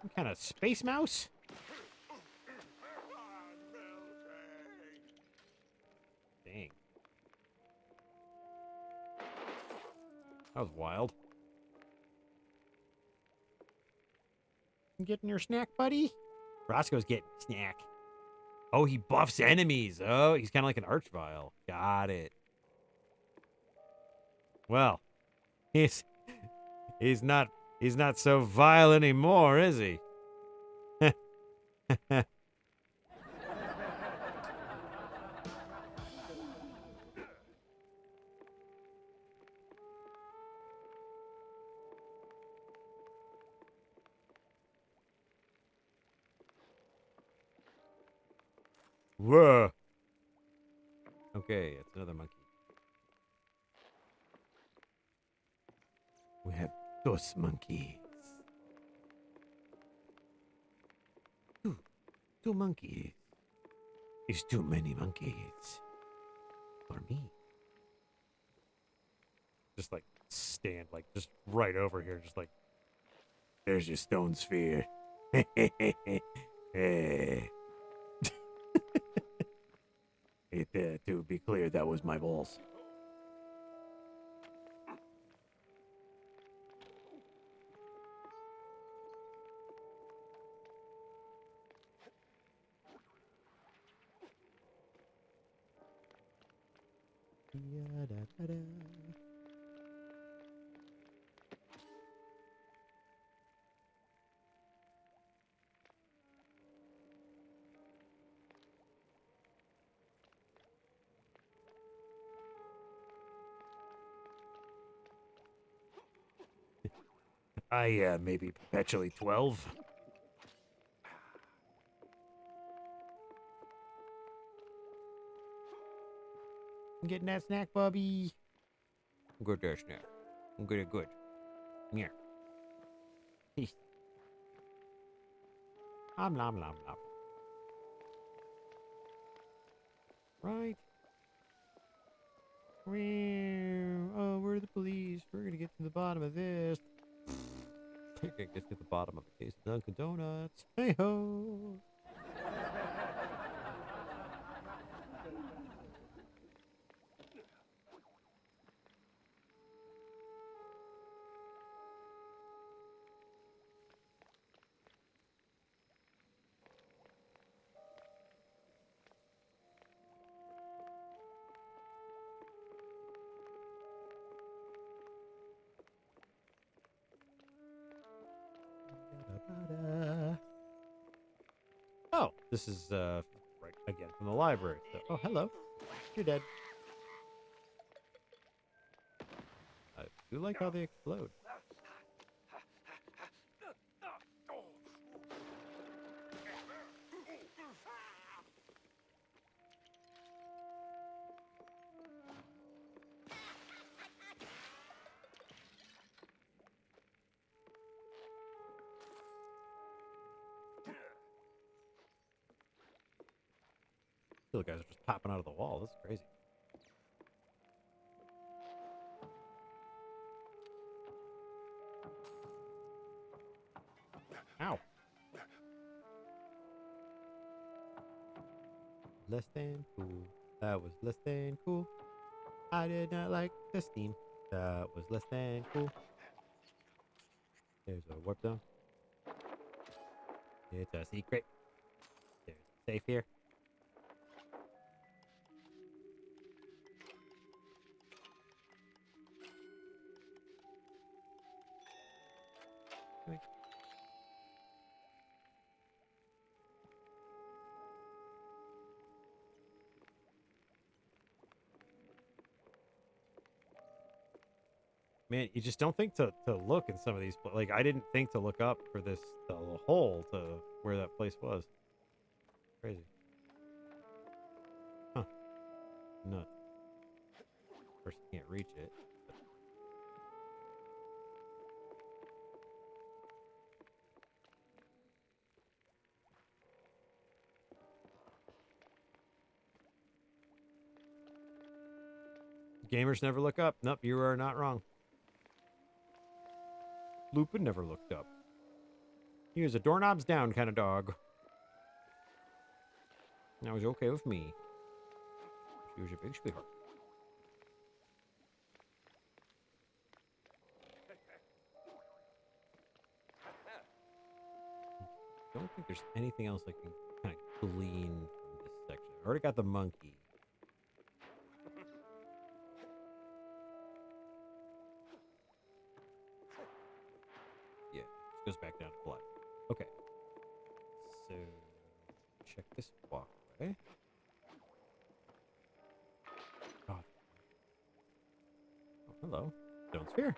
Some kind of space mouse? Dang. That was wild. You getting your snack, buddy? Roscoe's getting a snack. Oh, he buffs enemies. Oh, he's kind of like an Archvile. Got it. Well, he's not so vile anymore, is he? Whoa. Okay, it's another monkey. We have those monkeys. Two monkeys. It's too many monkeys. For me. Just like stand like just right over here, just like there's your stone sphere. Hey. To be clear, that was my balls. Ya-da-da-da. I maybe perpetually 12. I'm getting that snack, Bubby. Good there, snack. I'm good. Yeah. Peace. Nom nom nom nom. Right. Oh, we're the police. We're gonna get to the bottom of this. I think I get to the bottom of a case of Dunkin' Donuts. Hey ho. Oh, this is right again from the library. So, oh, hello. You're dead. I do like how they explode. Little guys are just popping out of the wall. This is crazy. Ow. Less than cool. That was less than cool. I did not like the steam. That was less than cool. There's a warp zone. It's a secret. There's a safe here. Man, you just don't think to look in some of these. Like, I didn't think to look up for this, the hole to where that place was. Crazy. Huh. Nuts. Of course, you can't reach it. But... Gamers never look up. Nope, you are not wrong. Lupin never looked up. He was a doorknobs down kind of dog. That was okay with me. She was a big sweetheart. I don't think there's anything else I can kind of glean from this section. I already got the monkey. Yeah, this goes back down to blood. Okay. So, check this walkway. Oh, hello. Stone sphere.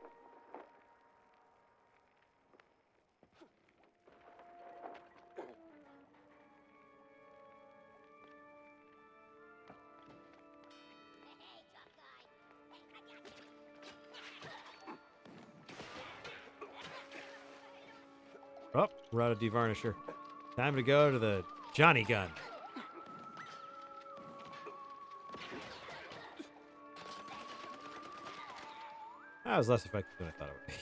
Oh, we're out of devarnisher. Time to go to the Johnny gun. That was less effective than I thought it would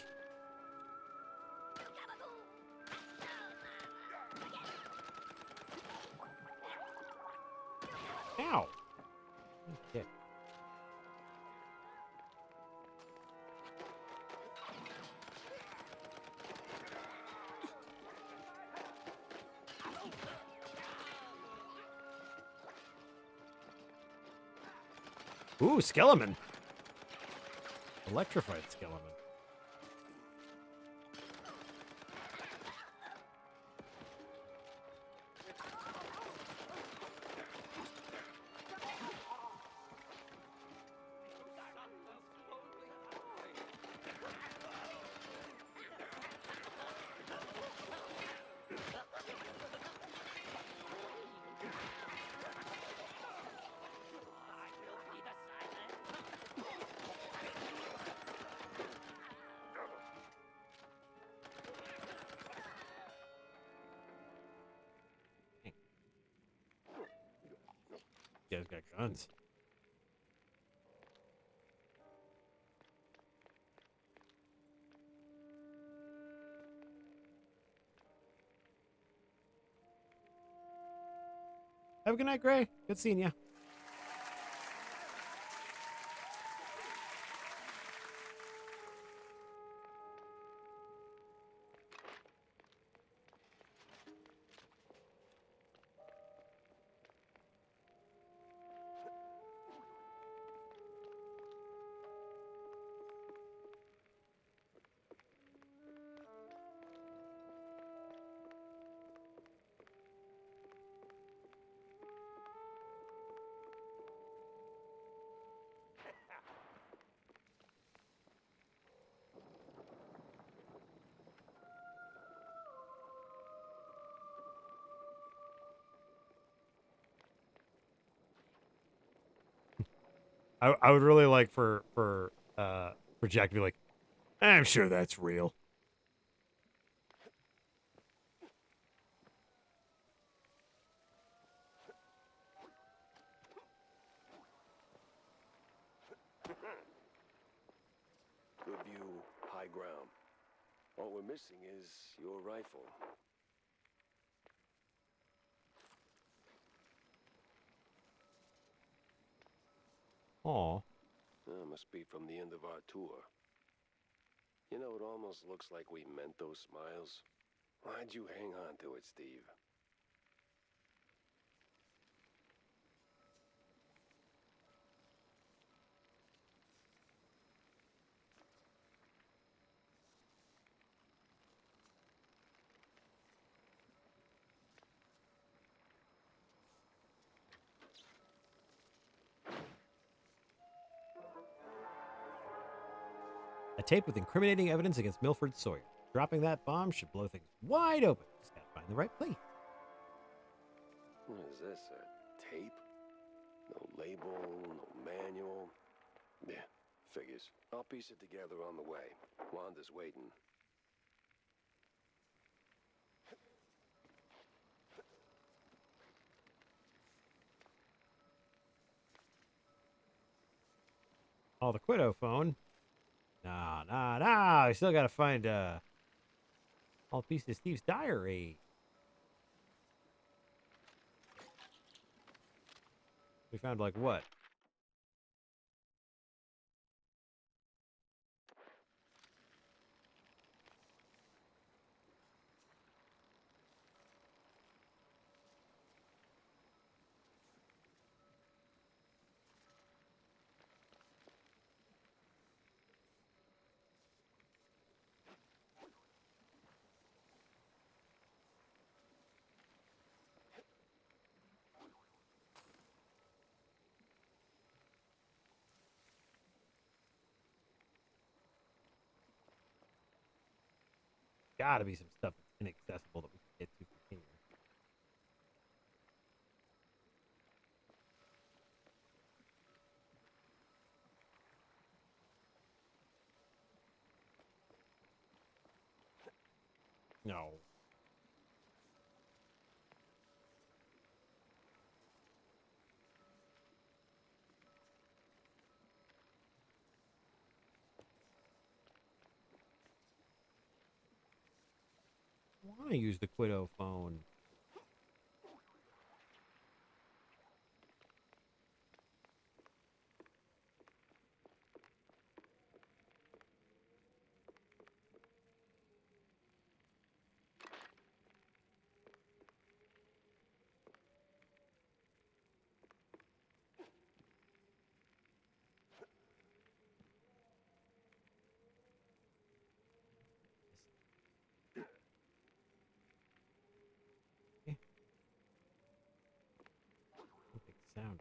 be. Ow! Okay. Ooh, Skeleton. Electrified Skeleton. You guys got guns. Have a good night, Gray. Good seeing you. I would really like for Jack to be like, I'm sure that's real. ground. All we're missing is your rifle. Aw. Must be from the end of our tour. You know, it almost looks like we meant those smiles. Why'd you hang on to it, Steve? A tape with incriminating evidence against Milford Sawyer. Dropping that bomb should blow things wide open. Just gotta find the right place. What is this, a tape? No label, no manual. Yeah, figures. I'll piece it together on the way. Wanda's waiting. Oh, the Quiddo phone. Nah. I still gotta find all pieces of Steve's diary. We found like what? Gotta be some stuff that's inaccessible that we can get to from here. No. I want to use the Quiddo phone. Big sound.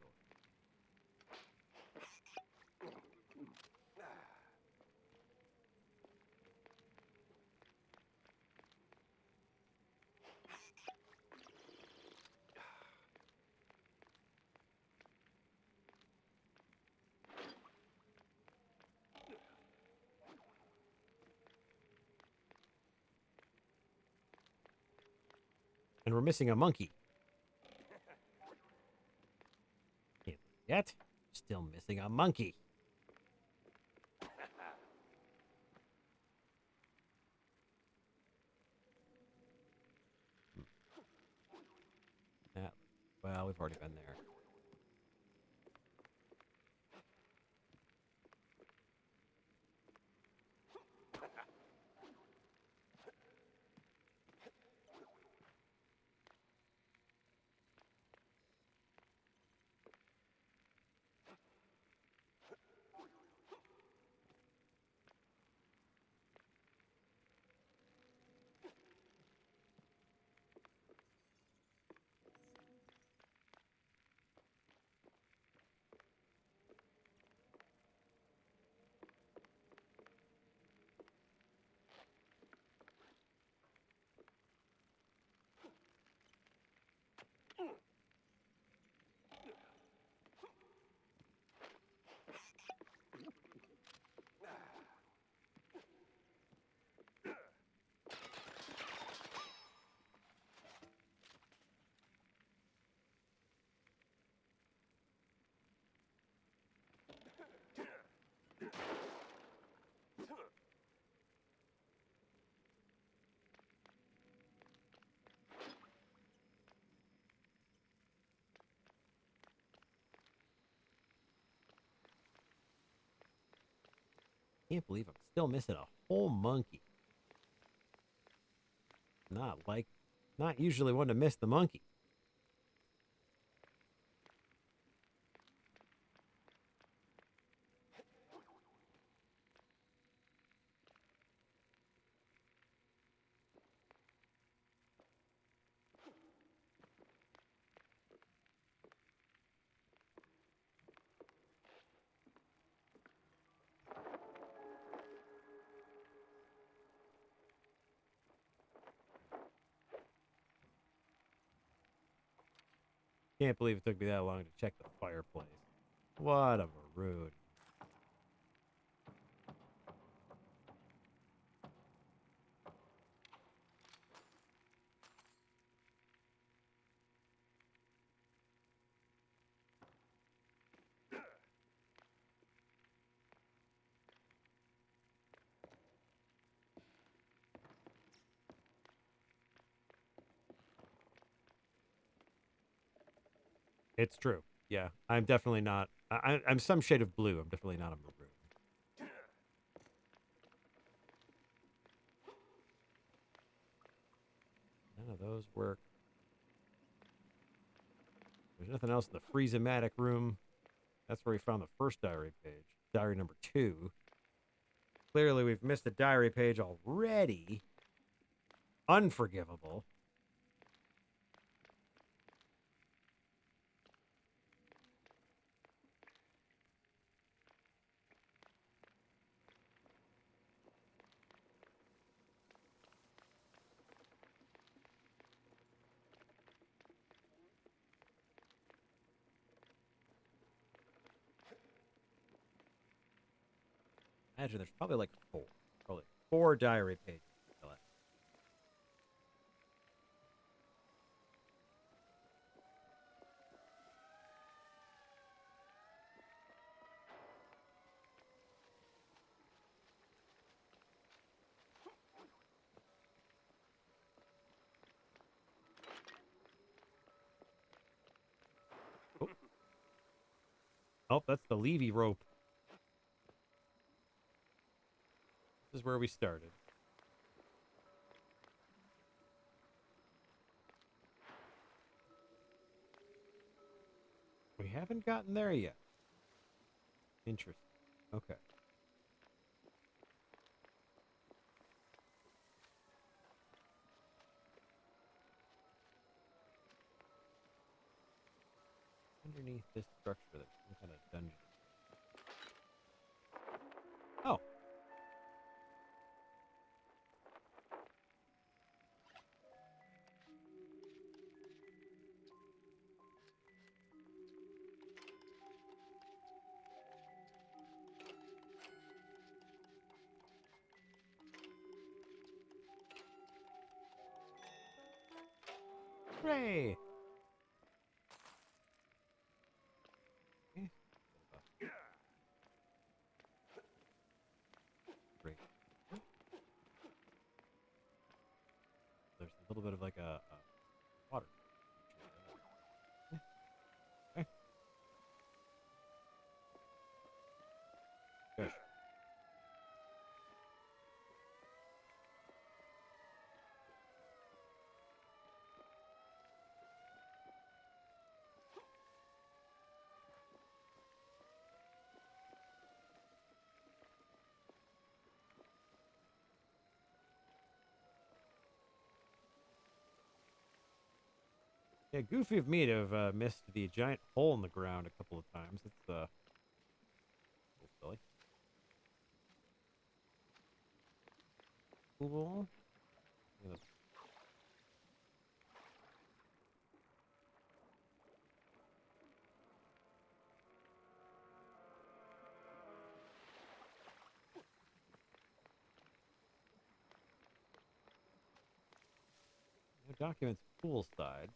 And we're missing a monkey. Can't yet. Still missing a monkey. Yeah. Well, we've already been there. Can't believe I'm still missing a whole monkey. Not usually one to miss the monkey. Can't believe it took me that long to check the fireplace. What a maroon. It's true. Yeah, I'm definitely not. I'm some shade of blue. I'm definitely not a maroon. None of those work. There's nothing else in the Freeze-O-Matic room. That's where we found the first diary page. Diary number 2. Clearly, we've missed a diary page already. Unforgivable. Imagine there's probably like 4. Probably 4 diary pages. Oh. Oh, that's the Levy rope. This is where we started. We haven't gotten there yet. Interesting. Okay. Underneath this structure, there's some kind of dungeon. Oh. Hooray! Great. There's a little bit of like a water. Okay. Gosh. Yeah, goofy of me to have missed the giant hole in the ground a couple of times. It's a little silly. Cool. No documents poolside.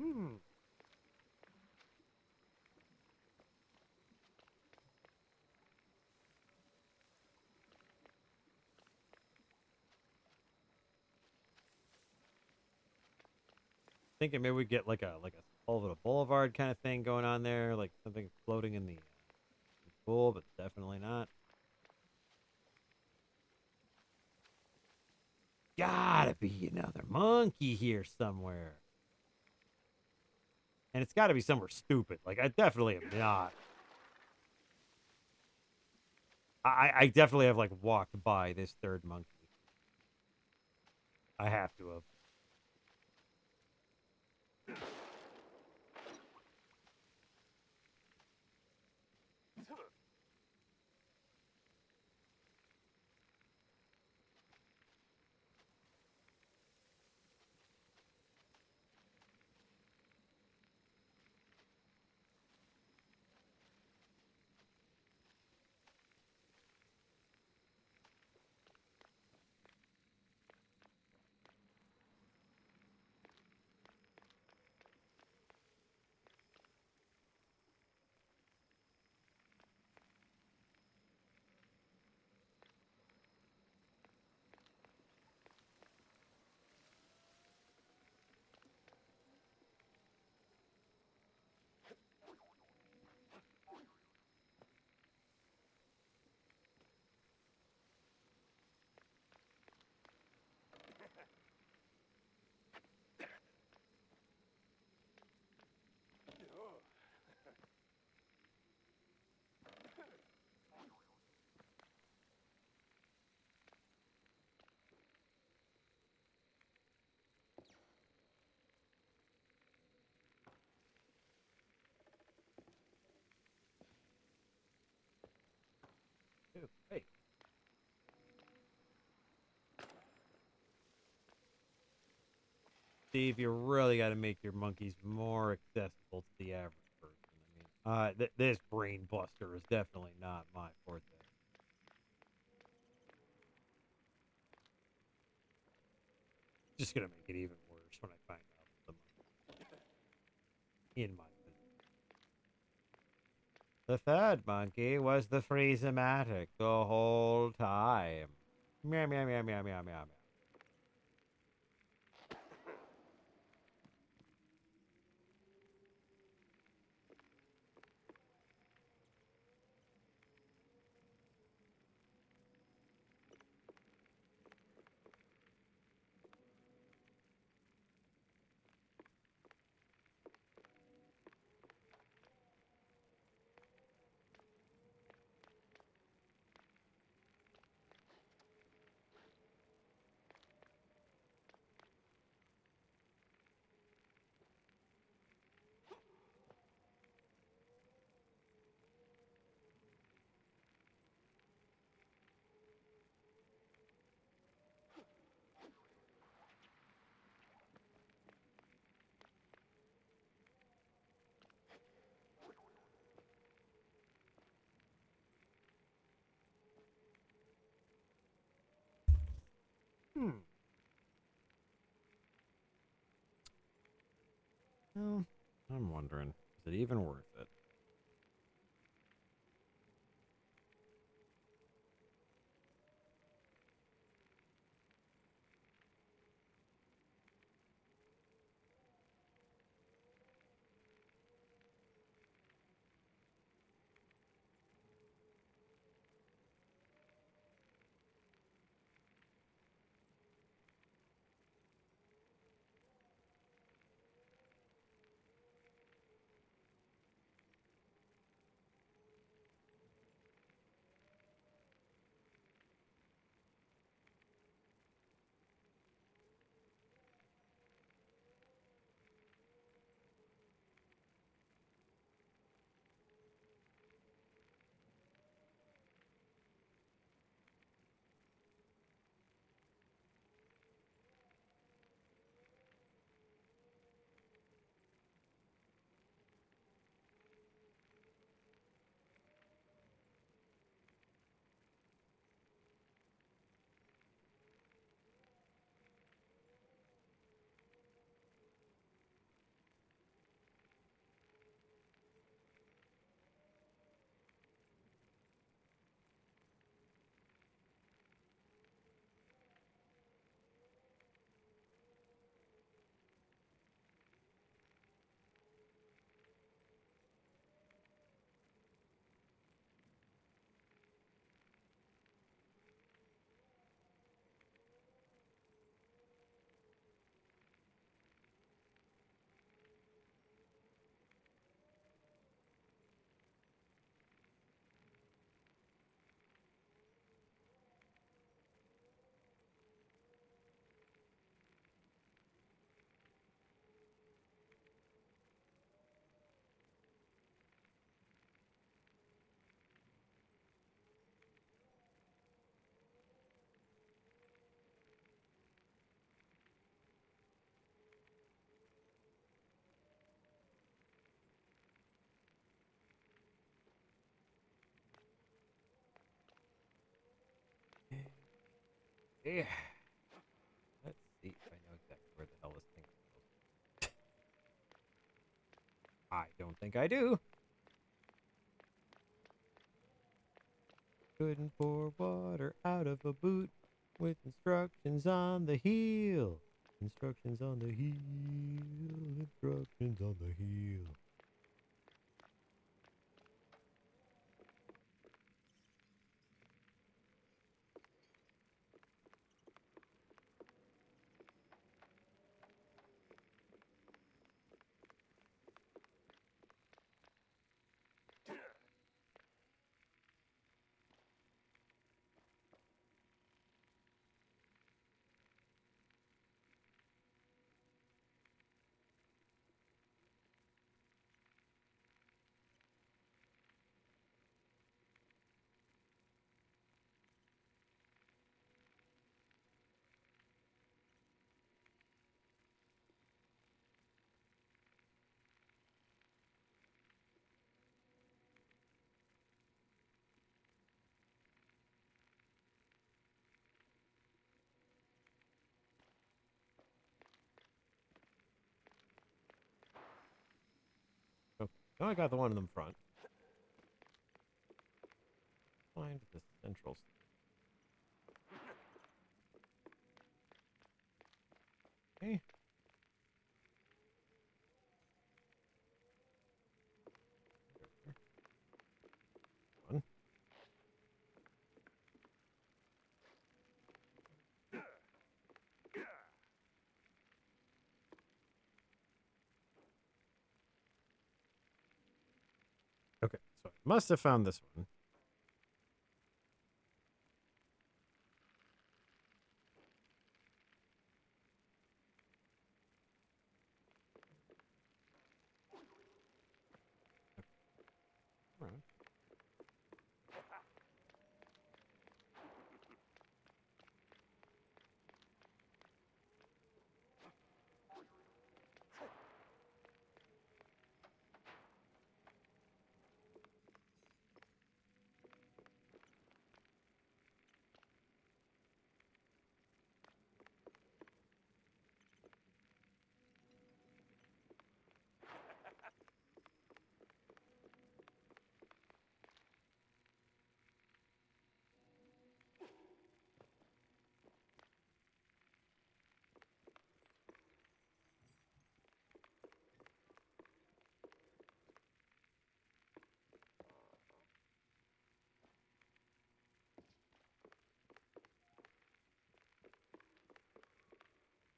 Hmm. Thinking maybe we get like a Velvet Boulevard kind of thing going on there, like something floating in the pool, but definitely not. Gotta be another monkey here somewhere. And it's gotta be somewhere stupid. Like, I definitely am not. I definitely have, like, walked by this third monkey. I have to have. Ew, hey. Steve, you really got to make your monkeys more accessible to the average person. I mean, this brain buster is definitely not my forte. Just gonna make it even worse when I find out the monkey in my position. The third monkey was the Freeze-O-Matic the whole time. Meow meow meow meow meow meow meow. Hmm. Well, I'm wondering, is it even worth it? Yeah. Let's see if I know exactly where the hell this thing goes. I don't think I do. Couldn't pour water out of a boot with instructions on the heel. Instructions on the heel. Instructions on the heel. Okay. Now I got the one in the front. Find the central. Okay. One. Okay, so I must have found this one. Okay. Around.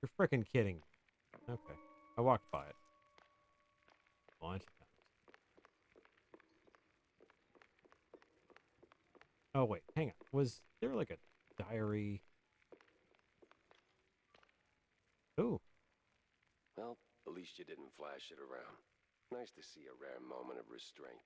You're freaking kidding me. Okay. I walked by it a bunch of times. Oh, wait. Hang on. Was there like a diary? Ooh. Well, at least you didn't flash it around. Nice to see a rare moment of restraint.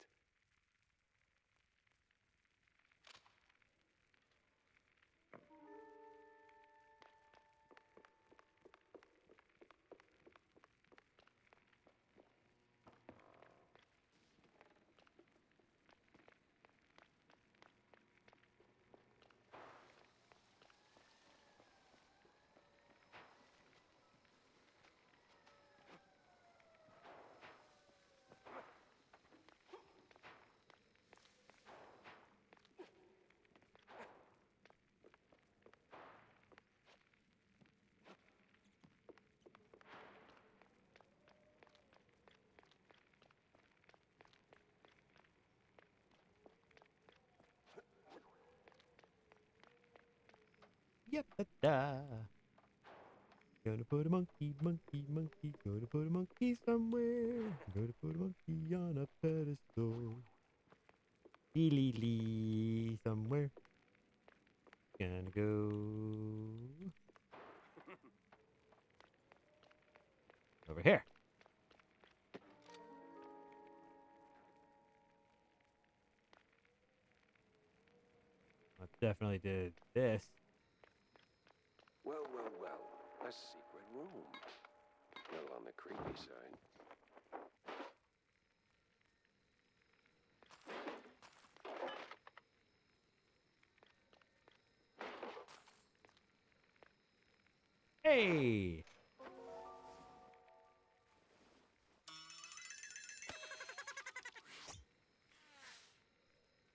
Yep. Da. Gonna put a monkey, monkey, monkey. Gonna put a monkey somewhere. Gonna put a monkey on a pedestal. Lee lee somewhere. Gonna go over here. I definitely did this. Well, well, well. A secret room. A little on the creepy side. Hey!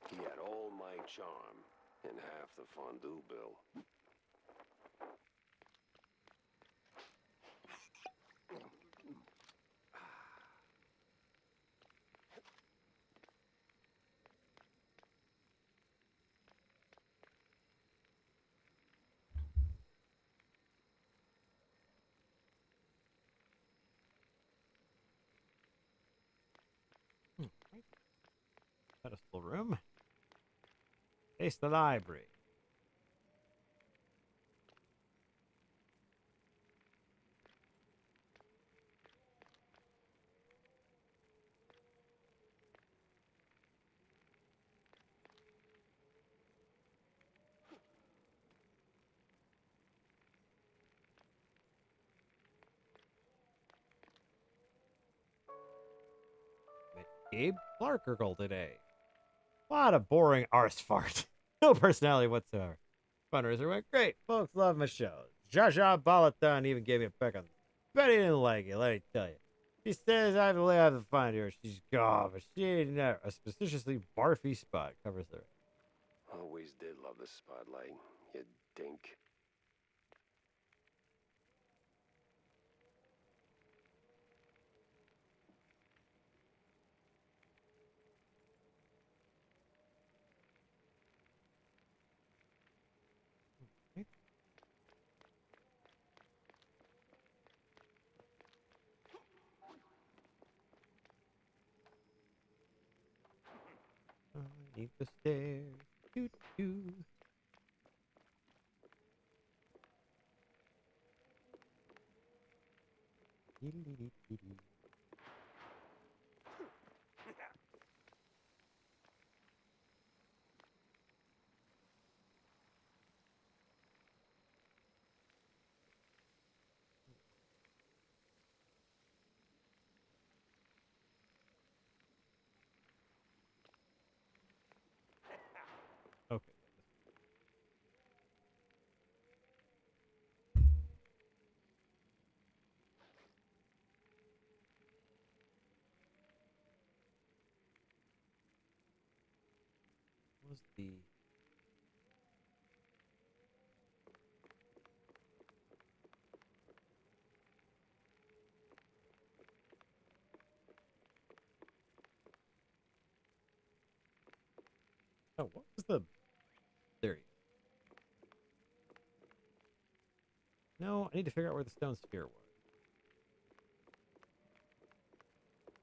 He had all my charm and half the fondue bill. Pedestal room. Face the library. Met Gabe Clarkergle today. A lot of boring arse fart. No personality whatsoever. Fundraiser went great. Folks love my show. Jaja Balaton even gave me a peck on. Betty didn't like it, let me tell you. She says I have to lay out the find her. She's gone, but she ain't never. A suspiciously barfy spot covers the. Always did love the spotlight, you dink. Underneath the stairs. Doo doo. Dee-dee-dee-dee-dee. Okay. What was the. Oh, what was the. There you go. No, I need to figure out where the stone sphere was.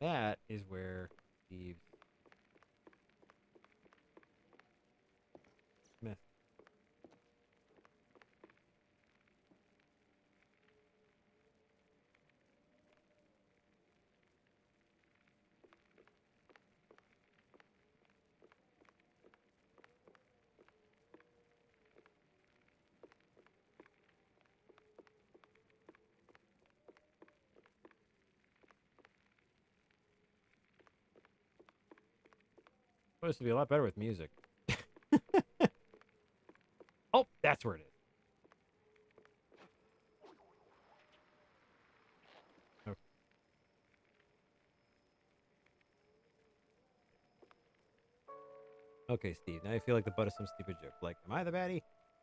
That is where Steve Smith. Supposed to be a lot better with music. Oh, that's where it is. Okay. Okay, Steve. Now I feel like the butt of some stupid joke. Like, am I the baddie?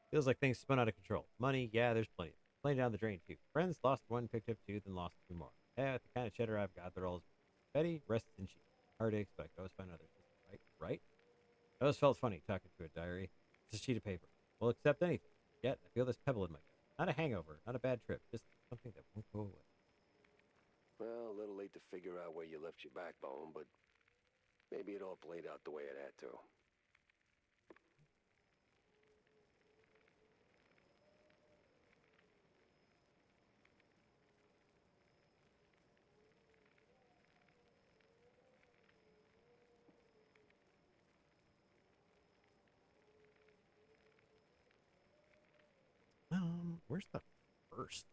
Feels like things spun out of control. Money, yeah, there's plenty. Playing down the drain too. Friends lost one, picked up two, then lost two more. Yeah, with the kind of cheddar I've got, they're all Betty rests in sheets. Hard to expect. I always find others. Right, right. I always felt funny talking to a diary. It's a sheet of paper. We'll accept anything. Yet I feel this pebble in my gut. Not a hangover, not a bad trip, just something that won't go away. Well, a little late to figure out where you left your backbone, but maybe it all played out the way it had to. Where's the first?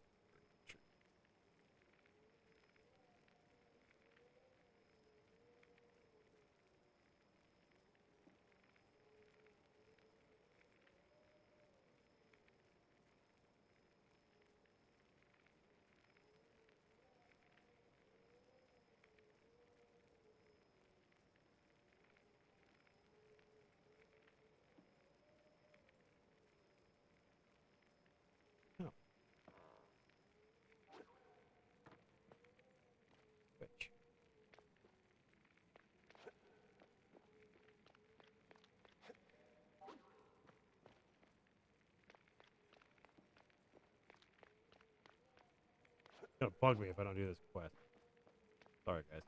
gonna bug me if I don't do this quest. Sorry, guys.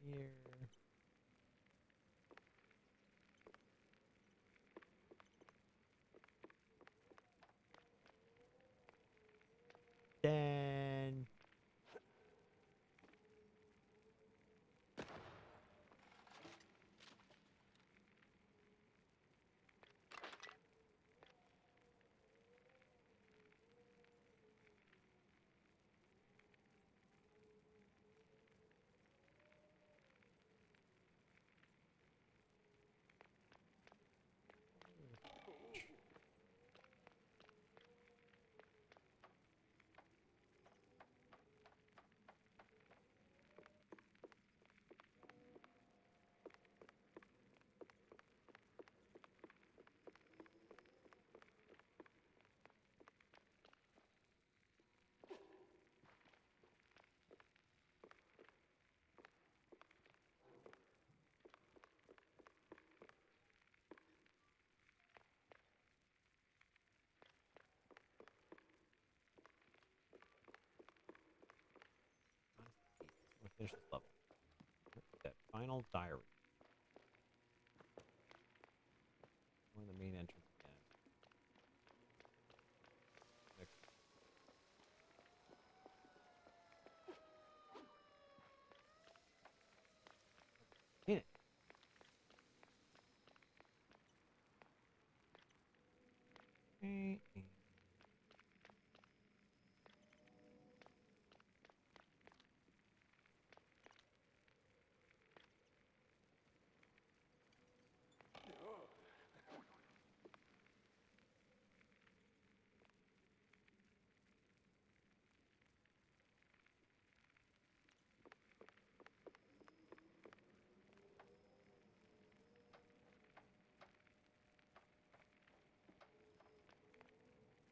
Here. Then we'll finish this level. That final diary. Or the main entrance again. Hit it. Okay.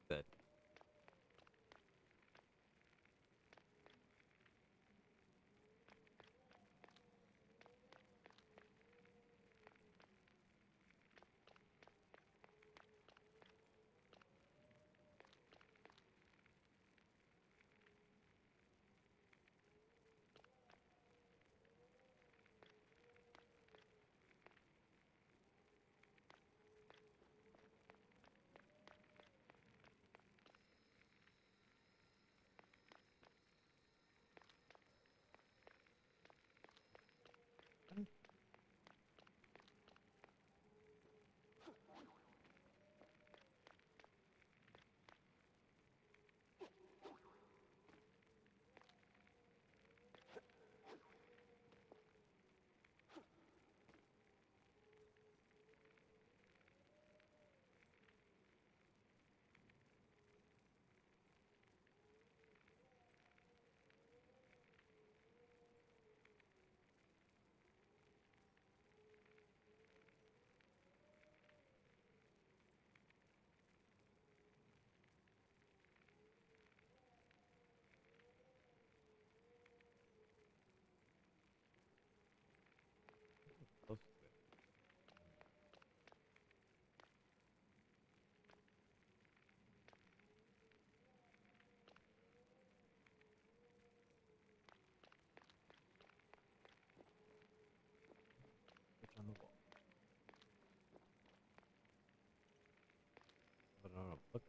Good. Close to it. Switch on the wall. But I don't know. Look.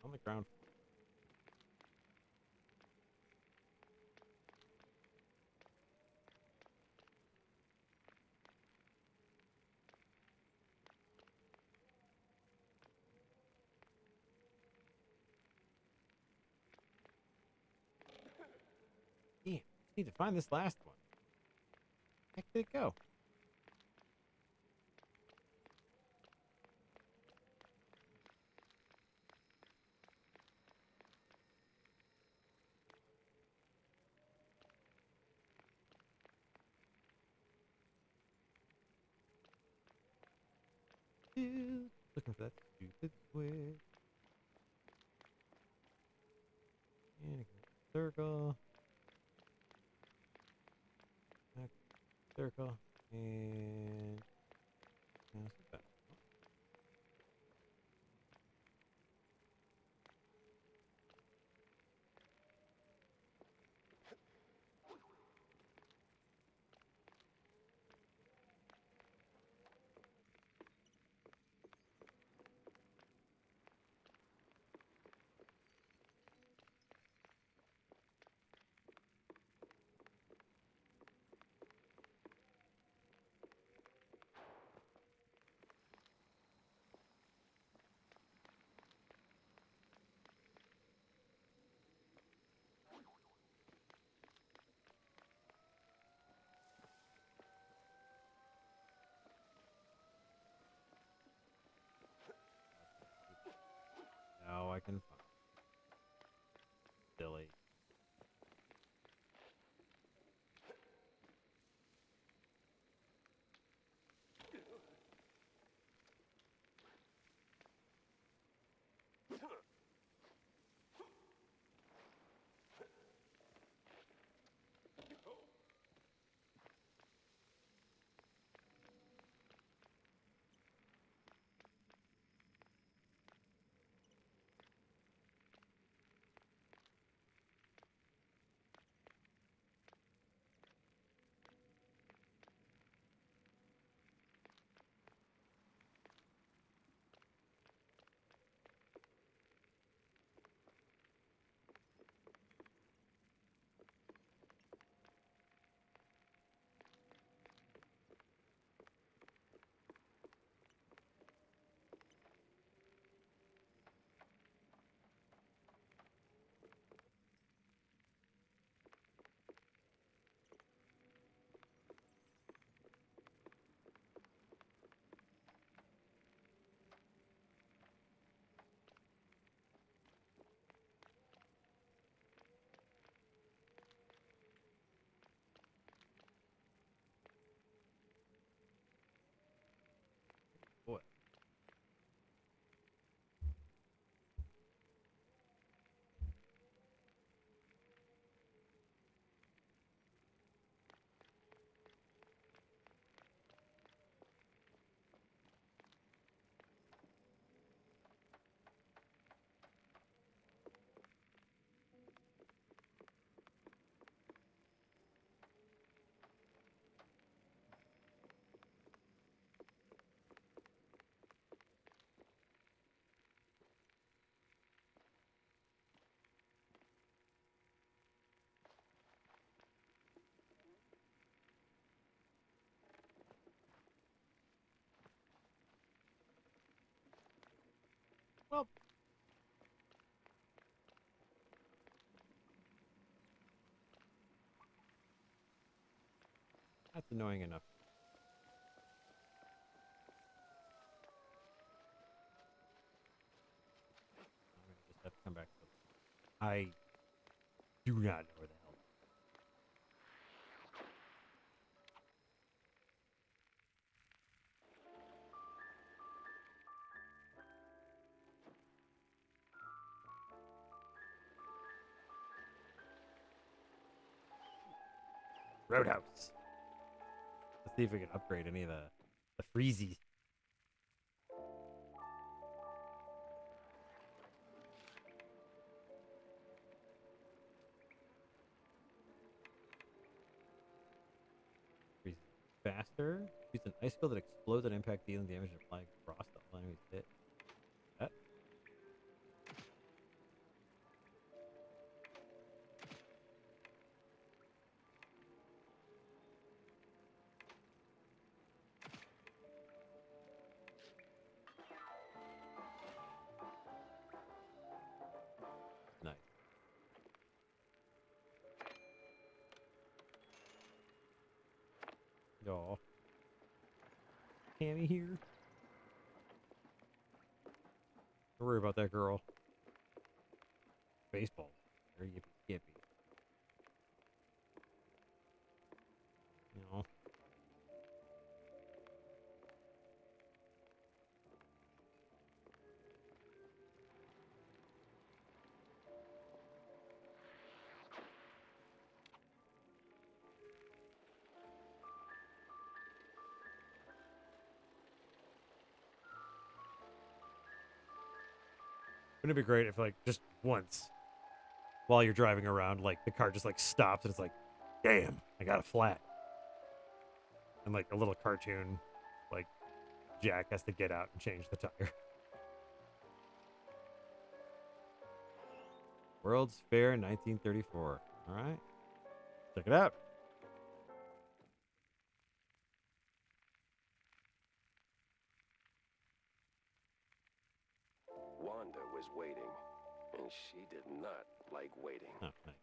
On the ground. Damn. Need to find this last one. Heck did it go? Looking for that stupid switch. And circle. Back circle. And pass it back. Now I can find silly. Boy. Well, that's annoying enough. I'm gonna just have to come back to it. I do not know where the hell. Roadhouse. Let's see if we can upgrade any of the freezies. Freezes faster. Shoots an icicle that explodes on impact, dealing damage and applying frost to all enemies hit. That. Nice. Y'all. Cammy here. Don't worry about that girl. Baseball. Or yippee skippy. You know. Wouldn't it be great if, like, just once while you're driving around, like, the car just, like, stops and it's like, damn, I got a flat. And, like, a little cartoon, like, Jack has to get out and change the tire. World's Fair 1934. All right. Check it out. Wanda was waiting, and she did not like waiting. Oh, nice.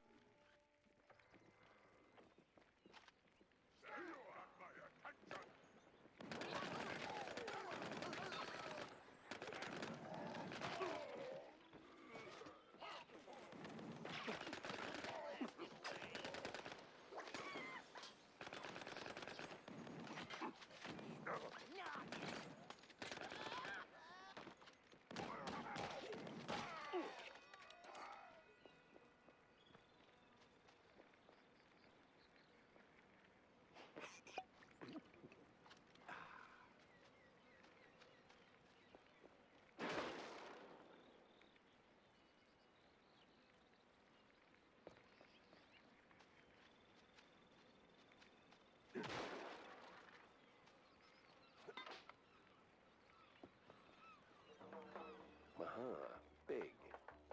Big,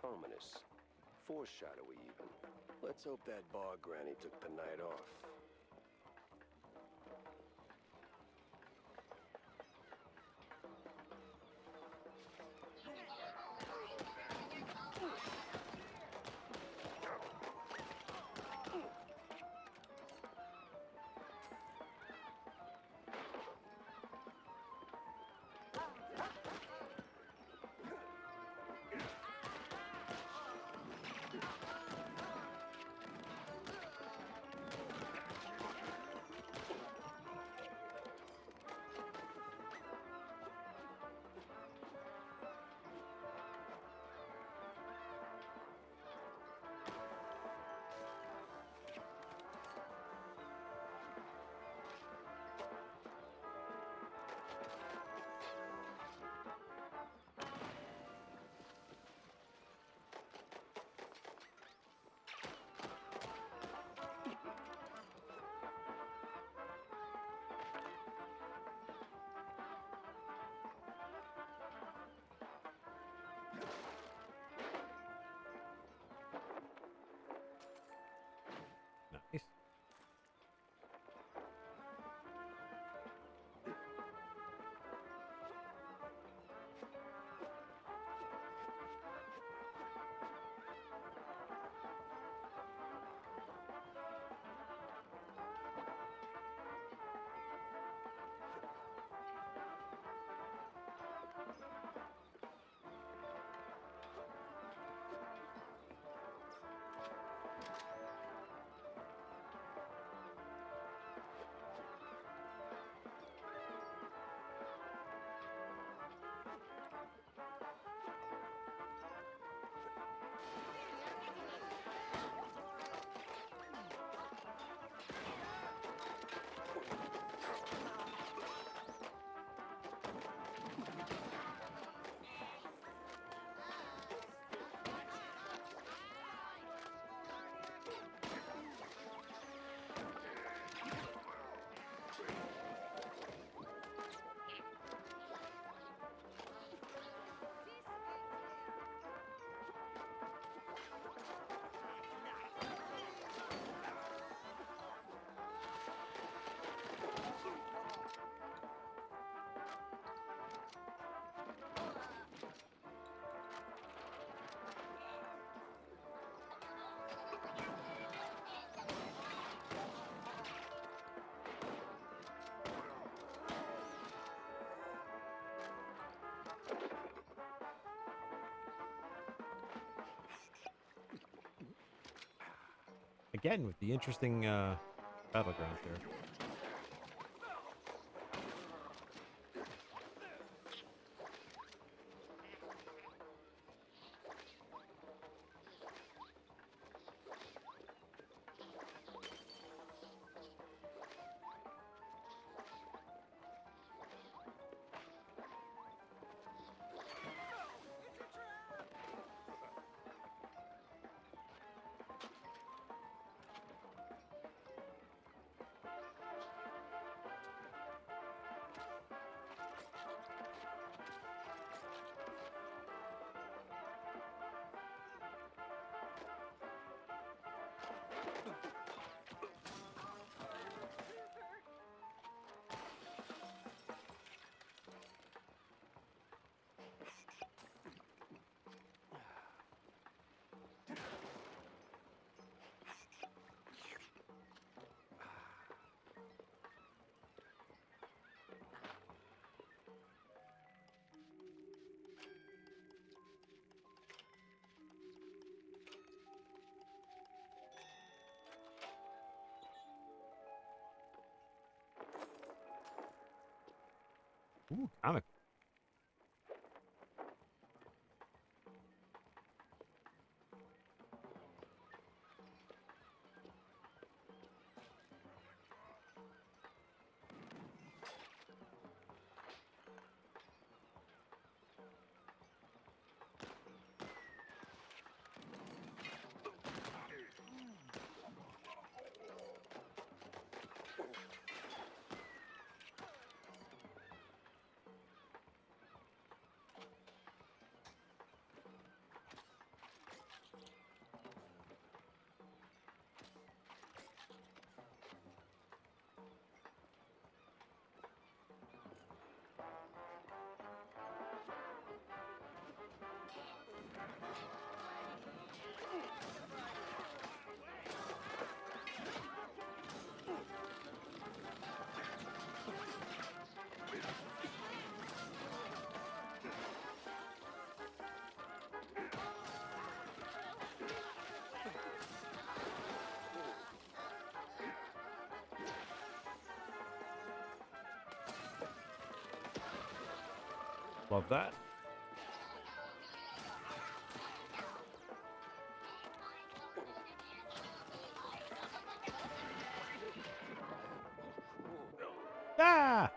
ominous, foreshadowy even. Let's hope that bar granny took the night off. Nice. Again, with the interesting battlegrounds there. Ooh, comic. Love that. Ah!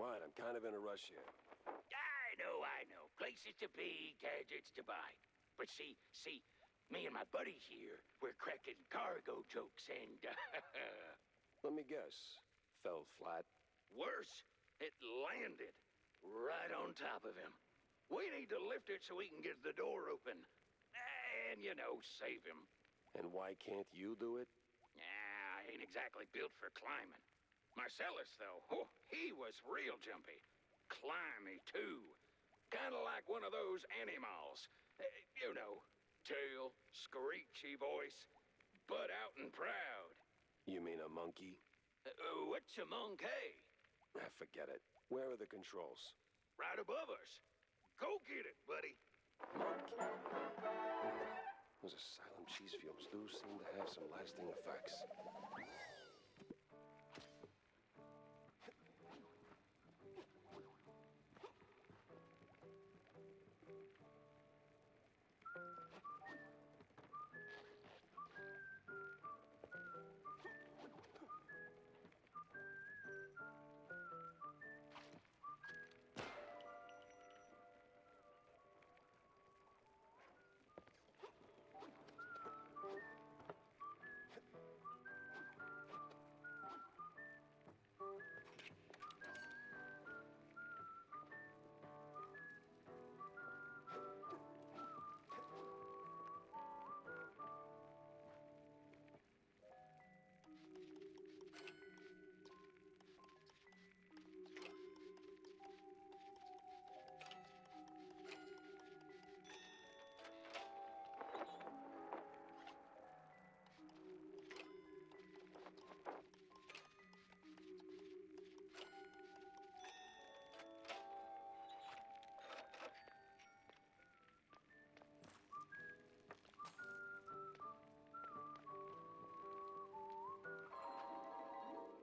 What? I'm kind of in a rush here. I know. Places to be, gadgets to buy. But see, me and my buddies here, we're cracking cargo jokes and, Let me guess. Fell flat. worse, it landed right on top of him. We need to lift it so we can get the door open. And, save him. And why can't you do it? I ain't exactly built for climbing. Marcellus, though, he was real jumpy. Climby, too. Kind of like one of those animals. Tail, screechy voice, butt out and proud. You mean a monkey? What's a monkey? Forget it. Where are the controls? Right above us. Go get it, buddy. Monkey. Those asylum cheese fumes do seem to have some lasting effects.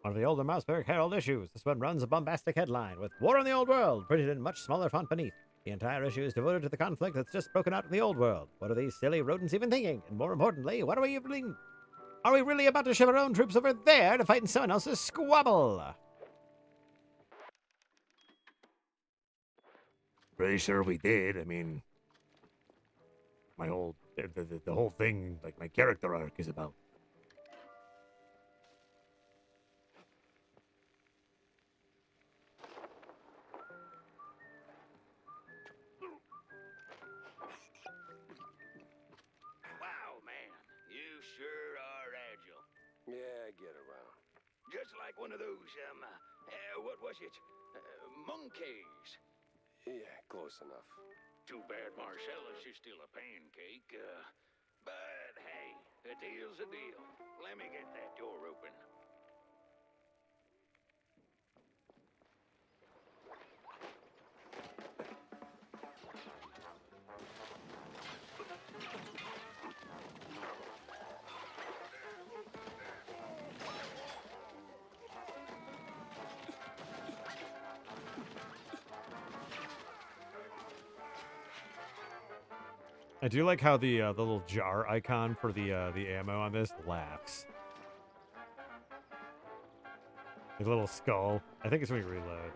One of the older Mousberg Herald issues. This one runs a bombastic headline with War in the Old World printed in much smaller font beneath. The entire issue is devoted to the conflict that's just broken out in the Old World. What are these silly rodents even thinking? And more importantly, what are we even... Are we really about to ship our own troops over there to fight in someone else's squabble? Pretty sure we did. I mean, my whole the whole thing, like my character arc, is about. Wow, man, you sure are agile. Yeah, I get around. Just like one of those, what was it? Monkeys. Yeah, close enough. Too bad Marcellus is still a pancake. But hey, a deal's a deal. Let me get that door open. I do like how the little jar icon for the ammo on this laughs. The little skull. I think it's when you reload.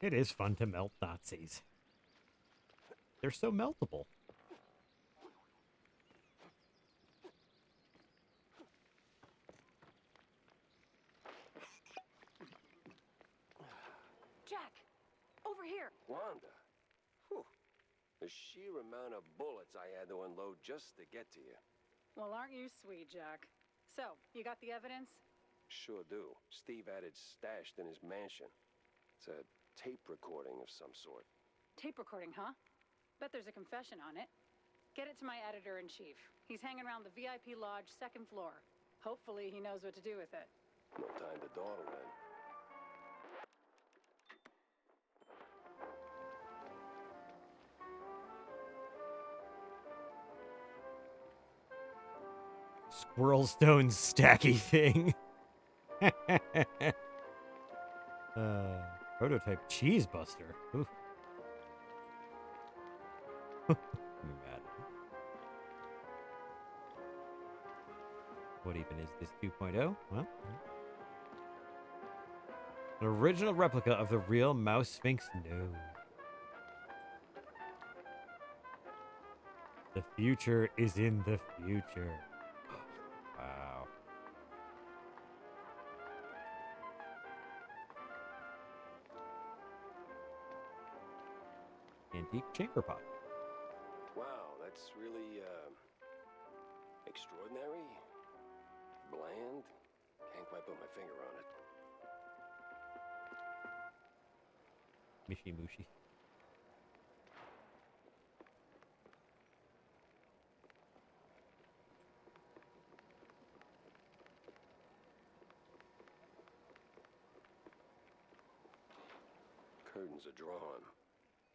It is fun to melt Nazis. They're so meltable. Jack, over here. Wanda. Whew. The sheer amount of bullets I had to unload just to get to you. Well, aren't you sweet, Jack? So, you got the evidence? Sure do. Steve had it stashed in his mansion. It's a tape recording of some sort. Tape recording, huh? Bet there's a confession on it. Get it to my editor-in-chief. He's hanging around the VIP lodge, second floor. Hopefully he knows what to do with it. No time to dawdle then. Squirrel stone stacky thing. Prototype cheese buster. Oof. I'm mad. What even is this 2.0? Well, an original replica of the real Mouse Sphinx? No. The future is in the future. Wow. Antique chamber pot. Wow, that's really, extraordinary. Bland. Can't quite put my finger on it. Mishy mushy. curtains are drawn.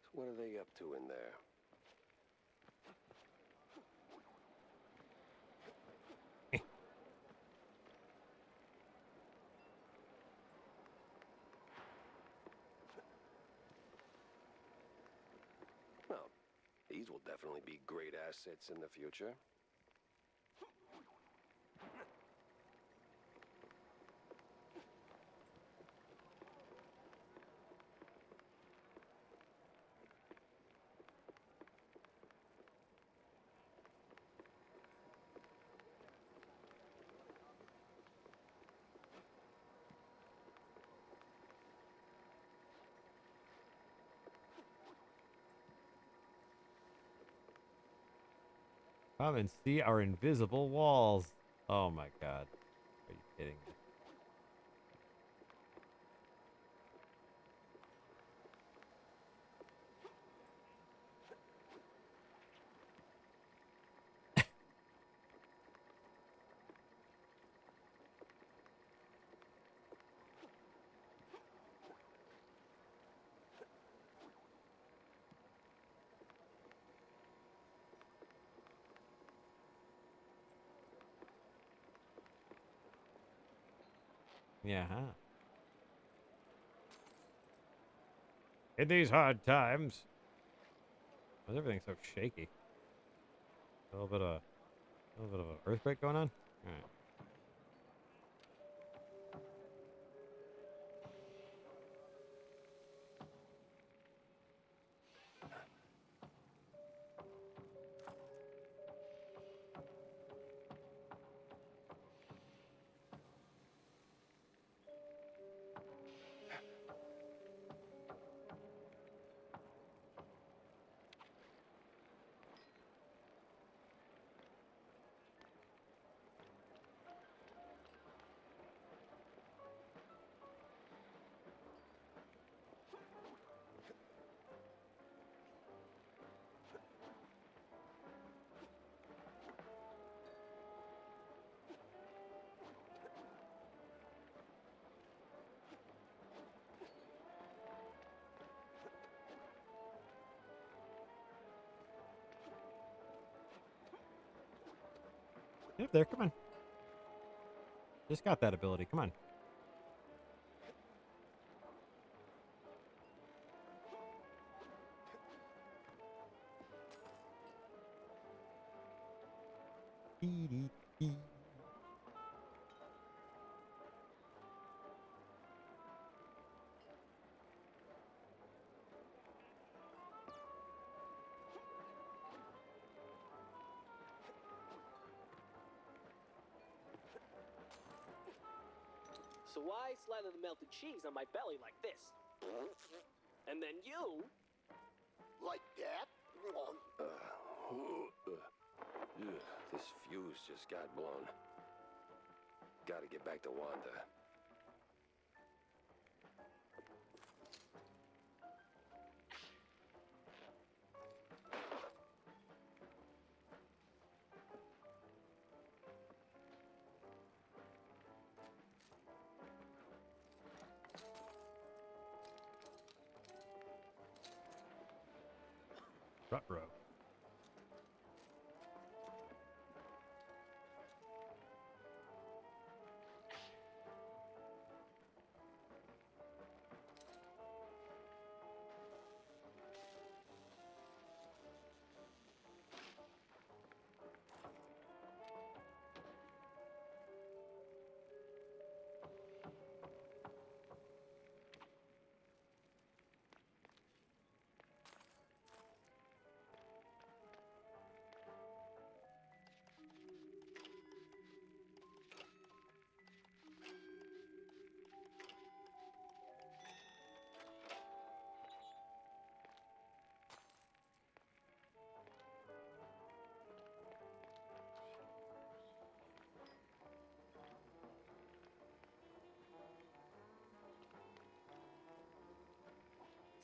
So what are they up to in there? Well, these will definitely be great assets in the future. Come and see our invisible walls. Oh my god. Are you kidding me? Yeah, huh? In these hard times. Why is everything so shaky? A little bit of an earthquake going on? Alright. Get up there, come on. Just got that ability, come on. So I slather the melted cheese on my belly like this. And then you... Like that? This fuse just got blown. Gotta get back to Wanda. Ruh-roh.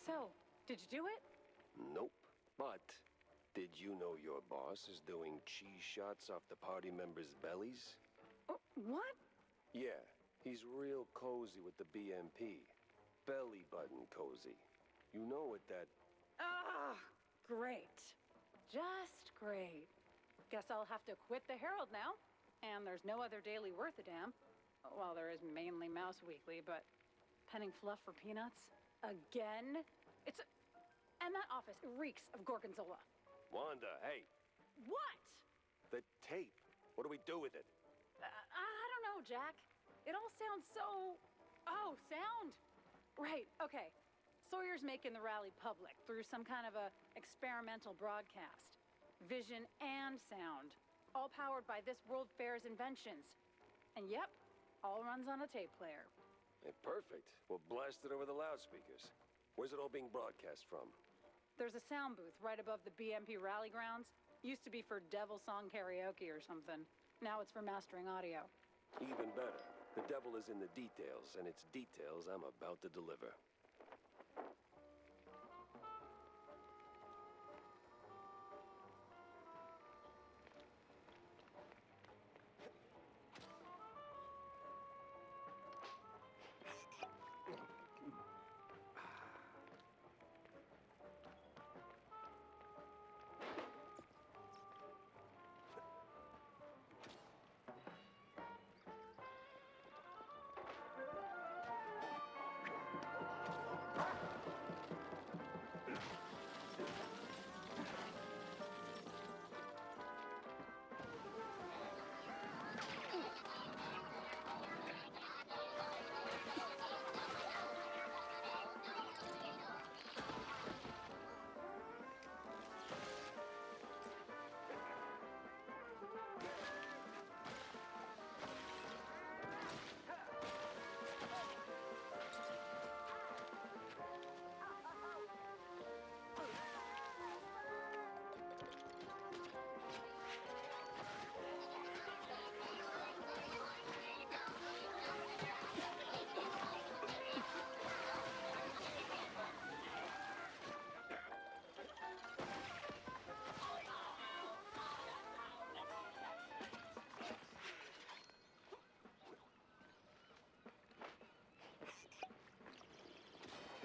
So, did you do it? Nope. But did you know your boss is doing cheese shots off the party members' bellies? What? Yeah, he's real cozy with the BMP. Belly button cozy. You know what that... Ah, great. Just great. Guess I'll have to quit the Herald now. And there's no other daily worth a damn. Well, there is mainly Mouse Weekly, but penning fluff for peanuts? Again? And that office reeks of gorgonzola. Wanda, hey, What? the tape. What do we do with it? I don't know, Jack. It all sounds so... Oh, sound? Right, okay. Sawyer's making the rally public through some kind of a experimental broadcast. Vision and sound. All powered by this World Fair's inventions. And yep, all runs on a tape player. Hey, perfect. We'll blast it over the loudspeakers. Where's it all being broadcast from? There's a sound booth right above the BMP rally grounds. Used to be for Devil Song karaoke or something. Now it's for mastering audio. Even better. The devil is in the details, and it's details I'm about to deliver.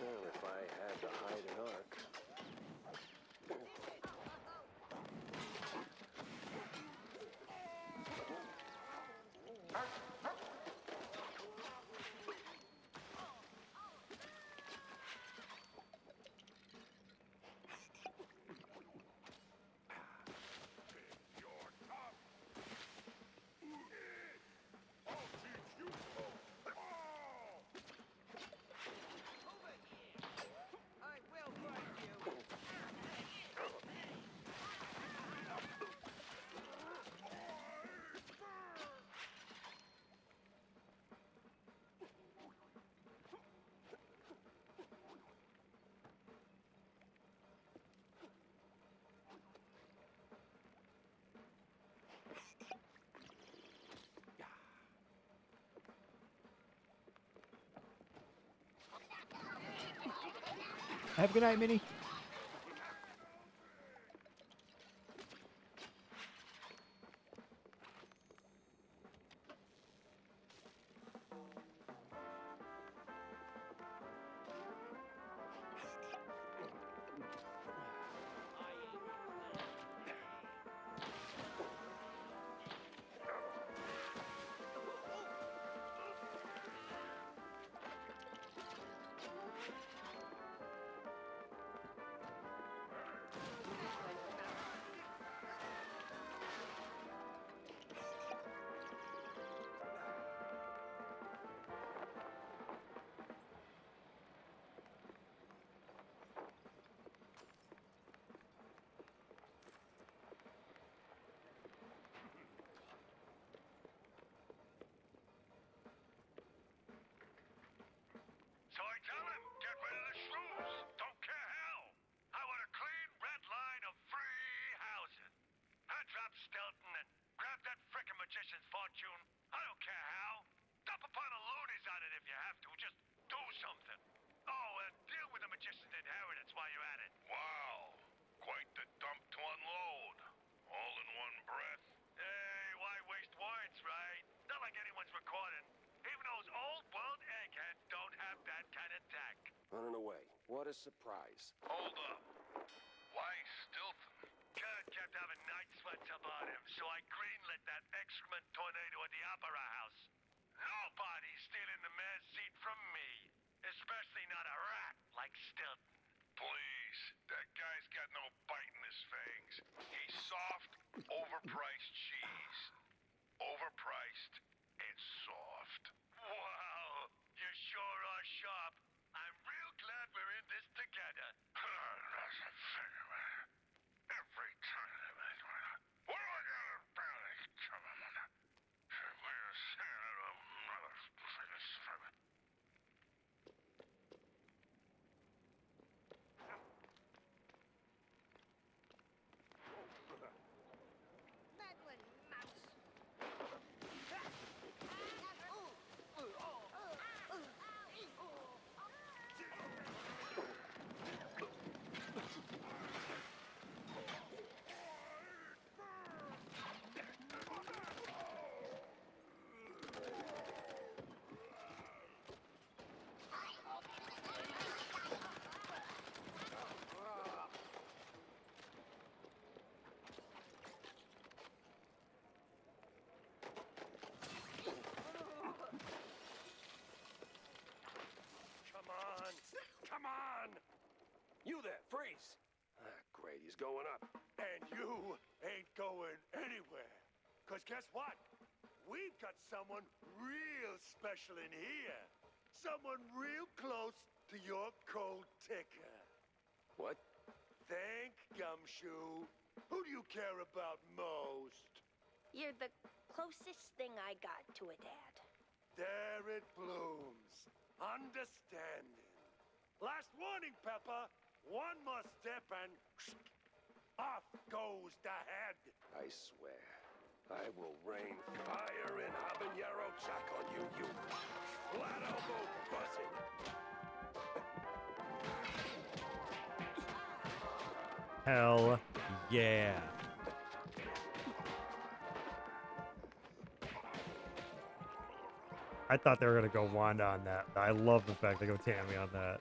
Well, if I had to hide an arc... Have a good night, Minnie. So I tell him, get rid of the shrews. Don't care how. I want a clean red line of free housing. I drop Stelton and grab that frickin' magician's fortune. I don't care how. Dump upon the loonies on it if you have to. Just do something. Oh, and deal with the magician's inheritance while you're at it. Wow, quite the dump to unload. All in one breath. Hey, why waste words, right? Not like anyone's recording. Even those old world eggheads don't have that kind of tact. On and away. What a surprise. Hold up. Why Stilton? Kurt kept having night sweats about him, so I greenlit that excrement tornado at the Opera House. Nobody's stealing the mayor's seat from me, especially not a rat like Stilton. Please, that guy's got no bite in his fangs. He's soft, overpriced cheese. Overpriced and soft. Wow, you sure are sharp. I'm real glad we're in this together. Every time I what do I gotta barely come on? We're singing a motherfucking struggle. Meddling mouse. Come on! Come on! You there, freeze! Ah, great, he's going up. And you ain't going anywhere. Cause guess what? We've got someone real special in here. Someone real close to your cold ticker. What? Think, Gumshoe. Who do you care about most? You're the closest thing I got to a dad. There it blooms. Understanding. Last warning, Pepper. One more step and off goes the head. I swear, I will rain fire and habanero jack on you, you flat elbow buzzard. Hell yeah. I thought they were gonna go Wanda on that. I love the fact they go Tammy on that.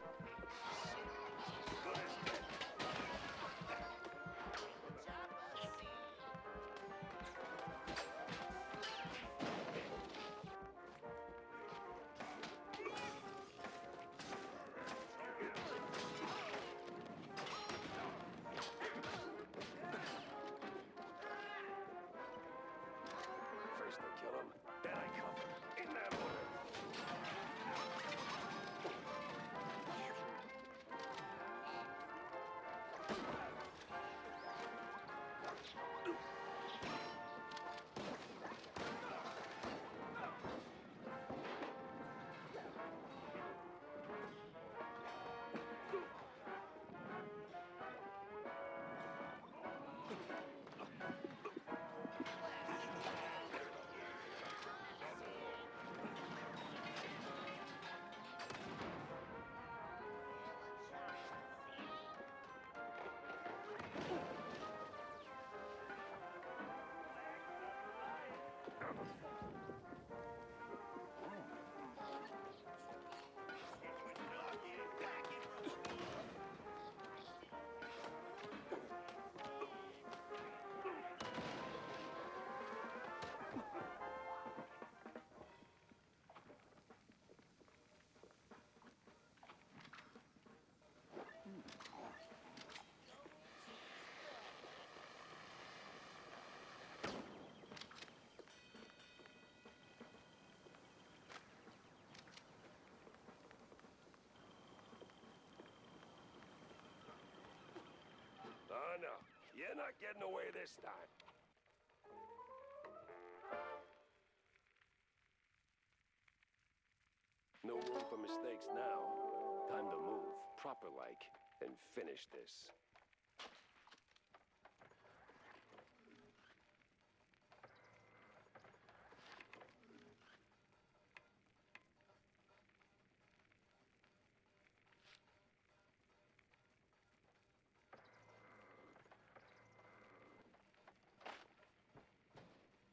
First I kill him, then I cover. In that order. Oh no, you're not getting away this time. No room for mistakes now. Time to move, proper like, and finish this.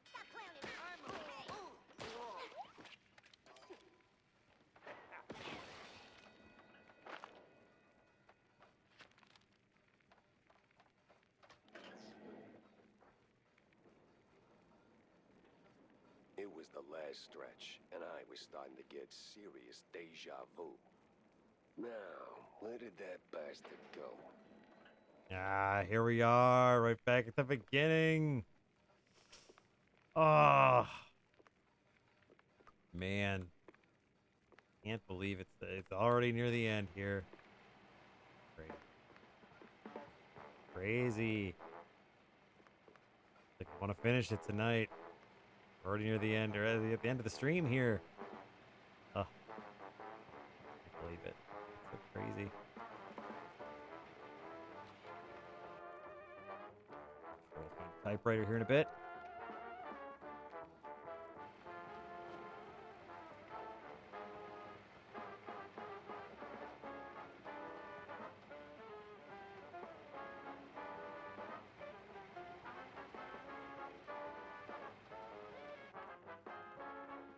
Stop clowning. I'm okay. It was the last stretch, and I was starting to get serious deja vu. Now, where did that bastard go? Ah, here we are, right back at the beginning. Oh, man. Can't believe it's already near the end here. Crazy. Crazy. Like, I want to finish it tonight. We're already near the end, or at the end of the stream here. Oh, can't believe it. It's so crazy. Sure, we'll find a typewriter here in a bit.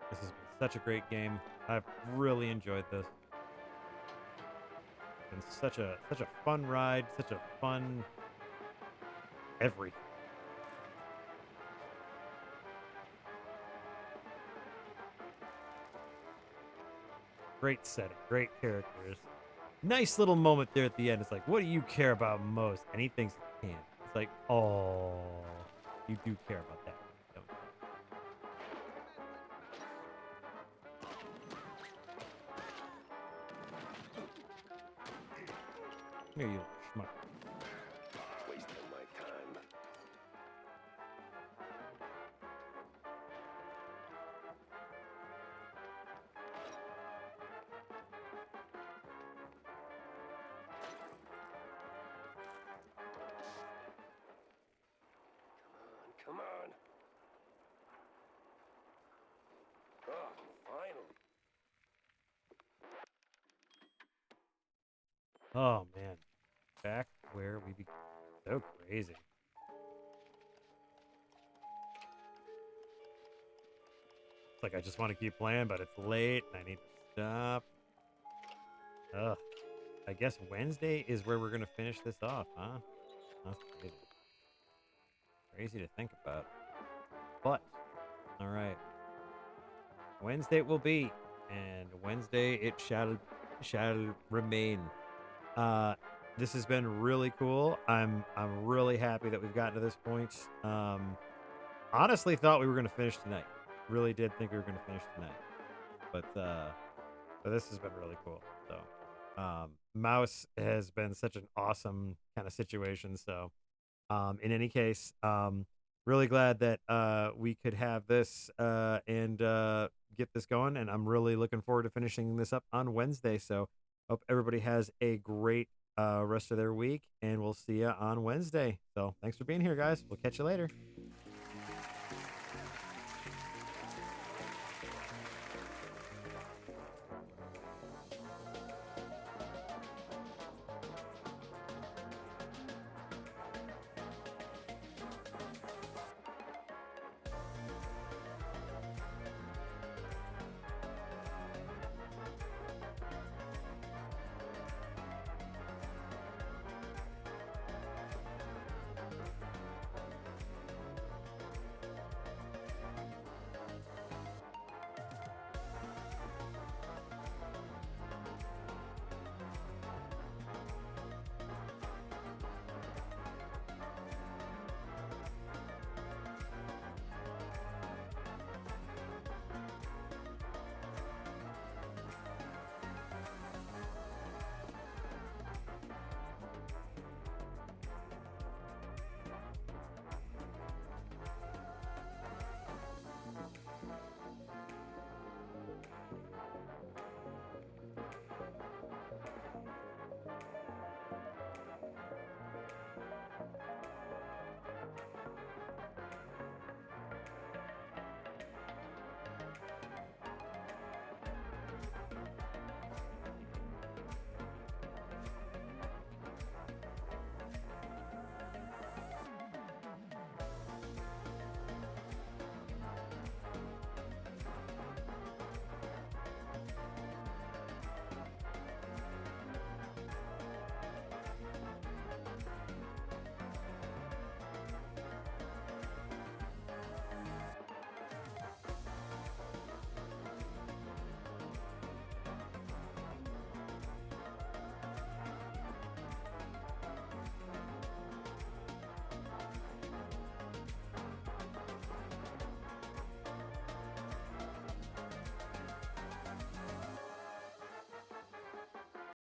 This has been such a great game. I've really enjoyed this. It's been such a fun ride, such a fun everything. Great setting, great characters. Nice little moment there at the end. It's like, what do you care about most? And he thinks he can. It's like, oh, you do care about that, don't you? Here, you little schmuck. Wasting my time. Come on. Oh, finally. Oh man, back where we began. So crazy. It's like I just want to keep playing, but it's late and I need to stop. Ugh. I guess Wednesday is where we're gonna finish this off, huh? That's crazy. Crazy to think about. But all right. Wednesday it will be, and Wednesday it shall remain. This has been really cool. I'm really happy that we've gotten to this point. Honestly thought we were gonna finish tonight. Really did think we were gonna finish tonight. But this has been really cool. So Mouse has been such an awesome kind of situation. So in any case, really glad that we could have this and get this going, and I'm really looking forward to finishing this up on Wednesday. So hope everybody has a great rest of their week, and we'll see you on Wednesday. So thanks for being here, guys. We'll catch you later.